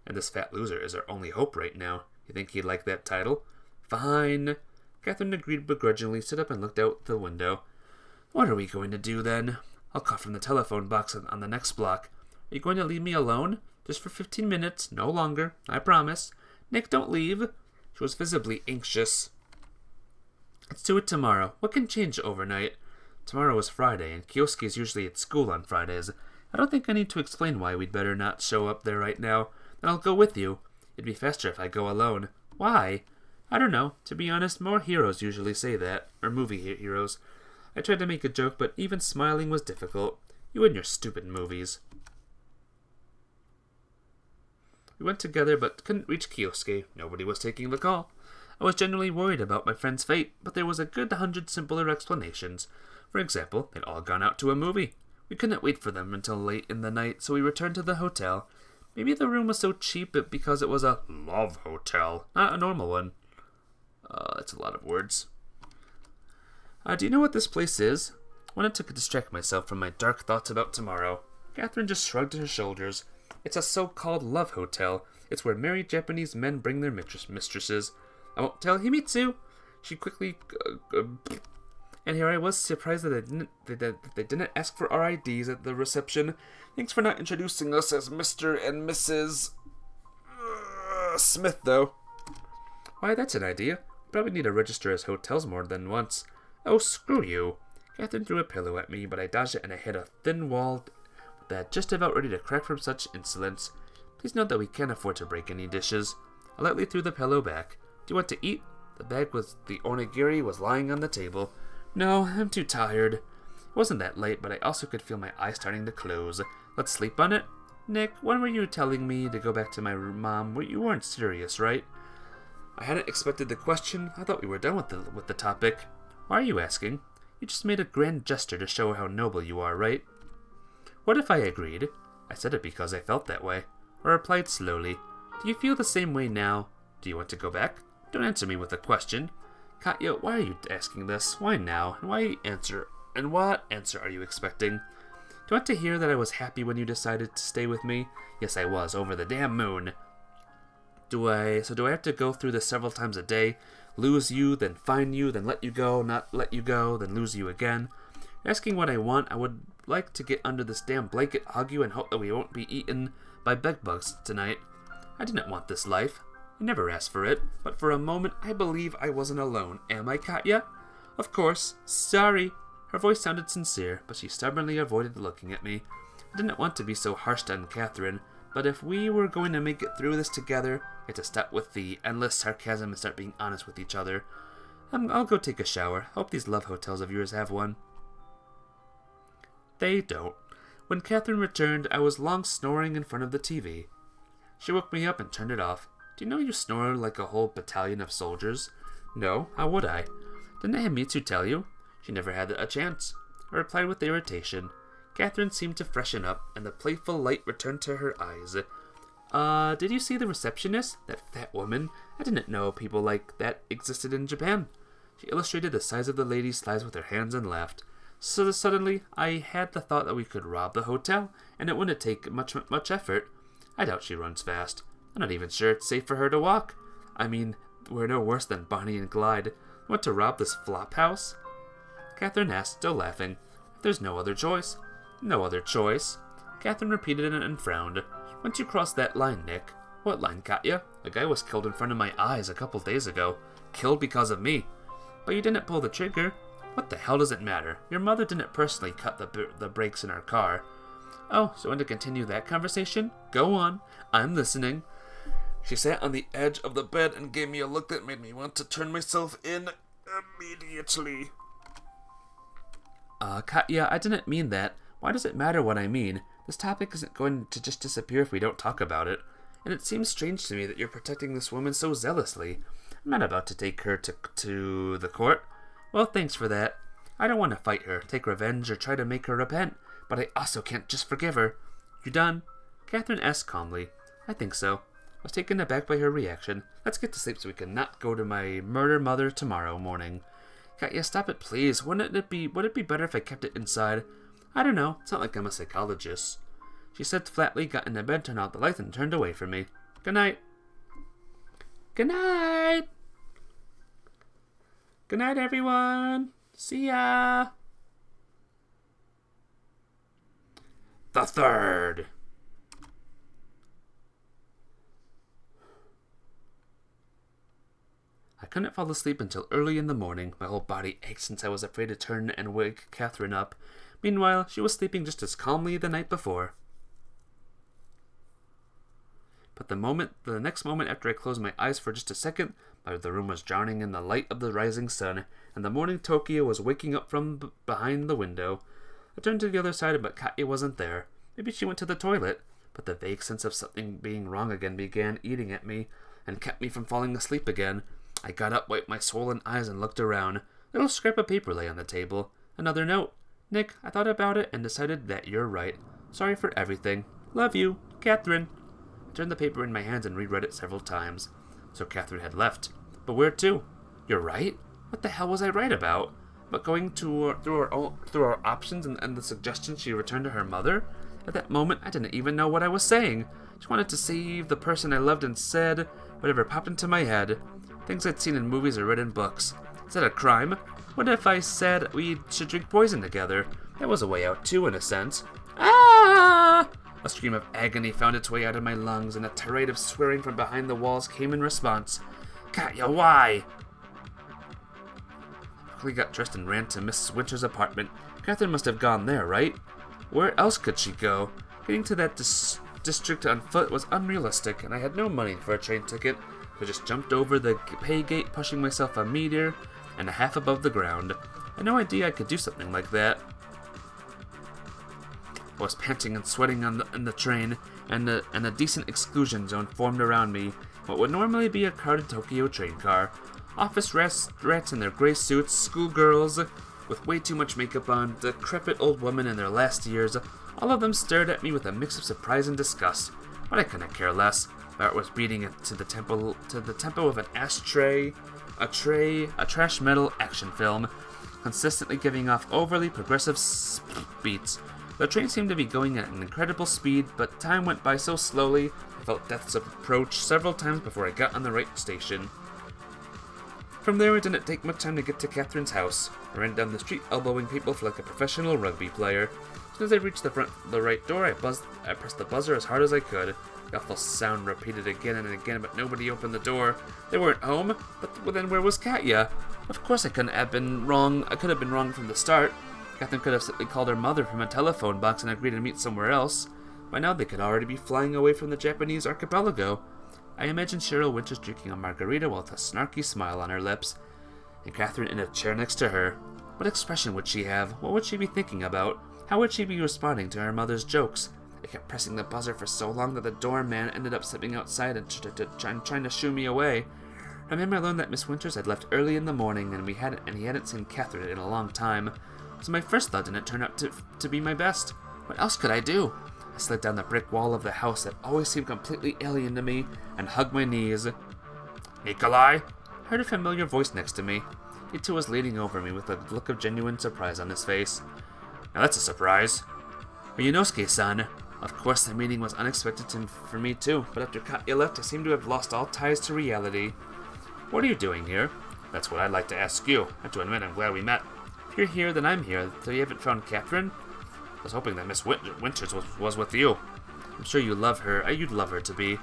And this fat loser is our only hope right now. You think he'd like that title? Fine. Catherine agreed begrudgingly, stood up and looked out the window. What are we going to do then? I'll call from the telephone box on the next block. Are you going to leave me alone? Just for 15 minutes, no longer, I promise. Nick, don't leave. She was visibly anxious. Let's do it tomorrow. What can change overnight? Tomorrow is Friday, and Kioski is usually at school on Fridays. I don't think I need to explain why we'd better not show up there right now. Then I'll go with you. It'd be faster if I go alone. Why? I don't know. To be honest, more heroes usually say that. Or movie heroes. I tried to make a joke, but even smiling was difficult. You and your stupid movies. We went together, but couldn't reach Kioski. Nobody was taking the call. I was genuinely worried about my friend's fate, but there was a good 100 simpler explanations. For example, they'd all gone out to a movie. We couldn't wait for them until late in the night, so we returned to the hotel. Maybe the room was so cheap because it was a love hotel, not a normal one. That's a lot of words. Do you know what this place is? I wanted to distract myself from my dark thoughts about tomorrow. Catherine just shrugged her shoulders. It's a so-called love hotel. It's where married Japanese men bring their mistresses. I won't tell Himitsu. She quickly... and here I was, surprised that they didn't ask for our IDs at the reception. Thanks for not introducing us as Mr. and Mrs. Smith, though. Why, that's an idea. Probably need to register as hotels more than once. Oh, screw you. Catherine threw a pillow at me, but I dodged it and I hit a thin wall that just about ready to crack from such insolence. Please note that we can't afford to break any dishes. I lightly threw the pillow back. Do you want to eat? The onigiri was lying on the table. No, I'm too tired. It wasn't that late, but I also could feel my eyes starting to close. Let's sleep on it. Nick, when were you telling me to go back to my mom? You weren't serious, right? I hadn't expected the question. I thought we were done with the topic. Why are you asking? You just made a grand gesture to show how noble you are, right? What if I agreed? I said it because I felt that way. I replied slowly. Do you feel the same way now? Do you want to go back? Don't answer me with a question. Katya, why are you asking this? Why now? And what answer are you expecting? Do you want to hear that I was happy when you decided to stay with me? Yes, I was, over the damn moon. Do I have to go through this several times a day? Lose you, then find you, then let you go, not let you go, then lose you again? You're asking what I want. I would like to get under this damn blanket, hug you, and hope that we won't be eaten by bedbugs tonight. I didn't want this life. I never asked for it, but for a moment I believe I wasn't alone. Am I, Katya? Of course. Sorry. Her voice sounded sincere, but she stubbornly avoided looking at me. I didn't want to be so harsh on Catherine, but if we were going to make it through this together, we had to stop with the endless sarcasm and start being honest with each other. I'll go take a shower. Hope these love hotels of yours have one. They don't. When Catherine returned, I was long snoring in front of the TV. She woke me up and turned it off. Do you know you snore like a whole battalion of soldiers? No, how would I? Didn't Himitsu tell you? She never had a chance. I replied with irritation. Catherine seemed to freshen up, and the playful light returned to her eyes. Did you see the receptionist? That fat woman? I didn't know people like that existed in Japan. She illustrated the size of the lady's thighs with her hands and laughed. So suddenly, I had the thought that we could rob the hotel, and it wouldn't take much effort. I doubt she runs fast. I'm not even sure it's safe for her to walk. I mean, we're no worse than Bonnie and Clyde. Want to rob this flop house? Catherine asked, still laughing. There's no other choice. No other choice. Catherine repeated it and frowned. Once you cross that line, Nick. What line, Katya? A guy was killed in front of my eyes a couple days ago. Killed because of me. But you didn't pull the trigger. What the hell does it matter? Your mother didn't personally cut the brakes in our car. Oh, so want to continue that conversation? Go on. I'm listening. She sat on the edge of the bed and gave me a look that made me want to turn myself in immediately. Katya, I didn't mean that. Why does it matter what I mean? This topic isn't going to just disappear if we don't talk about it. And it seems strange to me that you're protecting this woman so zealously. I'm not about to take her to the court. Well, thanks for that. I don't want to fight her, take revenge, or try to make her repent, but I also can't just forgive her. You done? Catherine asked calmly. I think so. I was taken aback by her reaction. Let's get to sleep so we can not go to my murder mother tomorrow morning. Katya, stop it, please. Would it be better if I kept it inside? I don't know. It's not like I'm a psychologist. She said flatly, got into bed, turned out the lights, and turned away from me. Good night. Good night. Good night, everyone. See ya. The third. I couldn't fall asleep until early in the morning. My whole body ached since I was afraid to turn and wake Catherine up. Meanwhile, she was sleeping just as calmly the night before. But the next moment after I closed my eyes for just a second, the room was drowning in the light of the rising sun, and the morning Tokyo was waking up from behind the window. I turned to the other side, but Katya wasn't there. Maybe she went to the toilet, but the vague sense of something being wrong again began eating at me, and kept me from falling asleep again. I got up, wiped my swollen eyes, and looked around. A little scrap of paper lay on the table. Another note. Nick, I thought about it and decided that you're right. Sorry for everything. Love you, Catherine. I turned the paper in my hands and reread it several times. So Catherine had left. But where to? You're right? What the hell was I right about? But going through our options and the suggestions she returned to her mother? At that moment, I didn't even know what I was saying. She wanted to save the person I loved and said whatever popped into my head. Things I'd seen in movies or read in books. Is that a crime? What if I said we should drink poison together? That was a way out too, in a sense. Ah! A scream of agony found its way out of my lungs, and a tirade of swearing from behind the walls came in response. Katya, why? I quickly got dressed and ran to Mrs. Winter's apartment. Catherine must have gone there, right? Where else could she go? Getting to that district on foot was unrealistic, and I had no money for a train ticket. I just jumped over the pay gate, pushing myself a meter and a half above the ground. I had no idea I could do something like that. I was panting and sweating in the train, and a decent exclusion zone formed around me. What would normally be a crowded Tokyo train car. Office rats in their gray suits, schoolgirls with way too much makeup on, decrepit old women in their last years. All of them stared at me with a mix of surprise and disgust. But I couldn't care less. My heart was beating it to the tempo of an ashtray, a trash metal action film, consistently giving off overly progressive beats. The train seemed to be going at an incredible speed, but time went by so slowly, I felt death's approach several times before I got on the right station. From there, it didn't take much time to get to Catherine's house. I ran down the street, elbowing people like a professional rugby player. As soon as I reached the right door, I pressed the buzzer as hard as I could. The awful sound repeated again and again, but nobody opened the door. They weren't home, but then where was Katya? Of course I couldn't have been wrong. I could have been wrong from the start. Catherine could have simply called her mother from a telephone box and agreed to meet somewhere else. By now they could already be flying away from the Japanese archipelago. I imagined Cheryl Winters drinking a margarita with a snarky smile on her lips, and Catherine in a chair next to her. What expression would she have? What would she be thinking about? How would she be responding to her mother's jokes? I kept pressing the buzzer for so long that the doorman ended up stepping outside and trying to shoo me away. Remember, I learned that Miss Winters had left early in the morning, and he hadn't seen Catherine in a long time. So my first thought didn't turn out to be my best. What else could I do? I slid down the brick wall of the house that always seemed completely alien to me and hugged my knees. Nikolai? I heard a familiar voice next to me. He too was leaning over me with a look of genuine surprise on his face. Now that's a surprise. Ryunosuke-san. Of course, the meeting was unexpected for me too, but after Katya left, I seemed to have lost all ties to reality. What are you doing here? That's what I'd like to ask you. I have to admit, I'm glad we met. If you're here, then I'm here. So you haven't found Catherine? I was hoping that Miss Winters was with you. I'm sure you love her. You'd love her to be.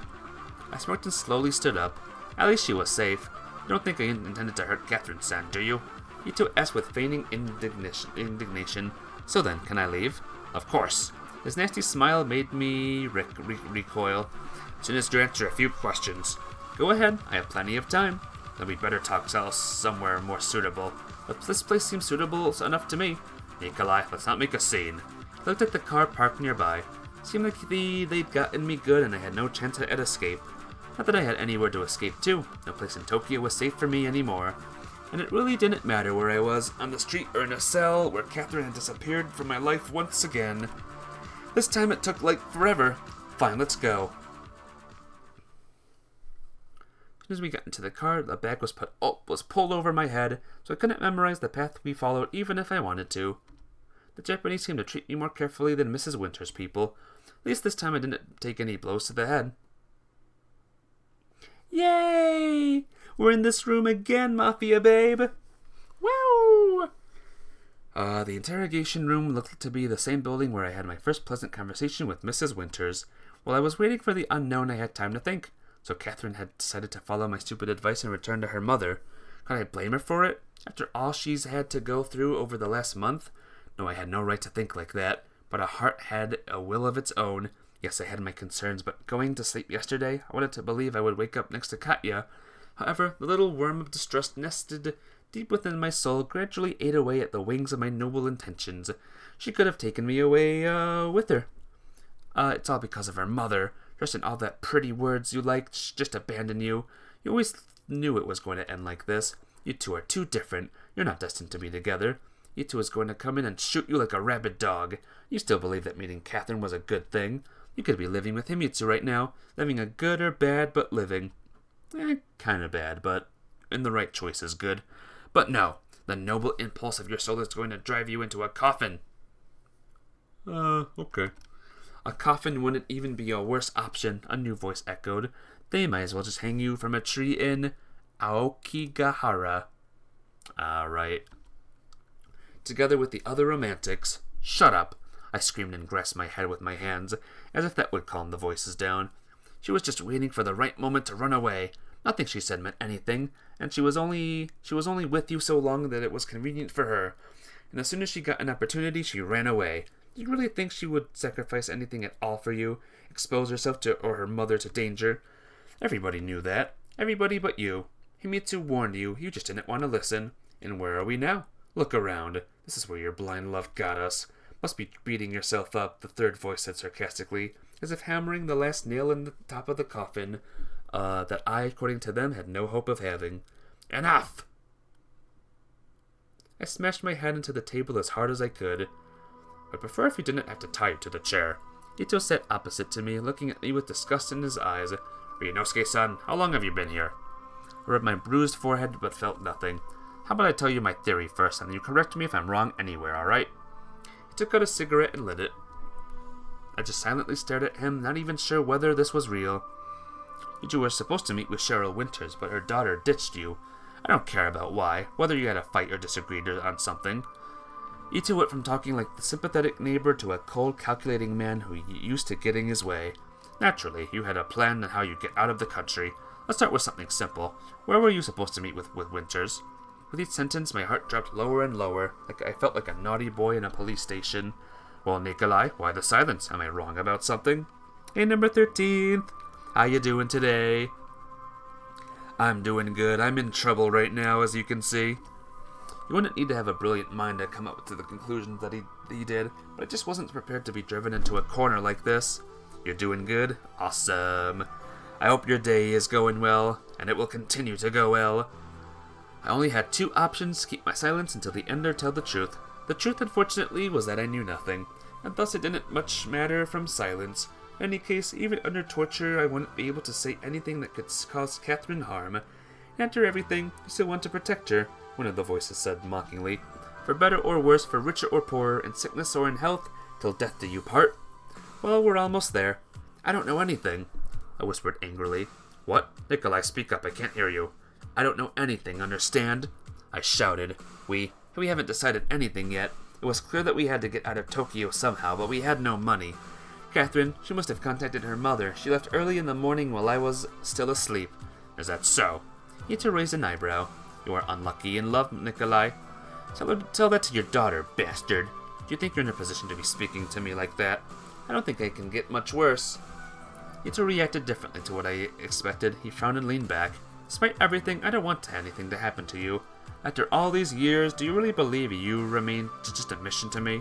I smirked and slowly stood up. At least she was safe. You don't think I intended to hurt Catherine-san, do you? Ito asked with feigning indignation. So then, can I leave? Of course. His nasty smile made me recoil. As soon as you answer a few questions. Go ahead, I have plenty of time. Then we'd better talk somewhere more suitable. But this place seems suitable enough to me. Nikolai, let's not make a scene. I looked at the car parked nearby. It seemed like they'd gotten me good and I had no chance at escape. Not that I had anywhere to escape to. No place in Tokyo was safe for me anymore. And it really didn't matter where I was, on the street or in a cell, where Catherine had disappeared from my life once again. This time it took like forever. Fine, let's go. As soon as we got into the car, the bag was pulled over my head, so I couldn't memorize the path we followed even if I wanted to. The Japanese seemed to treat me more carefully than Mrs. Winters' people. At least this time I didn't take any blows to the head. Yay! We're in this room again, Mafia babe! Wow! The interrogation room looked to be the same building where I had my first pleasant conversation with Mrs. Winters. While I was waiting for the unknown, I had time to think. So Catherine had decided to follow my stupid advice and return to her mother. Could I blame her for it? After all she's had to go through over the last month? No, I had no right to think like that. But a heart had a will of its own. Yes, I had my concerns, but going to sleep yesterday, I wanted to believe I would wake up next to Katya. However, the little worm of distrust nested deep within my soul gradually ate away at the wings of my noble intentions. She could have taken me away, with her. It's all because of her mother. Just in all that pretty words you liked, just abandon you. You always knew it was going to end like this. You two are too different. You're not destined to be together. You two is going to come in and shoot you like a rabid dog. You still believe that meeting Catherine was a good thing. You could be living with Himitsu right now. Living a good or bad, but living. Kinda bad, but in the right choice is good. But no, the noble impulse of your soul is going to drive you into a coffin. Okay. A coffin wouldn't even be a worse option, a new voice echoed. They might as well just hang you from a tree in Aokigahara. Right. Together with the other romantics. Shut up! I screamed and grasped my head with my hands, as if that would calm the voices down. She was just waiting for the right moment to run away. Nothing she said meant anything, and she was only with you so long that it was convenient for her. And as soon as she got an opportunity, she ran away. Did you really think she would sacrifice anything at all for you? Expose herself or her mother to danger? Everybody knew that. Everybody but you. Himitsu warned you. You just didn't want to listen. And where are we now? Look around. This is where your blind love got us. Must be beating yourself up, the third voice said sarcastically, as if hammering the last nail in the top of the coffin, that I, according to them, had no hope of having. Enough! I smashed my head into the table as hard as I could. I'd prefer if you didn't have to tie you to the chair. Ito sat opposite to me, looking at me with disgust in his eyes. Ryunosuke-san, how long have you been here? I rubbed my bruised forehead, but felt nothing. How about I tell you my theory first, and you correct me if I'm wrong anywhere, alright? He took out a cigarette and lit it. I just silently stared at him, not even sure whether this was real. You were supposed to meet with Cheryl Winters, but her daughter ditched you. I don't care about why, whether you had a fight or disagreed on something. Ito went from talking like the sympathetic neighbor to a cold, calculating man who used to getting his way. Naturally, you had a plan on how you get out of the country. Let's start with something simple. Where were you supposed to meet with Winters? With each sentence, my heart dropped lower and lower, like I felt like a naughty boy in a police station. Well, Nikolai, why the silence? Am I wrong about something? Hey, number 13th. How you doing today? I'm doing good. I'm in trouble right now, as you can see. You wouldn't need to have a brilliant mind to come up to the conclusions that he did, but I just wasn't prepared to be driven into a corner like this. You're doing good? Awesome. I hope your day is going well, and it will continue to go well. I only had two options: keep my silence until the end or tell the truth. The truth, unfortunately, was that I knew nothing, and thus it didn't much matter from silence. In any case, even under torture, I wouldn't be able to say anything that could cause Catherine harm. After everything, you still want to protect her, one of the voices said mockingly. For better or worse, for richer or poorer, in sickness or in health, till death do you part. Well, we're almost there. I don't know anything, I whispered angrily. What? Nikolai, speak up, I can't hear you. I don't know anything, understand? I shouted. We haven't decided anything yet. It was clear that we had to get out of Tokyo somehow, but we had no money. Catherine, she must have contacted her mother. She left early in the morning while I was still asleep. Is that so? Ito raised an eyebrow. You are unlucky in love, Nikolai. Tell that to your daughter, bastard. Do you think you're in a position to be speaking to me like that? I don't think I can get much worse. Ito reacted differently to what I expected. He frowned and leaned back. Despite everything, I don't want anything to happen to you. After all these years, do you really believe you remain just a mission to me?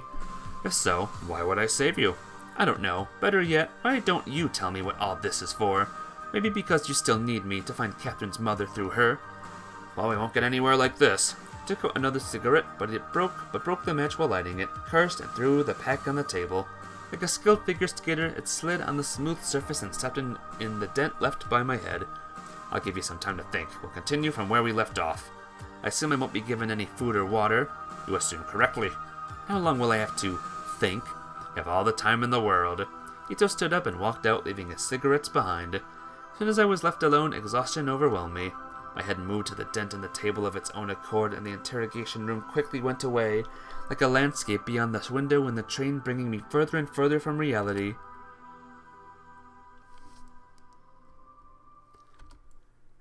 If so, why would I save you? I don't know. Better yet, why don't you tell me what all this is for? Maybe because you still need me to find Catherine's mother through her. Well, we won't get anywhere like this. He took out another cigarette, but broke the match while lighting it, cursed, and threw the pack on the table. Like a skilled figure skater, it slid on the smooth surface and stepped in the dent left by my head. I'll give you some time to think. We'll continue from where we left off. I assume I won't be given any food or water. You assume correctly. How long will I have to think? I have all the time in the world. Ito stood up and walked out, leaving his cigarettes behind. As soon as I was left alone, exhaustion overwhelmed me. My head moved to the dent in the table of its own accord, and the interrogation room quickly went away, like a landscape beyond the window in the train, bringing me further and further from reality.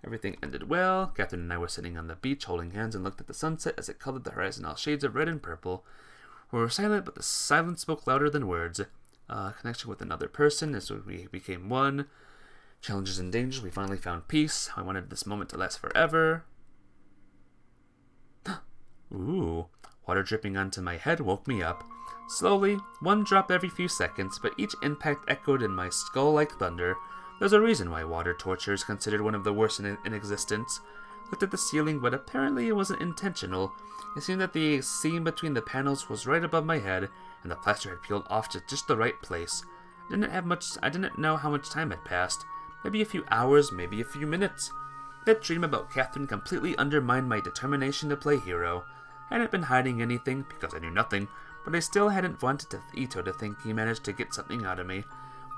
Everything ended well. Catherine and I were sitting on the beach, holding hands, and looked at the sunset as it colored the horizon all shades of red and purple. We were silent, but the silence spoke louder than words. Connection with another person as we became one. Challenges and dangers, we finally found peace. I wanted this moment to last forever. Ooh. Water dripping onto my head woke me up. Slowly, one drop every few seconds, but each impact echoed in my skull like thunder. There's a reason why water torture is considered one of the worst in existence. Looked at the ceiling, but apparently it wasn't intentional. It seemed that the seam between the panels was right above my head, and the plaster had peeled off to just the right place. I didn't know how much time had passed. Maybe a few hours, maybe a few minutes. That dream about Catherine completely undermined my determination to play hero. I hadn't been hiding anything, because I knew nothing, but I still hadn't wanted Ito to think he managed to get something out of me.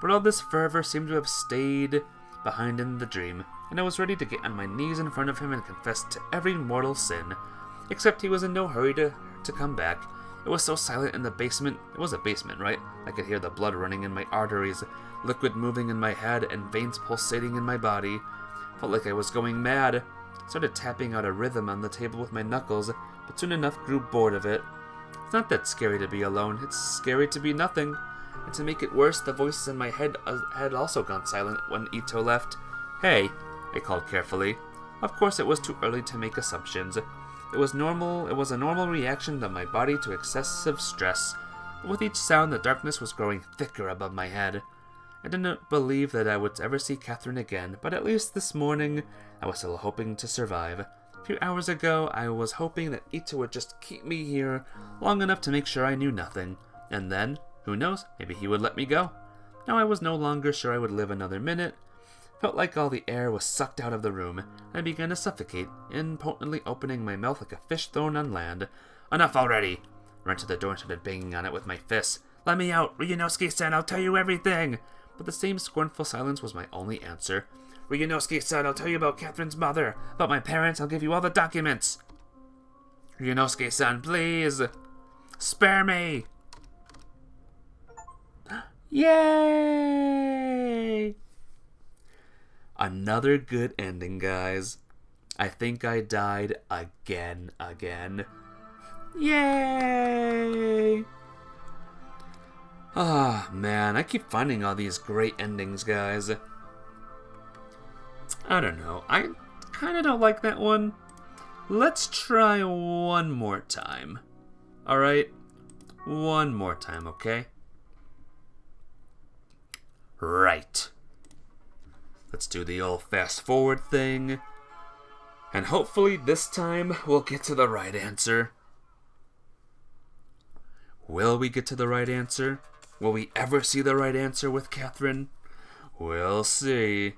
But all this fervor seemed to have stayed behind in the dream, and I was ready to get on my knees in front of him and confess to every mortal sin. Except he was in no hurry to come back. It was so silent in the basement. It was a basement, right? I could hear the blood running in my arteries, liquid moving in my head, and veins pulsating in my body. Felt like I was going mad. Started tapping out a rhythm on the table with my knuckles, but soon enough grew bored of it. It's not that scary to be alone. It's scary to be nothing. And to make it worse, the voices in my head had also gone silent when Ito left. Hey, I called carefully. Of course, it was too early to make assumptions. It was a normal reaction of my body to excessive stress. But with each sound, the darkness was growing thicker above my head. I didn't believe that I would ever see Catherine again, but at least this morning, I was still hoping to survive. A few hours ago, I was hoping that Ito would just keep me here long enough to make sure I knew nothing. And then, who knows, maybe he would let me go. Now I was no longer sure I would live another minute. Felt like all the air was sucked out of the room, and I began to suffocate, impotently opening my mouth like a fish thrown on land. Enough already! I ran to the door and started banging on it with my fists. Let me out! Ryunosuke-san, I'll tell you everything! But the same scornful silence was my only answer. Ryunosuke-san, I'll tell you about Catherine's mother. About my parents, I'll give you all the documents. Ryunosuke-san, please! Spare me! Yay! Another good ending, guys. I think I died again. Yay! Ah, man, I keep finding all these great endings, guys. I don't know. I kind of don't like that one. Let's try one more time. Alright? One more time, okay? Right. Let's do the old fast forward thing. And hopefully this time we'll get to the right answer. Will we get to the right answer? Will we ever see the right answer with Catherine? We'll see.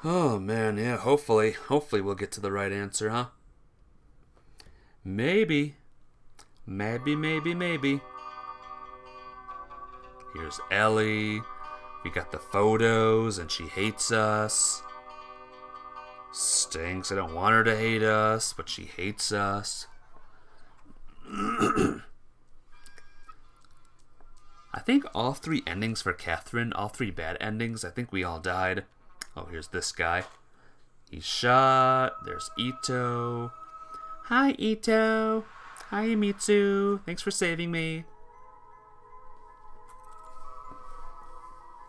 Oh man, yeah, hopefully we'll get to the right answer, huh? Maybe. Here's Ellie. We got the photos, and she hates us. Stinks. I don't want her to hate us, but she hates us. I think all three endings for Catherine, all three bad endings, I think we all died. Oh, here's this guy. He's shot. There's Ito. Hi, Ito. Hi, Himitsu. Thanks for saving me.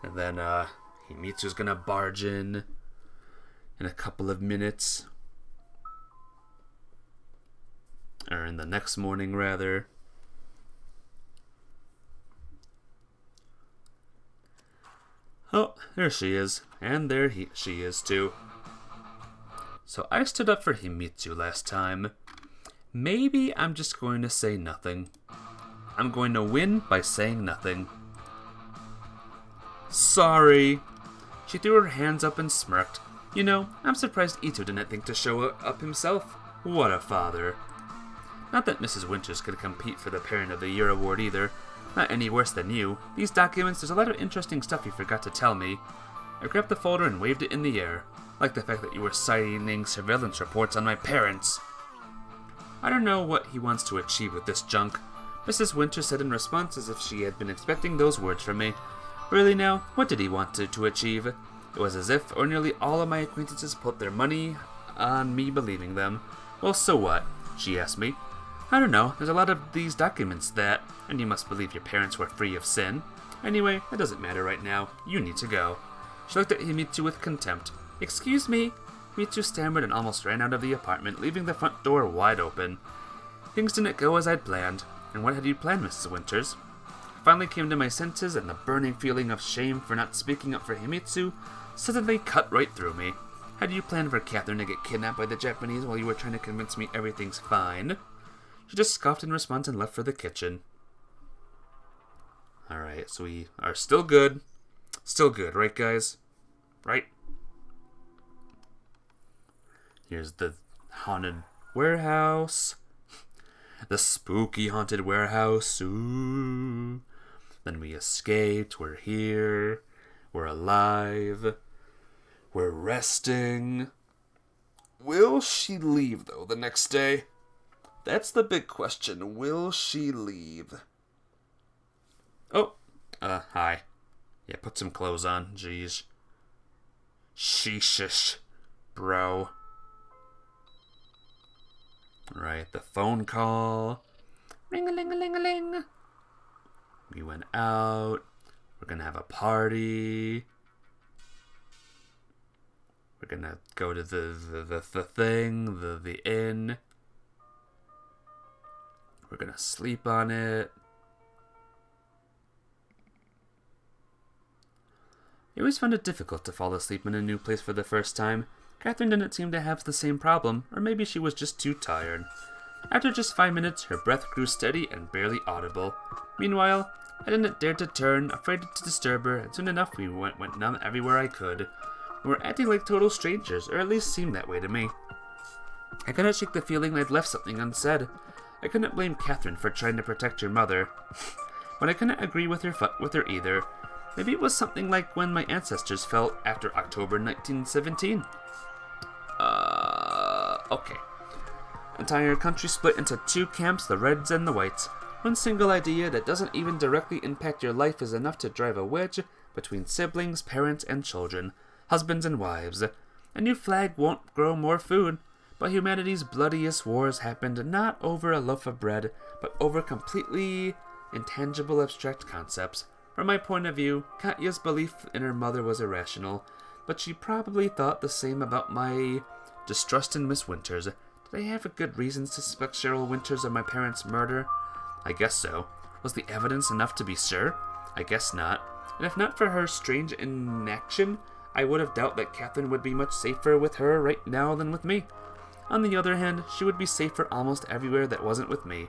And then Himitsu's gonna barge in a couple of minutes. Or in the next morning, rather. Oh, there she is. And there she is, too. So I stood up for Himitsu last time. Maybe I'm just going to say nothing. I'm going to win by saying nothing. Sorry. She threw her hands up and smirked. You know, I'm surprised Ito didn't think to show up himself. What a father. Not that Mrs. Winters could compete for the Parent of the Year award either. Not any worse than you. These documents, there's a lot of interesting stuff you forgot to tell me. I grabbed the folder and waved it in the air. Like the fact that you were signing surveillance reports on my parents. I don't know what he wants to achieve with this junk. Mrs. Winters said in response as if she had been expecting those words from me. Really now, what did he want to achieve? It was as if or nearly all of my acquaintances put their money on me believing them. Well, so what? She asked me. I don't know, there's a lot of these documents that, and you must believe your parents were free of sin. Anyway, that doesn't matter right now. You need to go. She looked at Himitsu with contempt. Excuse me? Himitsu stammered and almost ran out of the apartment, leaving the front door wide open. Things didn't go as I'd planned. And what had you planned, Mrs. Winters? I finally came to my senses, and the burning feeling of shame for not speaking up for Himitsu suddenly cut right through me. Had you planned for Catherine to get kidnapped by the Japanese while you were trying to convince me everything's fine? She just scoffed in response and left for the kitchen. Alright, so we are still good. Still good, right, guys? Right? Here's the haunted warehouse. The spooky haunted warehouse. Ooh. Then we escaped. We're here. We're alive. We're resting. Will she leave, though, the next day? That's the big question. Will she leave? Oh, hi. Yeah, put some clothes on. Jeez. Sheesh, bro. Right, the phone call. Ring-a-ling-a-ling-a-ling. We went out. We're gonna have a party. We're gonna go to the inn. We're gonna sleep on it. I always found it difficult to fall asleep in a new place for the first time. Catherine didn't seem to have the same problem, or maybe she was just too tired. After just 5 minutes, her breath grew steady and barely audible. Meanwhile, I didn't dare to turn, afraid to disturb her, and soon enough we went numb everywhere I could. We were acting like total strangers, or at least seemed that way to me. I couldn't shake the feeling I'd left something unsaid. I couldn't blame Catherine for trying to protect her mother, but I couldn't agree with her either. Maybe it was something like when my ancestors fell after October 1917. Okay. Entire country split into two camps, the Reds and the Whites. One single idea that doesn't even directly impact your life is enough to drive a wedge between siblings, parents, and children, husbands and wives. A new flag won't grow more food, but humanity's bloodiest wars happened not over a loaf of bread, but over completely intangible abstract concepts. From my point of view, Katya's belief in her mother was irrational, but she probably thought the same about my distrust in Miss Winters. Did I have good reasons to suspect Cheryl Winters of my parents' murder? I guess so. Was the evidence enough to be sure? I guess not. And if not for her strange inaction, I would have doubted that Catherine would be much safer with her right now than with me. On the other hand, she would be safer almost everywhere that wasn't with me.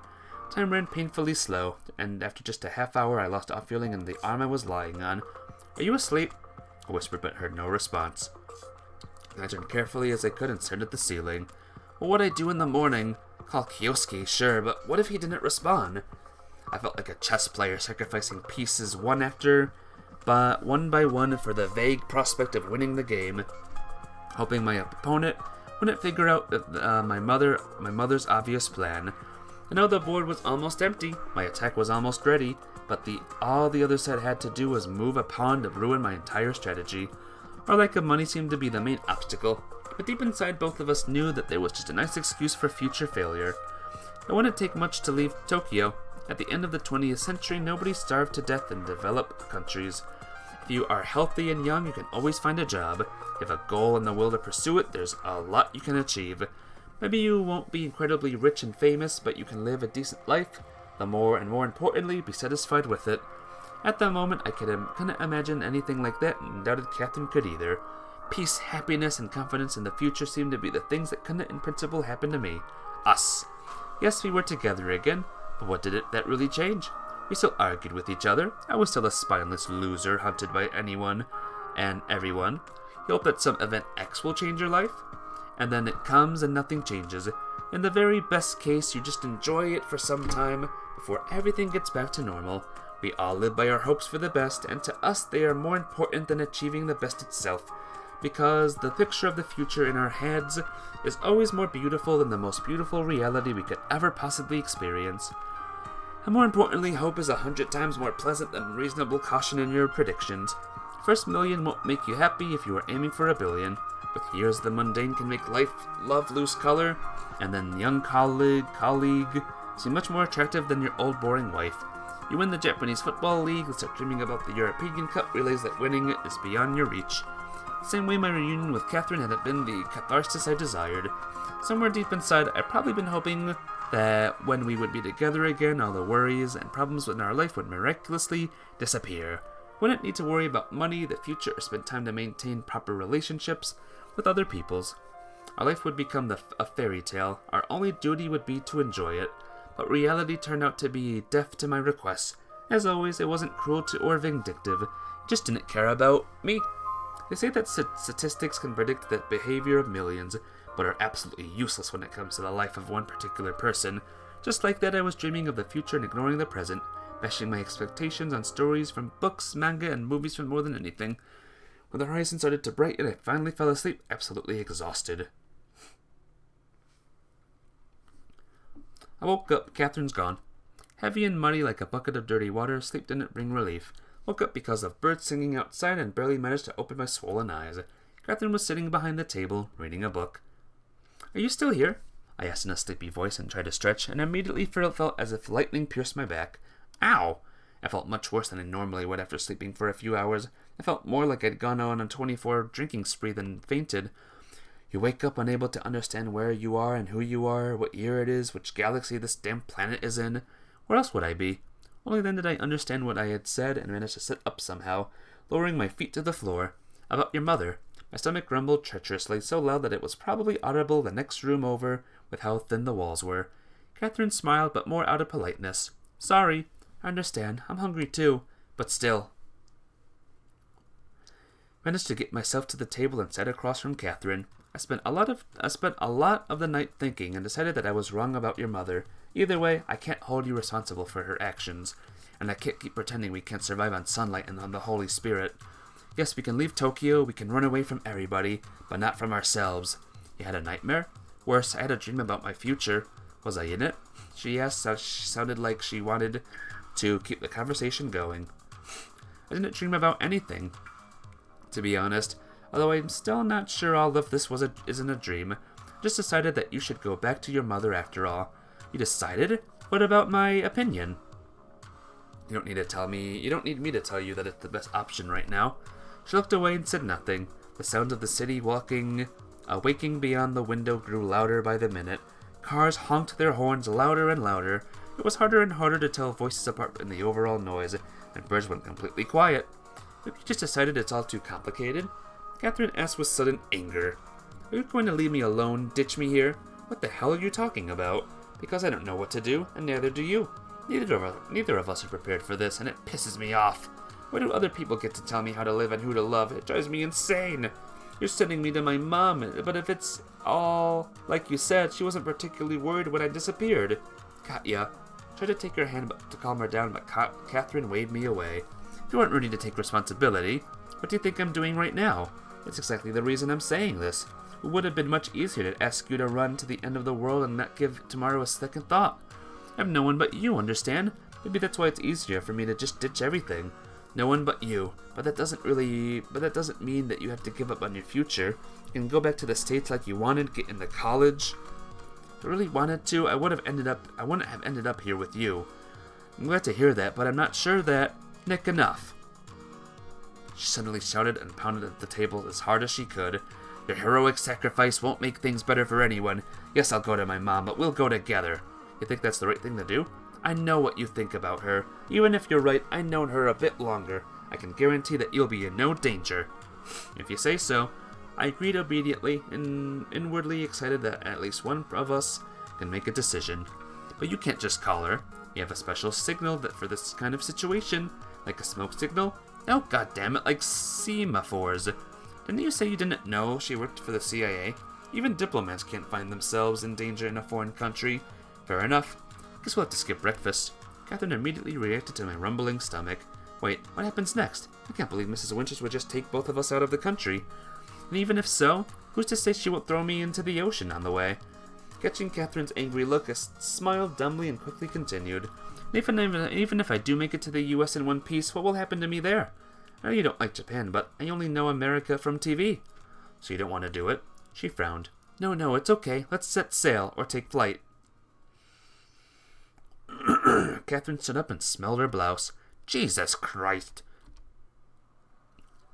Time ran painfully slow, and after just a half hour I lost all feeling in the arm I was lying on. "Are you asleep?" I whispered, but heard no response. I turned carefully as I could and stared at the ceiling. What would I do in the morning? Call Kioski, sure, but what if he didn't respond? I felt like a chess player sacrificing pieces one by one for the vague prospect of winning the game, hoping my opponent wouldn't figure out my mother's obvious plan. I know the board was almost empty, my attack was almost ready, but all the other side had to do was move a pawn to ruin my entire strategy. Our lack of money seemed to be the main obstacle, but deep inside both of us knew that there was just a nice excuse for future failure. It wouldn't take much to leave Tokyo. At the end of the 20th century, nobody starved to death in developed countries. If you are healthy and young, you can always find a job. If you have a goal and the will to pursue it, there's a lot you can achieve. Maybe you won't be incredibly rich and famous, but you can live a decent life. More importantly, be satisfied with it. At the moment, I couldn't imagine anything like that, and doubted Catherine could either. Peace, happiness, and confidence in the future seemed to be the things that couldn't in principle happen to me. Us. Yes, we were together again, but what did that really change? We still argued with each other. I was still a spineless loser hunted by anyone and everyone. You hope that some event X will change your life? And then it comes and nothing changes. In the very best case, you just enjoy it for some time before everything gets back to normal. We all live by our hopes for the best, and to us they are more important than achieving the best itself, because the picture of the future in our heads is always more beautiful than the most beautiful reality we could ever possibly experience. And more importantly, hope is 100 times more pleasant than reasonable caution in your predictions. First million won't make you happy if you are aiming for 1 billion. With years, the mundane can make love lose color, and then young colleague seem much more attractive than your old boring wife. You win the Japanese Football League and start dreaming about the European Cup, realize that winning it is beyond your reach. Same way my reunion with Catherine hadn't been the catharsis I desired. Somewhere deep inside, I'd probably been hoping that when we would be together again, all the worries and problems in our life would miraculously disappear. Wouldn't need to worry about money, the future, or spend time to maintain proper relationships with other peoples. Our life would become a fairy tale. Our only duty would be to enjoy it. But reality turned out to be deaf to my requests. As always, it wasn't cruel or vindictive. It just didn't care about me. They say that statistics can predict the behavior of millions, but are absolutely useless when it comes to the life of one particular person. Just like that, I was dreaming of the future and ignoring the present, bashing my expectations on stories from books, manga, and movies for more than anything. When the horizon started to brighten, I finally fell asleep, absolutely exhausted. I woke up, Catherine's gone. Heavy and muddy like a bucket of dirty water, sleep didn't bring relief. Woke up because of birds singing outside and barely managed to open my swollen eyes. Catherine was sitting behind the table, reading a book. "Are you still here?" I asked in a sleepy voice and tried to stretch, and immediately felt as if lightning pierced my back. Ow! I felt much worse than I normally would after sleeping for a few hours. I felt more like I'd gone on a 24-hour drinking spree than fainted. You wake up unable to understand where you are and who you are, what year it is, which galaxy this damn planet is in. Where else would I be? Only then did I understand what I had said and managed to sit up somehow, lowering my feet to the floor. About your mother. My stomach rumbled treacherously, so loud that it was probably audible the next room over with how thin the walls were. Catherine smiled, but more out of politeness. Sorry. I understand. I'm hungry too. But still. Managed to get myself to the table and sat across from Catherine. I spent a lot of the night thinking and decided that I was wrong about your mother. Either way, I can't hold you responsible for her actions, and I can't keep pretending we can't survive on sunlight and on the Holy Spirit. Yes, we can leave Tokyo, we can run away from everybody, but not from ourselves. You had a nightmare? Worse, I had a dream about my future. Was I in it? She asked. She sounded like she wanted to keep the conversation going. I didn't dream about anything, to be honest, although I'm still not sure all of this isn't a dream. Just decided that you should go back to your mother after all. You decided? What about my opinion? You don't need to tell me. You don't need me to tell you that it's the best option right now. She looked away and said nothing. The sounds of the city waking beyond the window grew louder by the minute. Cars honked their horns louder and louder. It was harder and harder to tell voices apart in the overall noise, and birds went completely quiet. Maybe you just decided it's all too complicated? Catherine asked with sudden anger. Are you going to leave me alone, ditch me here? What the hell are you talking about? Because I don't know what to do, and neither do you. Neither of us are prepared for this, and it pisses me off. Why do other people get to tell me how to live and who to love? It drives me insane. You're sending me to my mom, but if it's all like you said, she wasn't particularly worried when I disappeared. Katya tried to take her hand to calm her down, but Catherine waved me away. If you aren't ready to take responsibility, what do you think I'm doing right now? That's exactly the reason I'm saying this. It would have been much easier to ask you to run to the end of the world and not give tomorrow a second thought. I have no one but you, understand? Maybe that's why it's easier for me to just ditch everything. No one but you. But that doesn't mean that you have to give up on your future. You can go back to the States like you wanted, get into college. If I really wanted to, I wouldn't have ended up here with you. I'm glad to hear that, but I'm not sure that... Nick, enough. She suddenly shouted and pounded at the table as hard as she could. Your heroic sacrifice won't make things better for anyone. Yes, I'll go to my mom, but we'll go together. You think that's the right thing to do? I know what you think about her. Even if you're right, I've known her a bit longer. I can guarantee that you'll be in no danger. If you say so. I agreed obediently, and inwardly excited that at least one of us can make a decision. But you can't just call her. You have a special signal that for this kind of situation, like a smoke signal. Oh, goddammit, like semaphores. Didn't you say you didn't know she worked for the CIA? Even diplomats can't find themselves in danger in a foreign country. Fair enough. Guess we'll have to skip breakfast. Catherine immediately reacted to my rumbling stomach. Wait, what happens next? I can't believe Mrs. Winters would just take both of us out of the country. And even if so, who's to say she won't throw me into the ocean on the way? Catching Catherine's angry look, I smiled dumbly and quickly continued. Even if I do make it to the U.S. in one piece, what will happen to me there? I know you don't like Japan, but I only know America from TV. So you don't want to do it? She frowned. No, it's okay. Let's set sail, or take flight. Catherine stood up and smelled her blouse. Jesus Christ.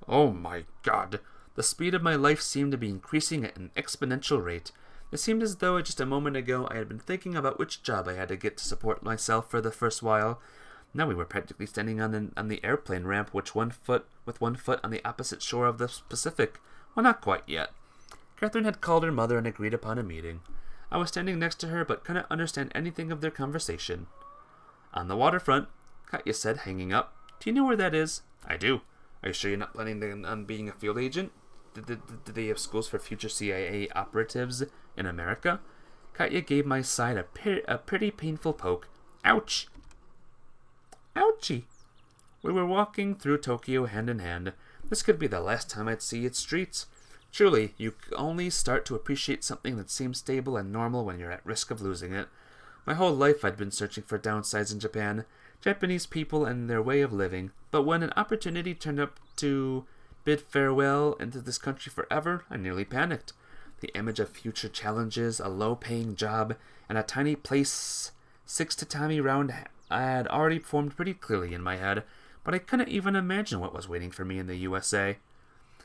Oh my God. The speed of my life seemed to be increasing at an exponential rate. It seemed as though just a moment ago I had been thinking about which job I had to get to support myself for the first while. Now we were practically standing on the airplane ramp with one foot on the opposite shore of the Pacific. Well, not quite yet. Catherine had called her mother and agreed upon a meeting. I was standing next to her but couldn't understand anything of their conversation. On the waterfront, Katya said, hanging up. Do you know where that is? I do. Are you sure you're not planning on being a field agent? Did they have schools for future CIA operatives in America? Katya gave my side a pretty painful poke. Ouch! Ouchie! We were walking through Tokyo hand in hand. This could be the last time I'd see its streets. Truly, you only start to appreciate something that seems stable and normal when you're at risk of losing it. My whole life I'd been searching for downsides in Japan, Japanese people and their way of living, but when an opportunity turned up to bid farewell into this country forever, I nearly panicked. The image of future challenges, a low-paying job, and a tiny place 6 tatami round had already formed pretty clearly in my head, but I couldn't even imagine what was waiting for me in the USA.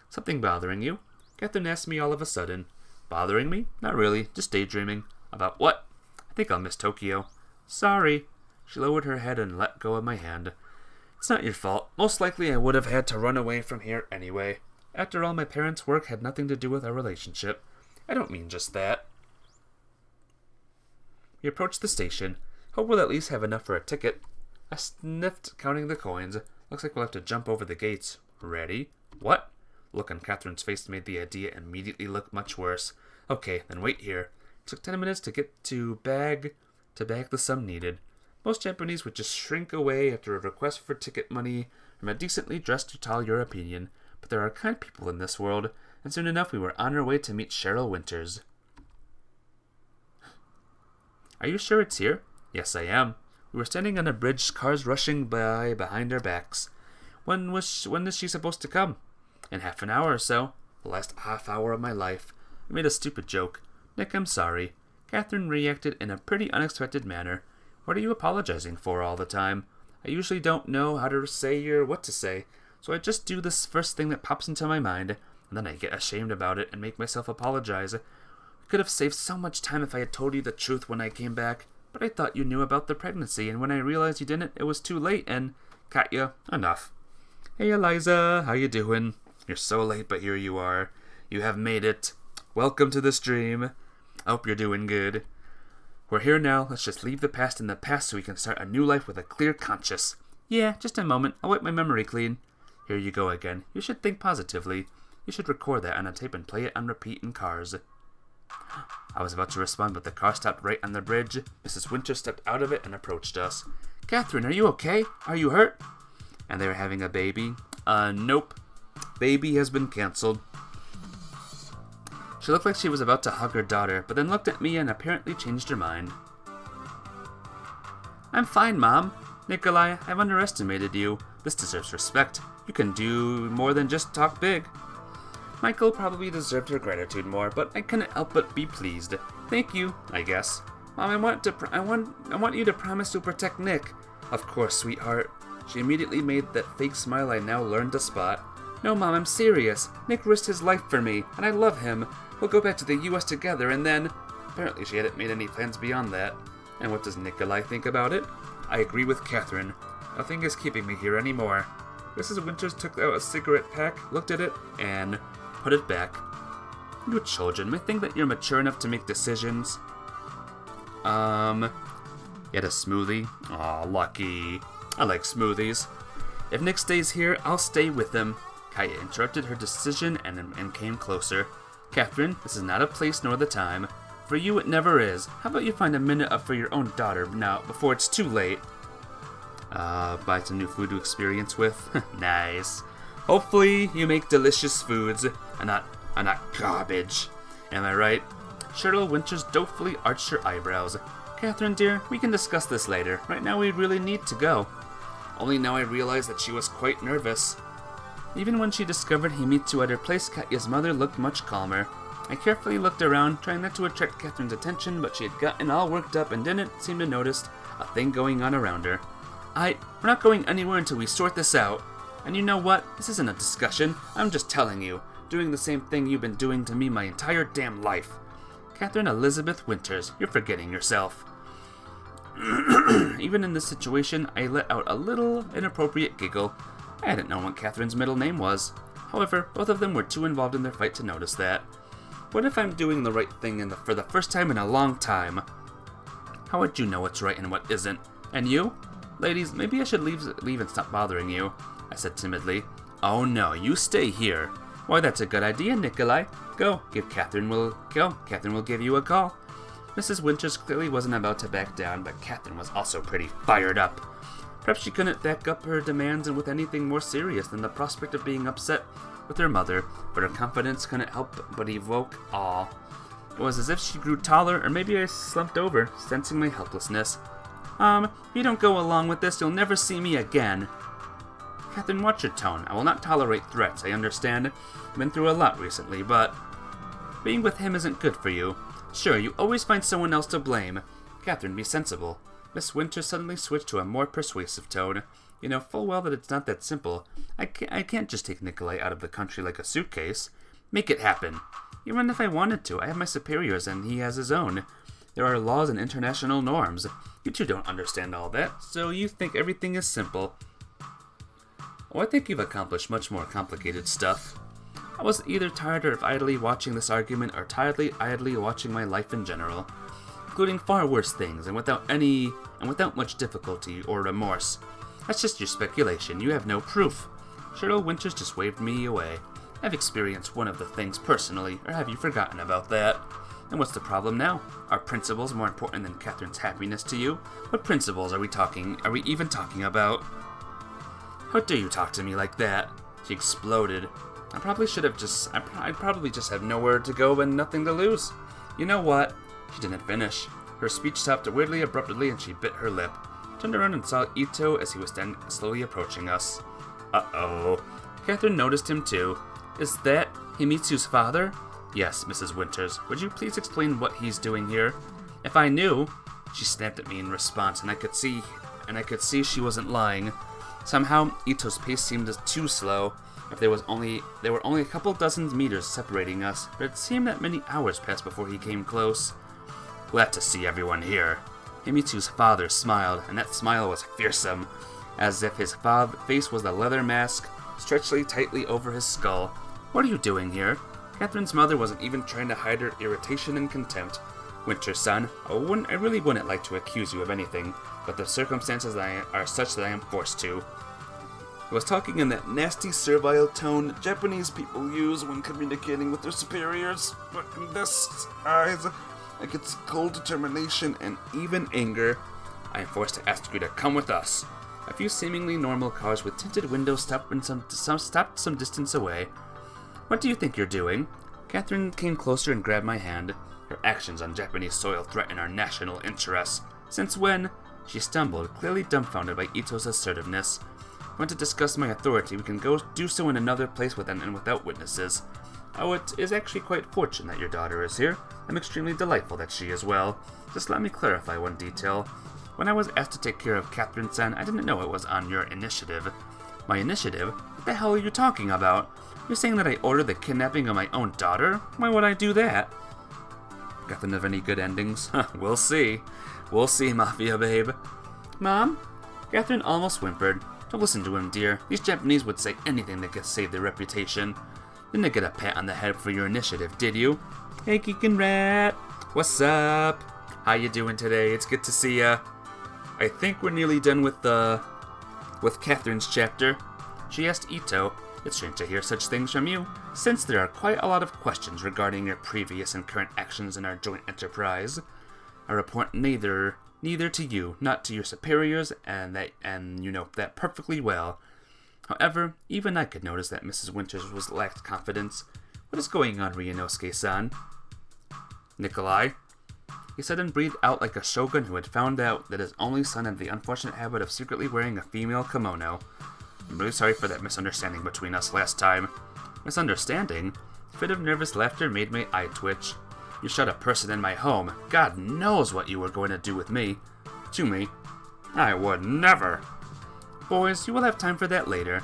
Something bothering you? Catherine asked me all of a sudden. Bothering me? Not really, just daydreaming. About what? I think I'll miss Tokyo. Sorry. She lowered her head and let go of my hand. It's not your fault. Most likely I would have had to run away from here anyway. After all, my parents' work had nothing to do with our relationship. I don't mean just that. We approached the station. Hope we'll at least have enough for a ticket. I sniffed, counting the coins. Looks like we'll have to jump over the gates. Ready? What? Look on Catherine's face made the idea immediately look much worse. Okay, then wait here. It took 10 minutes to get to bag the sum needed. Most Japanese would just shrink away after a request for ticket money from a decently dressed or tall European, but there are kind people in this world, and soon enough we were on our way to meet Cheryl Winters. Are you sure it's here? Yes, I am. We were standing on a bridge, cars rushing by behind our backs. When is she supposed to come? In half an hour or so. The last half hour of my life. I made a stupid joke. Nick, I'm sorry. Catherine reacted in a pretty unexpected manner. What are you apologizing for all the time? I usually don't know how to say or what to say, so I just do this first thing that pops into my mind, and then I get ashamed about it and make myself apologize. We could have saved so much time if I had told you the truth when I came back, but I thought you knew about the pregnancy, and when I realized you didn't, it was too late, and... Katya, enough. Hey Eliza, how you doing? You're so late, but here you are. You have made it. Welcome to the stream. I hope you're doing good. We're here now. Let's just leave the past in the past so we can start a new life with a clear conscience. Yeah, just a moment. I'll wipe my memory clean. Here you go again. You should think positively. You should record that on a tape and play it on repeat in cars. I was about to respond, but the car stopped right on the bridge. Mrs. Winter stepped out of it and approached us. Catherine, are you okay? Are you hurt? And they were having a baby? Nope. Baby has been canceled. She looked like she was about to hug her daughter, but then looked at me and apparently changed her mind. I'm fine, Mom. Nikolai, I've underestimated you. This deserves respect. You can do more than just talk big. Michael probably deserved her gratitude more, but I couldn't help but be pleased. Thank you, I guess. Mom, I want you to promise you'll protect Nick. Of course, sweetheart. She immediately made that fake smile I now learned to spot. No, Mom, I'm serious. Nick risked his life for me, and I love him. We'll go back to the U.S. together, and then... Apparently she hadn't made any plans beyond that. And what does Nikolai think about it? I agree with Catherine. Nothing is keeping me here anymore. Mrs. Winters took out a cigarette pack, looked at it, and put it back. You children may think that you're mature enough to make decisions. You had a smoothie? Aw, lucky. I like smoothies. If Nick stays here, I'll stay with him. Kaya interrupted her decision and came closer. Catherine, this is not a place nor the time. For you, it never is. How about you find a minute up for your own daughter now, before it's too late? Buy some new food to experience with? Nice. Hopefully, you make delicious foods, and not garbage. Am I right? Cheryl Winters dolefully arched her eyebrows. Catherine, dear, we can discuss this later. Right now, we really need to go. Only now I realized that she was quite nervous. Even when she discovered Himitsu at her place, Katya's mother looked much calmer. I carefully looked around, trying not to attract Catherine's attention, but she had gotten all worked up and didn't seem to notice a thing going on around her. We're not going anywhere until we sort this out. And you know what? This isn't a discussion. I'm just telling you. Doing the same thing you've been doing to me my entire damn life. Catherine Elizabeth Winters, you're forgetting yourself. Even in this situation, I let out a little inappropriate giggle. I hadn't known what Catherine's middle name was. However, both of them were too involved in their fight to notice that. What if I'm doing the right thing for the first time in a long time? How would you know what's right and what isn't? And you? Ladies, maybe I should leave and stop bothering you, I said timidly. Oh no, you stay here. Why, that's a good idea, Nikolai. Go, Catherine will give you a call. Mrs. Winters clearly wasn't about to back down, but Catherine was also pretty fired up. Perhaps she couldn't back up her demands with anything more serious than the prospect of being upset with her mother, but her confidence couldn't help but evoke awe. It was as if she grew taller, or maybe I slumped over, sensing my helplessness. If you don't go along with this, you'll never see me again. Catherine, watch your tone. I will not tolerate threats, I understand. I've been through a lot recently, but being with him isn't good for you. Sure, you always find someone else to blame. Catherine, be sensible. Miss Winters suddenly switched to a more persuasive tone. You know full well that it's not that simple. I can't just take Nikolai out of the country like a suitcase. Make it happen. Even if I wanted to, I have my superiors and he has his own. There are laws and international norms. You two don't understand all that, so you think everything is simple. Oh, I think you've accomplished much more complicated stuff. I was either tired of idly watching this argument or idly watching my life in general, including far worse things and without much difficulty or remorse. That's just your speculation. You have no proof. Cheryl Winters just waved me away. I've experienced one of the things personally, or have you forgotten about that? And what's the problem now? Are principles more important than Catherine's happiness to you? What principles are we even talking about? How dare you talk to me like that? She exploded. I'd probably just have nowhere to go and nothing to lose. You know what? She didn't finish. Her speech stopped weirdly abruptly and she bit her lip. Turned around and saw Ito as he was then slowly approaching us. Uh-oh. Catherine noticed him too. Is that Himitsu's father? Yes, Mrs. Winters. Would you please explain what he's doing here? If I knew... She snapped at me in response, and I could see she wasn't lying. Somehow, Ito's pace seemed too slow. If there were only a couple dozen meters separating us, but it seemed that many hours passed before he came close. Glad to see everyone here. Himitsu's father smiled, and that smile was fearsome, as if his face was a leather mask stretched tightly over his skull. What are you doing here? Catherine's mother wasn't even trying to hide her irritation and contempt. Winter-san, I really wouldn't like to accuse you of anything, but the circumstances are such that I am forced to. I was talking in that nasty servile tone Japanese people use when communicating with their superiors, but in this eyes, I get cold determination and even anger. I am forced to ask you to come with us. A few seemingly normal cars with tinted windows stopped some distance away. What do you think you're doing? Catherine came closer and grabbed my hand. Her actions on Japanese soil threaten our national interests. Since when? She stumbled, clearly dumbfounded by Ito's assertiveness. Want to discuss my authority, we can go do so in another place without witnesses. Oh, it is actually quite fortunate that your daughter is here. I'm extremely delightful that she is well. Just let me clarify one detail. When I was asked to take care of Catherine-san, I didn't know it was on your initiative. My initiative? What the hell are you talking about? You're saying that I ordered the kidnapping of my own daughter? Why would I do that? Nothing of any good endings? We'll see. We'll see, Mafia babe. Mom? Catherine almost whimpered. Don't listen to him, dear. These Japanese would say anything that could save their reputation. Didn't get a pat on the head for your initiative, did you? Hey, Geek and Rat. What's up? How you doing today? It's good to see ya. I think we're nearly done with Catherine's chapter. She asked Ito, it's strange to hear such things from you, since there are quite a lot of questions regarding your previous and current actions in our joint enterprise. I report neither to you, not to your superiors, and you know that perfectly well. However, even I could notice that Mrs. Winters lacked confidence. What is going on, Ryunosuke-san? Nikolai? He said and breathed out like a shogun who had found out that his only son had the unfortunate habit of secretly wearing a female kimono. I'm really sorry for that misunderstanding between us last time. Misunderstanding? A fit of nervous laughter made my eye twitch. You shut a person in my home. God knows what you were going to do with me. To me. I would never. Boys, you will have time for that later.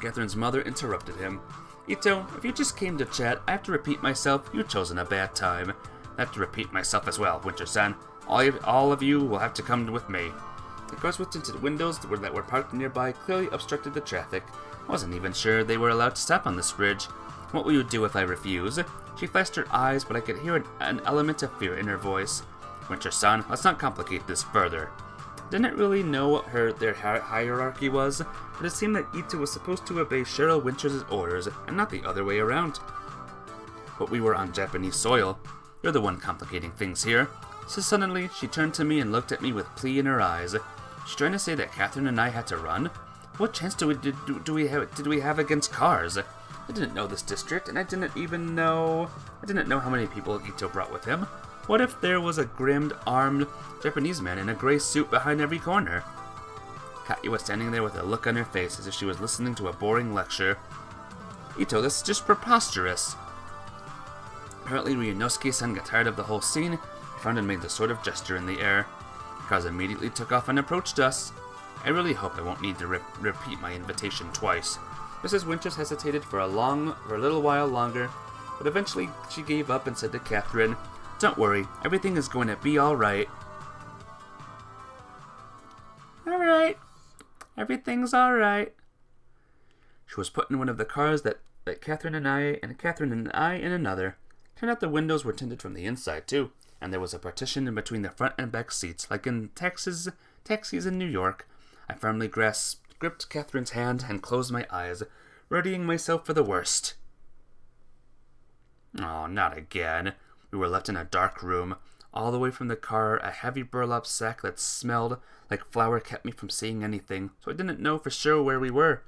Catherine's mother interrupted him. Ito, if you just came to chat, I have to repeat myself. You've chosen a bad time. I have to repeat myself as well, Winter-san. All of you will have to come with me. The cars with tinted windows that were parked nearby clearly obstructed the traffic. I wasn't even sure they were allowed to stop on this bridge. What will you do if I refuse? She flashed her eyes, but I could hear an element of fear in her voice. Winter-san, let's not complicate this further. Didn't really know what their hierarchy was, but it seemed that Ito was supposed to obey Cheryl Winters' orders, and not the other way around. But we were on Japanese soil. You're the one complicating things here. So suddenly, she turned to me and looked at me with plea in her eyes. She's trying to say that Catherine and I had to run? What chance did we have against cars? I didn't know this district, and I didn't know how many people Ito brought with him. What if there was a grimmed, armed Japanese man in a gray suit behind every corner? Katya was standing there with a look on her face as if she was listening to a boring lecture. Ito, this is just preposterous. Apparently Ryunosuke-san got tired of the whole scene. He frowned and made the sort of gesture in the air. The cars immediately took off and approached us. I really hope I won't need to repeat my invitation twice. Mrs. Winters hesitated for a little while longer, but eventually she gave up and said to Catherine, "Don't worry, everything is going to be alright." Alright. Everything's alright. She was put in one of the cars that Catherine and I in another. Turned out the windows were tinted from the inside too, and there was a partition in between the front and back seats, like in taxis in New York. I firmly gripped Catherine's hand and closed my eyes, readying myself for the worst. Oh, not again. We were left in a dark room. All the way from the car, a heavy burlap sack that smelled like flour kept me from seeing anything, so I didn't know for sure where we were.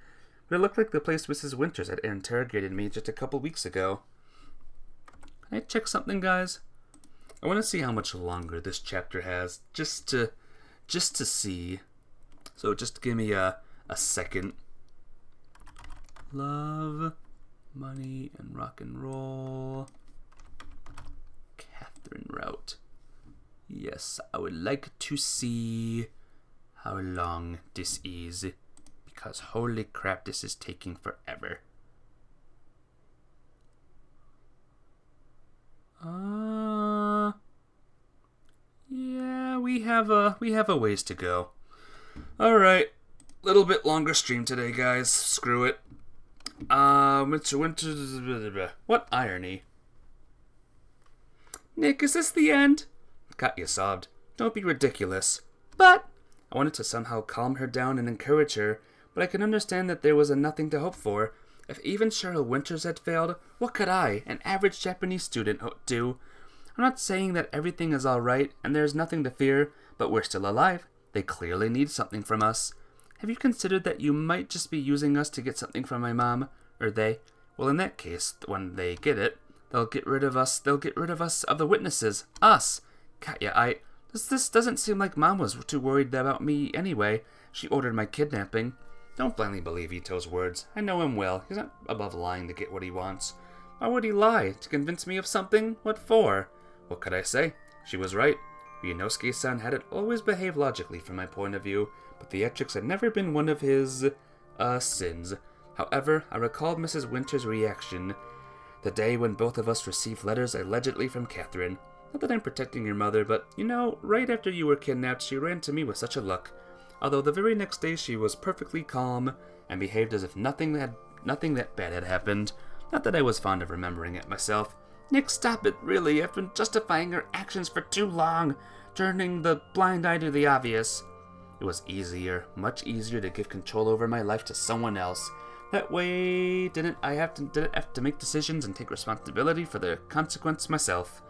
But it looked like the place Mrs. Winters had interrogated me just a couple weeks ago. Can I check something, guys? I want to see how much longer this chapter has, just to see. So just give me a second. Love, money, and rock and roll. Catherine route. Yes, I would like to see how long this is, because holy crap, this is taking forever. Yeah, we have a ways to go. All right, little bit longer stream today, guys. Screw it. What irony? Nick, is this the end? Katya sobbed. Don't be ridiculous. But I wanted to somehow calm her down and encourage her, but I could understand that there was nothing to hope for. If even Cheryl Winters had failed, what could I, an average Japanese student, do? I'm not saying that everything is all right and there's nothing to fear, but we're still alive. They clearly need something from us. Have you considered that you might just be using us to get something from my mom? Or they? Well, in that case, when they get it, they'll get rid of us. They'll get rid of us, of the witnesses. Us. Katya, This doesn't seem like Mom was too worried about me anyway. She ordered my kidnapping. Don't blindly believe Ito's words. I know him well. He's not above lying to get what he wants. Why would he lie? To convince me of something? What for? What could I say? She was right. Ryunosuke-san had always behaved logically from my point of view, but theatrics had never been one of his, sins. However, I recalled Mrs. Winters' reaction the day when both of us received letters allegedly from Catherine. Not that I'm protecting your mother, but, right after you were kidnapped, she ran to me with such a look. Although the very next day she was perfectly calm and behaved as if nothing that bad had happened. Not that I was fond of remembering it myself. Nick, stop it, really. I've been justifying her actions for too long, turning the blind eye to the obvious. It was easier, much easier to give control over my life to someone else. That way, didn't have to make decisions and take responsibility for the consequence myself.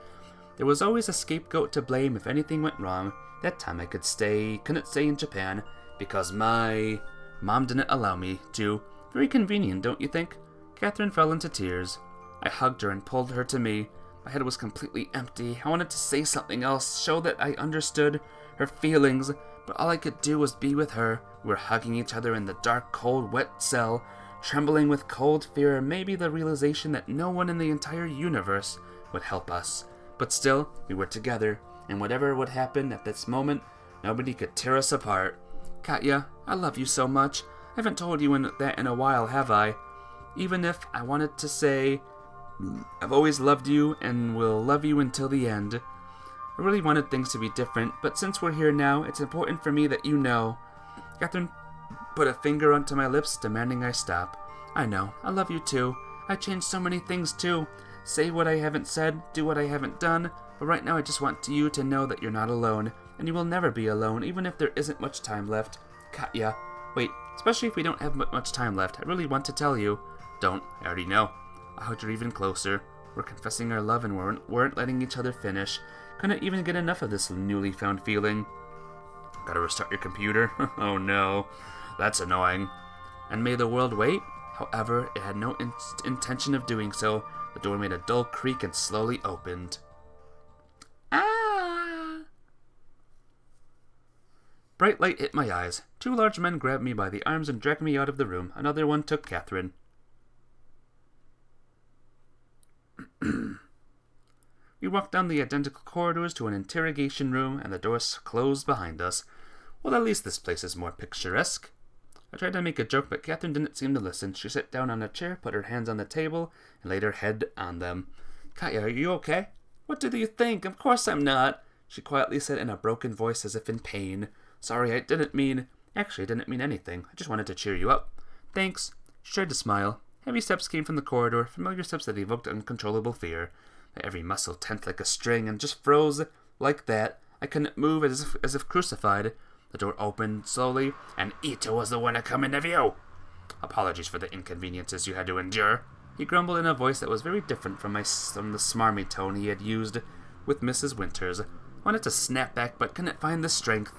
There was always a scapegoat to blame if anything went wrong. That time I couldn't stay in Japan because my mom didn't allow me to. Very convenient, don't you think? Catherine fell into tears. I hugged her and pulled her to me. My head was completely empty. I wanted to say something else, show that I understood her feelings, but all I could do was be with her. We were hugging each other in the dark, cold, wet cell, trembling with cold fear and maybe the realization that no one in the entire universe would help us. But still, we were together, and whatever would happen at this moment, nobody could tear us apart. Katya, I love you so much. I haven't told you that in a while, have I? Even if I wanted to say, I've always loved you and will love you until the end. I really wanted things to be different, but since we're here now, it's important for me that you know. Catherine put a finger onto my lips, demanding I stop. I know, I love you too. I changed so many things too. Say what I haven't said, do what I haven't done, but right now I just want you to know that you're not alone, and you will never be alone, even if there isn't much time left. Katya, wait, especially if we don't have much time left, I really want to tell you. Don't, I already know. I hugged her even closer. We're confessing our love and weren't letting each other finish. Couldn't even get enough of this newly found feeling. Gotta restart your computer? Oh no, that's annoying. And may the world wait? However, it had no intention of doing so. The door made a dull creak and slowly opened. Ah! Bright light hit my eyes. 2 large men grabbed me by the arms and dragged me out of the room. Another one took Catherine. We walked down the identical corridors to an interrogation room, and the doors closed behind us. Well, at least this place is more picturesque. I tried to make a joke, but Catherine didn't seem to listen. She sat down on a chair, put her hands on the table, and laid her head on them. Katya, are you okay? What do you think? Of course I'm not, she quietly said in a broken voice as if in pain. Sorry, I didn't mean anything. I just wanted to cheer you up. Thanks. She tried to smile. Heavy steps came from the corridor, familiar steps that evoked uncontrollable fear. My every muscle tensed like a string and just froze like that. I couldn't move as if crucified. The door opened slowly, and Ito was the one to come into view. Apologies for the inconveniences you had to endure, he grumbled in a voice that was very different from the smarmy tone he had used with Mrs. Winters. I wanted to snap back, but couldn't find the strength.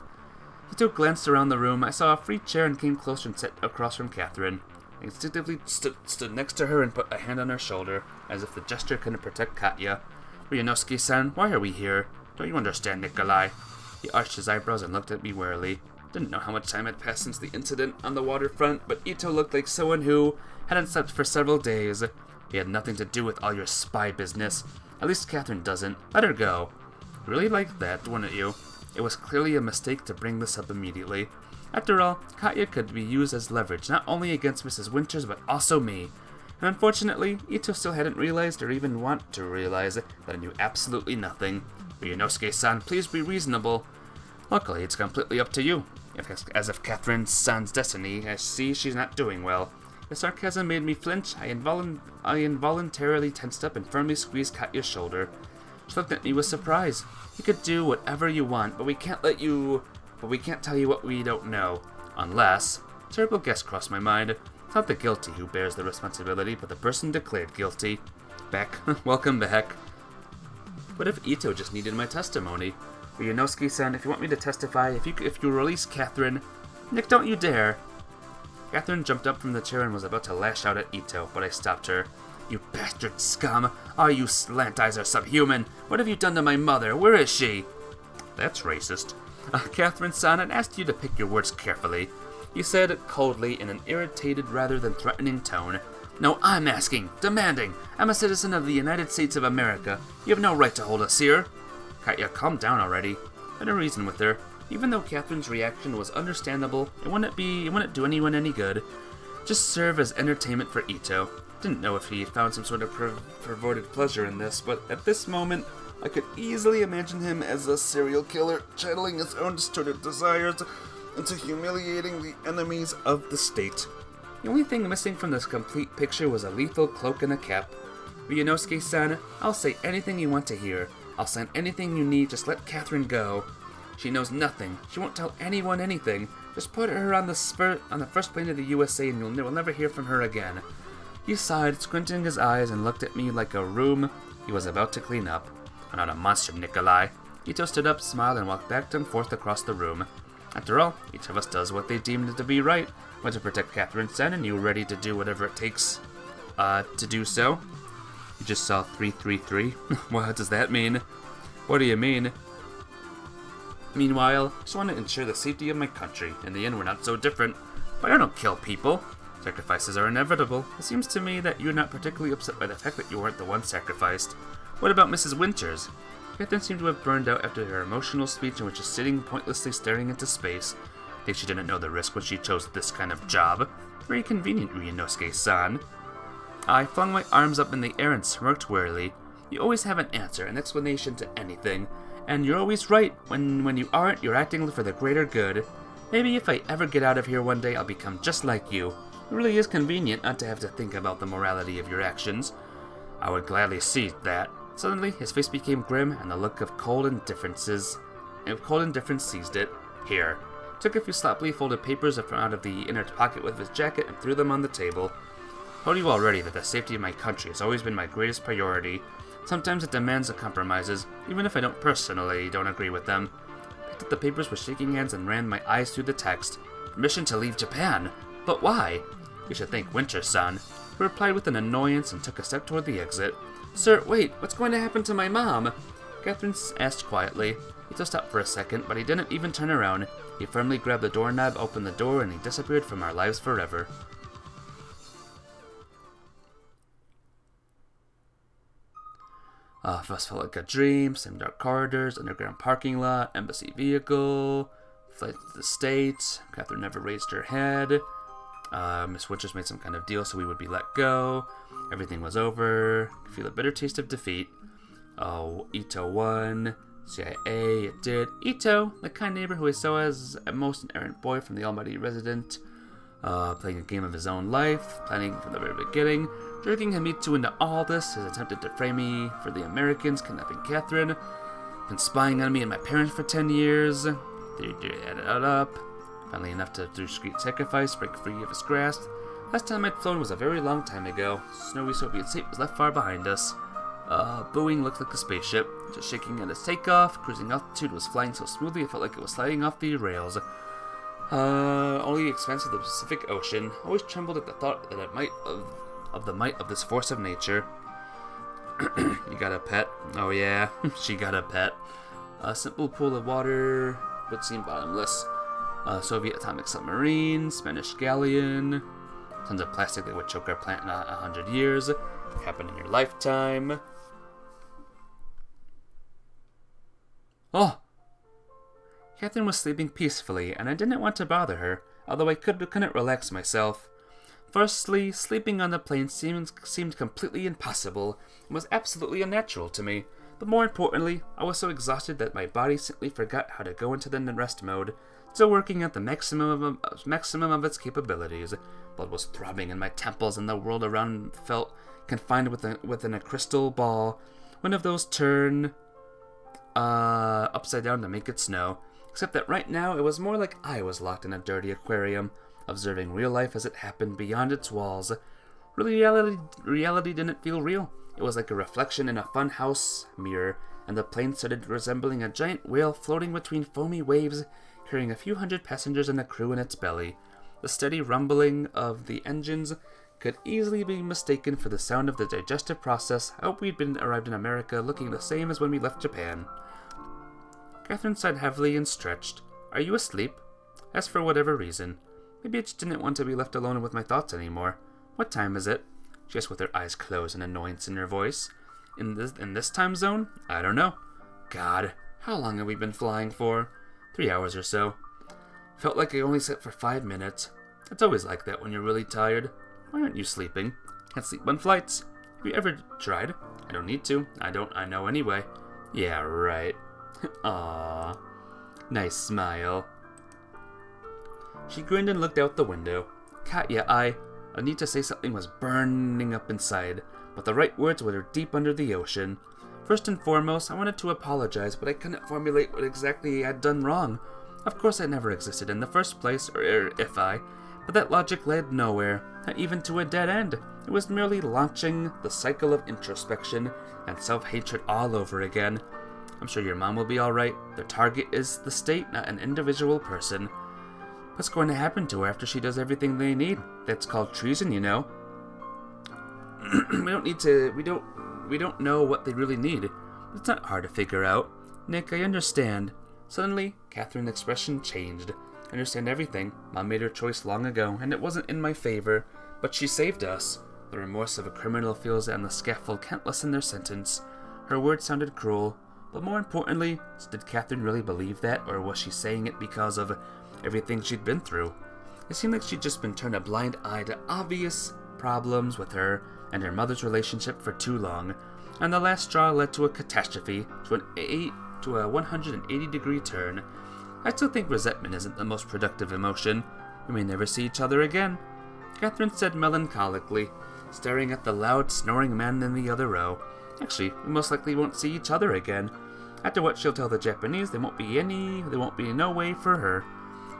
Ito glanced around the room. I saw a free chair and came closer and sat across from Catherine. I instinctively stood next to her and put a hand on her shoulder, as if the gesture couldn't protect Katya. Ryunosuke-san, why are we here? Don't you understand, Nikolai? He arched his eyebrows and looked at me warily. Didn't know how much time had passed since the incident on the waterfront, but Ito looked like someone who hadn't slept for several days. He had nothing to do with all your spy business. At least Catherine doesn't. Let her go. Really liked that, wouldn't you? It was clearly a mistake to bring this up immediately. After all, Katya could be used as leverage, not only against Mrs. Winters, but also me. And unfortunately, Ito still hadn't realized or even want to realize that I knew absolutely nothing. Ryunosuke-san, please be reasonable. Luckily, it's completely up to you. As if Catherine-san's destiny, I see she's not doing well. The sarcasm made me flinch. I involuntarily tensed up and firmly squeezed Katya's shoulder. She looked at me with surprise. You could do whatever you want, but we can't tell you what we don't know. Unless... Terrible guess crossed my mind. It's not the guilty who bears the responsibility, but the person declared guilty. Beck, welcome back. What if Ito just needed my testimony? Ryunosuke-san, if you want me to testify, if you release Catherine... Nick, don't you dare! Catherine jumped up from the chair and was about to lash out at Ito, but I stopped her. You bastard scum! All you slant eyes are subhuman! What have you done to my mother? Where is she? That's racist. Catherine-san, I'd asked you to pick your words carefully. You said coldly in an irritated rather than threatening tone. No, I'm asking, demanding. I'm a citizen of the United States of America. You have no right to hold us here. Katya, calm down already. I had a reason with her. Even though Catherine's reaction was understandable, it wouldn't do anyone any good. Just serve as entertainment for Ito. Didn't know if he found some sort of perverted pleasure in this, but at this moment, I could easily imagine him as a serial killer, channeling his own distorted desires into humiliating the enemies of the state. The only thing missing from this complete picture was a lethal cloak and a cap. Ryunosuke-san, I'll say anything you want to hear. I'll sign anything you need, just let Catherine go. She knows nothing. She won't tell anyone anything. Just put her on the first plane to the USA and we'll never hear from her again. He sighed, squinting his eyes, and looked at me like a room he was about to clean up. I'm not a monster, Nikolai. Ito stood up, smiled, and walked back and forth across the room. After all, each of us does what they deem to be right. Want to protect Catherine-san, and you're ready to do whatever it takes to do so. You just saw 333. What does that mean? What do you mean? Meanwhile, I just want to ensure the safety of my country. In the end, we're not so different. But I don't kill people. Sacrifices are inevitable. It seems to me that you're not particularly upset by the fact that you weren't the one sacrificed. What about Mrs. Winters? Catherine seemed to have burned out after her emotional speech and was just sitting pointlessly staring into space. I think she didn't know the risk when she chose this kind of job. Very convenient, Ryunosuke-san. I flung my arms up in the air and smirked wearily. You always have an answer, an explanation to anything. And you're always right. When you aren't, you're acting for the greater good. Maybe if I ever get out of here one day, I'll become just like you. It really is convenient not to have to think about the morality of your actions. I would gladly see that. Suddenly, his face became grim, and the look of cold indifference seized it. Here. Took a few sloppily folded papers out of the inner pocket with his jacket and threw them on the table. Told you already that the safety of my country has always been my greatest priority. Sometimes it demands compromises, even if I don't agree with them. Picked up the papers with shaking hands and ran my eyes through the text. Permission to leave Japan. But why? You should thank Winter-san. He replied with an annoyance and took a step toward the exit. Sir, wait, what's going to happen to my mom? Catherine asked quietly. He just stopped for a second, but he didn't even turn around. He firmly grabbed the doorknob, opened the door, and he disappeared from our lives forever. First felt like a dream, same dark corridors, underground parking lot, embassy vehicle, flight to the States. Catherine never raised her head. Miss Winters made some kind of deal so we would be let go. Everything was over. Could feel a bitter taste of defeat. Oh, Ito won. CIA, it did. Ito, the kind neighbor who I saw as at most an errant boy from the Almighty resident, playing a game of his own life, planning from the very beginning, jerking Himito into all this, has attempted to frame me for the Americans kidnapping Catherine, been spying on me and my parents for 10 years. They added it up. Finally enough to, through discreet sacrifice, break free of his grasp. Last time I'd flown was a very long time ago. Snowy Soviet state was left far behind us. Boeing looked like a spaceship, just shaking at its takeoff. Cruising altitude was flying so smoothly it felt like it was sliding off the rails. Only the expanse of the Pacific Ocean. Always trembled at the thought that it might of the might of this force of nature. You got a pet? Oh yeah, she got a pet. A simple pool of water would seem bottomless. A Soviet atomic submarine, Spanish galleon, tons of plastic that would choke our plant in 100 years. Happen in your lifetime. Oh! Catherine was sleeping peacefully, and I didn't want to bother her, although I couldn't relax myself. Firstly, sleeping on the plane seemed completely impossible and was absolutely unnatural to me. But more importantly, I was so exhausted that my body simply forgot how to go into the rest mode, still working at the maximum of its capabilities. Blood was throbbing in my temples, and the world around felt confined within a crystal ball. One of those turn upside down to make it snow. Except that right now it was more like I was locked in a dirty aquarium, observing real life as it happened beyond its walls. Reality didn't feel real. It was like a reflection in a funhouse mirror, and the plane started resembling a giant whale floating between foamy waves, carrying a few hundred passengers and a crew in its belly. The steady rumbling of the engines could easily be mistaken for the sound of the digestive process. I hope we'd arrived in America looking the same as when we left Japan. Catherine sighed heavily and stretched. Are you asleep? Asked for whatever reason. Maybe I just didn't want to be left alone with my thoughts anymore. What time is it? She asked with her eyes closed and annoyance in her voice. In this time zone? I don't know. God, how long have we been flying for? 3 hours or so. Felt like I only slept for 5 minutes. It's always like that when you're really tired. Why aren't you sleeping? Can't sleep on flights. Have you ever tried? I don't need to. I know anyway. Yeah, right. Aww. Nice smile. She grinned and looked out the window. Katya, I need to say something was burning up inside, but the right words were deep under the ocean. First and foremost, I wanted to apologize, but I couldn't formulate what exactly I had done wrong. Of course I never existed in the first place, or if I, but that logic led nowhere, not even to a dead end. It was merely launching the cycle of introspection and self-hatred all over again. I'm sure your mom will be alright. The target is the state, not an individual person. What's going to happen to her after she does everything they need? That's called treason, you know. We don't know what they really need. It's not hard to figure out. Nick, I understand. Suddenly, Catherine's expression changed. I understand everything. Mom made her choice long ago, and it wasn't in my favor. But she saved us. The remorse of a criminal feels that on the scaffold can't lessen their sentence. Her words sounded cruel. But more importantly, did Catherine really believe that, or was she saying it because of everything she'd been through? It seemed like she'd just been turned a blind eye to obvious problems with her and her mother's relationship for too long, and the last straw led to a catastrophe, to a 180-degree turn. I still think resentment isn't the most productive emotion. We may never see each other again, Catherine said melancholically, staring at the loud, snoring man in the other row. Actually, we most likely won't see each other again. After what she'll tell the Japanese, there won't be no way for her.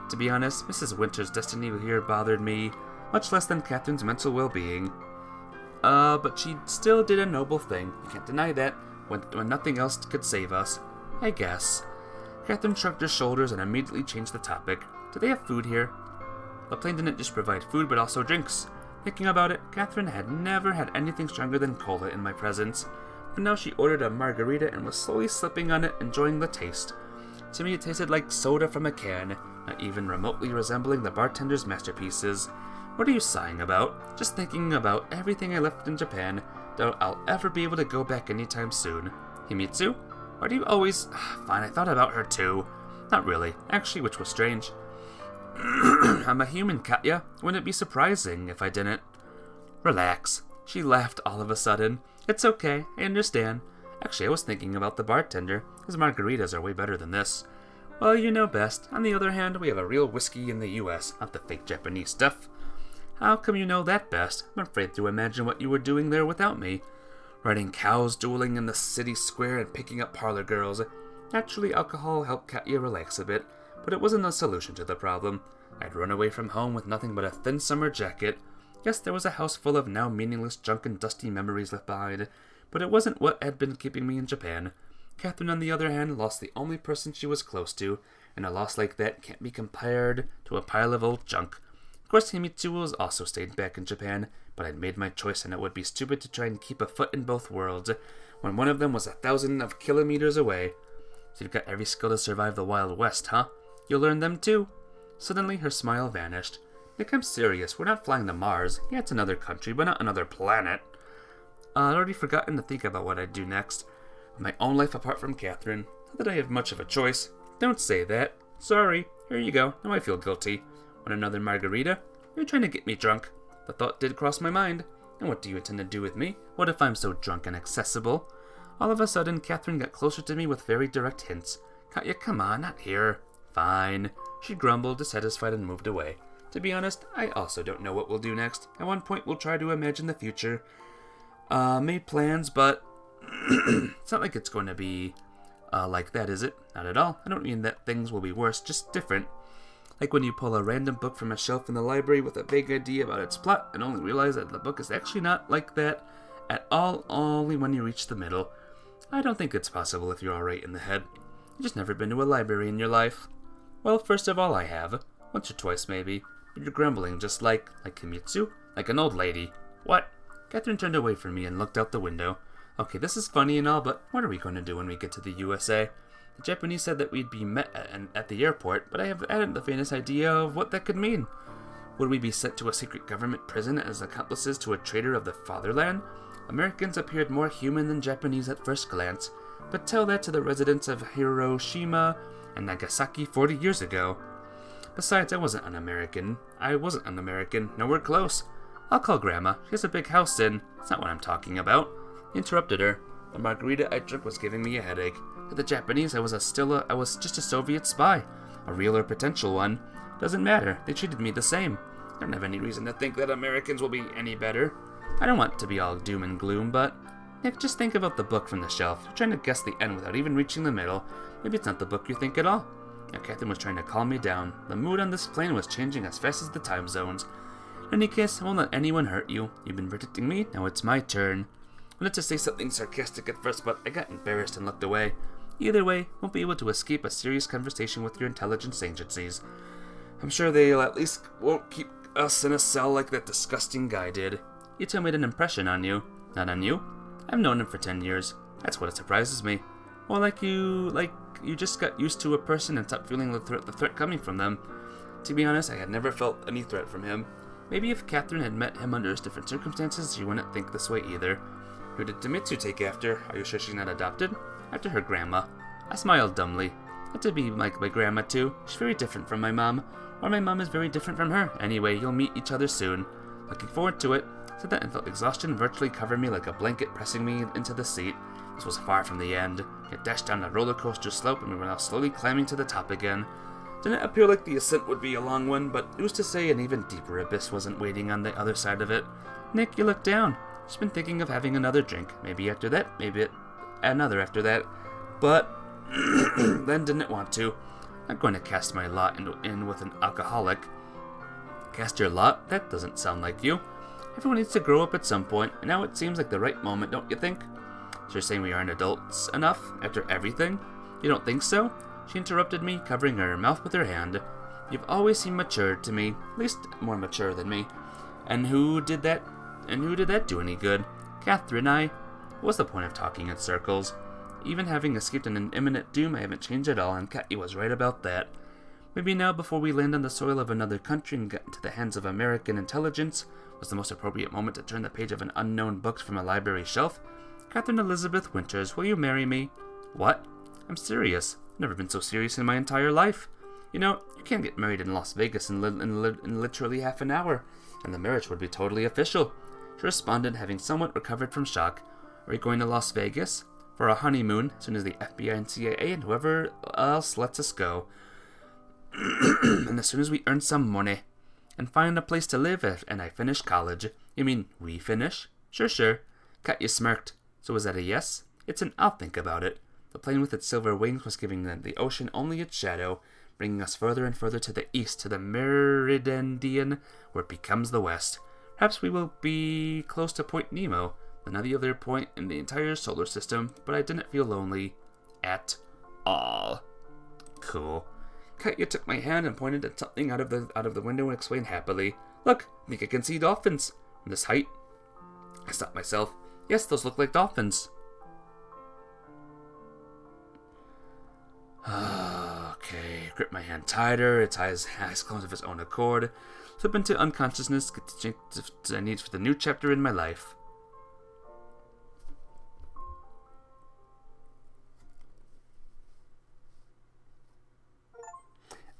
To be honest, Mrs. Winter's destiny here bothered me, much less than Catherine's mental well-being. But she still did a noble thing. You can't deny that, when nothing else could save us. I guess. Catherine shrugged her shoulders and immediately changed the topic. Do they have food here? The plane didn't just provide food, but also drinks. Thinking about it, Catherine had never had anything stronger than cola in my presence. But now she ordered a margarita and was slowly slipping on it, enjoying the taste. To me, it tasted like soda from a can, not even remotely resembling the bartender's masterpieces. What are you sighing about? Just thinking about everything I left in Japan. Doubt I'll ever be able to go back anytime soon. Himitsu? Why do you always... Fine, I thought about her too. Not really, actually, which was strange. I'm a human, Katya. Wouldn't it be surprising if I didn't? Relax. She laughed all of a sudden. It's okay, I understand. Actually, I was thinking about the bartender. His margaritas are way better than this. Well, you know best. On the other hand, we have a real whiskey in the US, not the fake Japanese stuff. How come you know that best? I'm afraid to imagine what you were doing there without me. Riding cows, dueling in the city square, and picking up parlor girls. Naturally, alcohol helped Katya relax a bit, but it wasn't a solution to the problem. I'd run away from home with nothing but a thin summer jacket. Yes, there was a house full of now meaningless junk and dusty memories left behind, but it wasn't what had been keeping me in Japan. Catherine, on the other hand, lost the only person she was close to, and a loss like that can't be compared to a pile of old junk. Of course, Himitsu also stayed back in Japan, but I'd made my choice and it would be stupid to try and keep a foot in both worlds when one of them was 1,000 of kilometers away. So you've got every skill to survive the Wild West, huh? You'll learn them too. Suddenly her smile vanished. Nick, I'm serious. We're not flying to Mars. Yeah, it's another country, but not another planet. I'd already forgotten to think about what I'd do next. My own life apart from Catherine. Not that I have much of a choice. Don't say that. Sorry. Here you go. Now I feel guilty. Want another margarita? You're trying to get me drunk. The thought did cross my mind. And what do you intend to do with me? What if I'm so drunk and accessible? All of a sudden, Catherine got closer to me with very direct hints. Katya, come on, not here. Fine. She grumbled, dissatisfied, and moved away. To be honest, I also don't know what we'll do next. At one point, we'll try to imagine the future. Made plans, but it's not like it's going to be like that, is it? Not at all. I don't mean that things will be worse, just different. Like when you pull a random book from a shelf in the library with a vague idea about its plot and only realize that the book is actually not like that at all, only when you reach the middle. I don't think it's possible if you're alright in the head. You've just never been to a library in your life. Well, first of all, I have. Once or twice, maybe. But you're grumbling just like Kimitsu? Like an old lady. What? Catherine turned away from me and looked out the window. Okay, this is funny and all, but what are we going to do when we get to the USA? The Japanese said that we'd be met at the airport, but I hadn't the faintest idea of what that could mean. Would we be sent to a secret government prison as accomplices to a traitor of the fatherland? Americans appeared more human than Japanese at first glance, but tell that to the residents of Hiroshima and Nagasaki 40 years ago. Besides, I wasn't un-American. Nowhere close. I'll call Grandma. She has a big house in... It's not what I'm talking about. He interrupted her. The margarita I drank was giving me a headache. To the Japanese, I was just a Soviet spy. A real or potential one. Doesn't matter. They treated me the same. I don't have any reason to think that Americans will be any better. I don't want to be all doom and gloom, but... Nick, just think about the book from the shelf. You're trying to guess the end without even reaching the middle. Maybe it's not the book you think at all. Now, Catherine was trying to calm me down. The mood on this plane was changing as fast as the time zones. In any case, I won't let anyone hurt you. You've been protecting me, now it's my turn. I wanted to say something sarcastic at first, but I got embarrassed and looked away. Either way, won't be able to escape a serious conversation with your intelligence agencies. I'm sure they'll at least won't keep us in a cell like that disgusting guy did. You two made an impression on you. Not on you? I've known him for 10 years. That's what surprises me. Well, like you just got used to a person and stopped feeling the threat coming from them. To be honest, I had never felt any threat from him. Maybe if Catherine had met him under different circumstances, she wouldn't think this way either. Who did Demitsu take after? Are you sure she's not adopted? After her grandma. I smiled dumbly. Not to be like my grandma too. She's very different from my mom. Or my mom is very different from her. Anyway, you'll meet each other soon. Looking forward to it. Said that and felt exhaustion virtually cover me like a blanket pressing me into the seat. This was far from the end. It dashed down a roller coaster slope and we were now slowly climbing to the top again. Didn't appear like the ascent would be a long one, but who's to say an even deeper abyss wasn't waiting on the other side of it. Nick, you look down. Just been thinking of having another drink. Maybe after that, maybe another after that. But then didn't want to. I'm going to cast my lot in with an alcoholic. Cast your lot? That doesn't sound like you. Everyone needs to grow up at some point, and now it seems like the right moment, don't you think? So you're saying we aren't adults enough after everything? You don't think so? She interrupted me, covering her mouth with her hand. You've always seemed mature to me, at least more mature than me. And who did that do any good? Catherine, What's the point of talking in circles? Even having escaped an imminent doom, I haven't changed at all, and Katya was right about that. Maybe now, before we land on the soil of another country and get into the hands of American intelligence, was the most appropriate moment to turn the page of an unknown book from a library shelf. Catherine Elizabeth Winters, will you marry me? What? I'm serious. I've never been so serious in my entire life. You know, you can't get married in Las Vegas in literally half an hour, and the marriage would be totally official. She responded, having somewhat recovered from shock. Are you going to Las Vegas? For a honeymoon, as soon as the FBI and CIA and whoever else lets us go. And as soon as we earn some money. And find a place to live and I finish college. You mean, we finish? Sure. Katya smirked. So is that a yes? It's an I'll think about it. The plane with its silver wings was giving the ocean only its shadow, bringing us further and further to the east, to the meridian, where it becomes the west. Perhaps we will be close to Point Nemo, another other point in the entire solar system, but I didn't feel lonely at all. Cool. Katya took my hand and pointed at something out of the window and explained happily, Look, I think I can see dolphins. This height. I stopped myself. Yes, those look like dolphins. Okay, grip my hand tighter. Its eyes close of its own accord. Slip into unconsciousness. Get the strength I need for the new chapter in my life.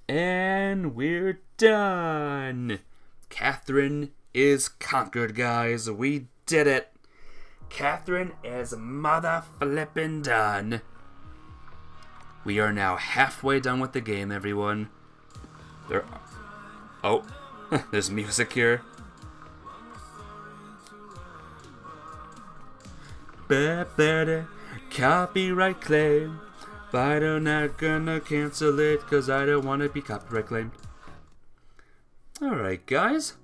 And we're done. Catherine is conquered, guys. We did it. Catherine is mother flippin' done. We are now halfway done with the game, everyone. There's music here. Copyright claim. But I'm not gonna cancel it, cause I don't wanna be copyright claimed. Alright, guys.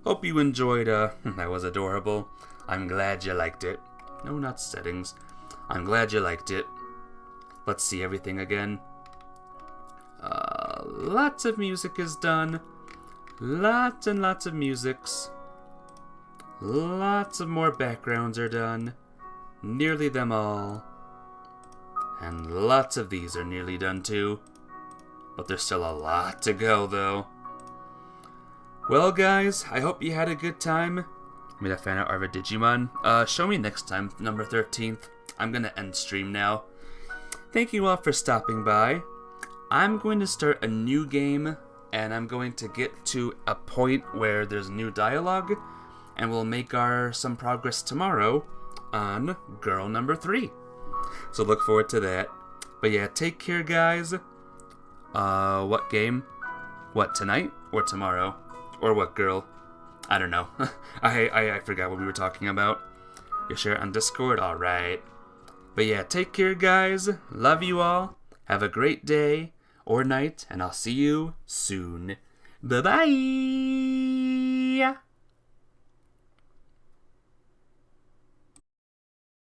Hope you enjoyed, that was adorable. I'm glad you liked it. No, not settings. I'm glad you liked it. Let's see everything again. Lots of music is done. Lots and lots of musics. Lots of more backgrounds are done. Nearly them all. And lots of these are nearly done too. But there's still a lot to go though. Well guys, I hope you had a good time. Made a fan art of a Digimon. Show me next time, number 13th. I'm gonna end stream now. Thank you all for stopping by. I'm going to start a new game, and I'm going to get to a point where there's new dialogue, and we'll make some progress tomorrow on girl number 3. So look forward to that. But yeah, take care, guys. What game? What, tonight or tomorrow? Or what girl? I don't know. I forgot what we were talking about. You share it on Discord? Alright. But yeah, take care, guys. Love you all. Have a great day or night, and I'll see you soon. Bye-bye!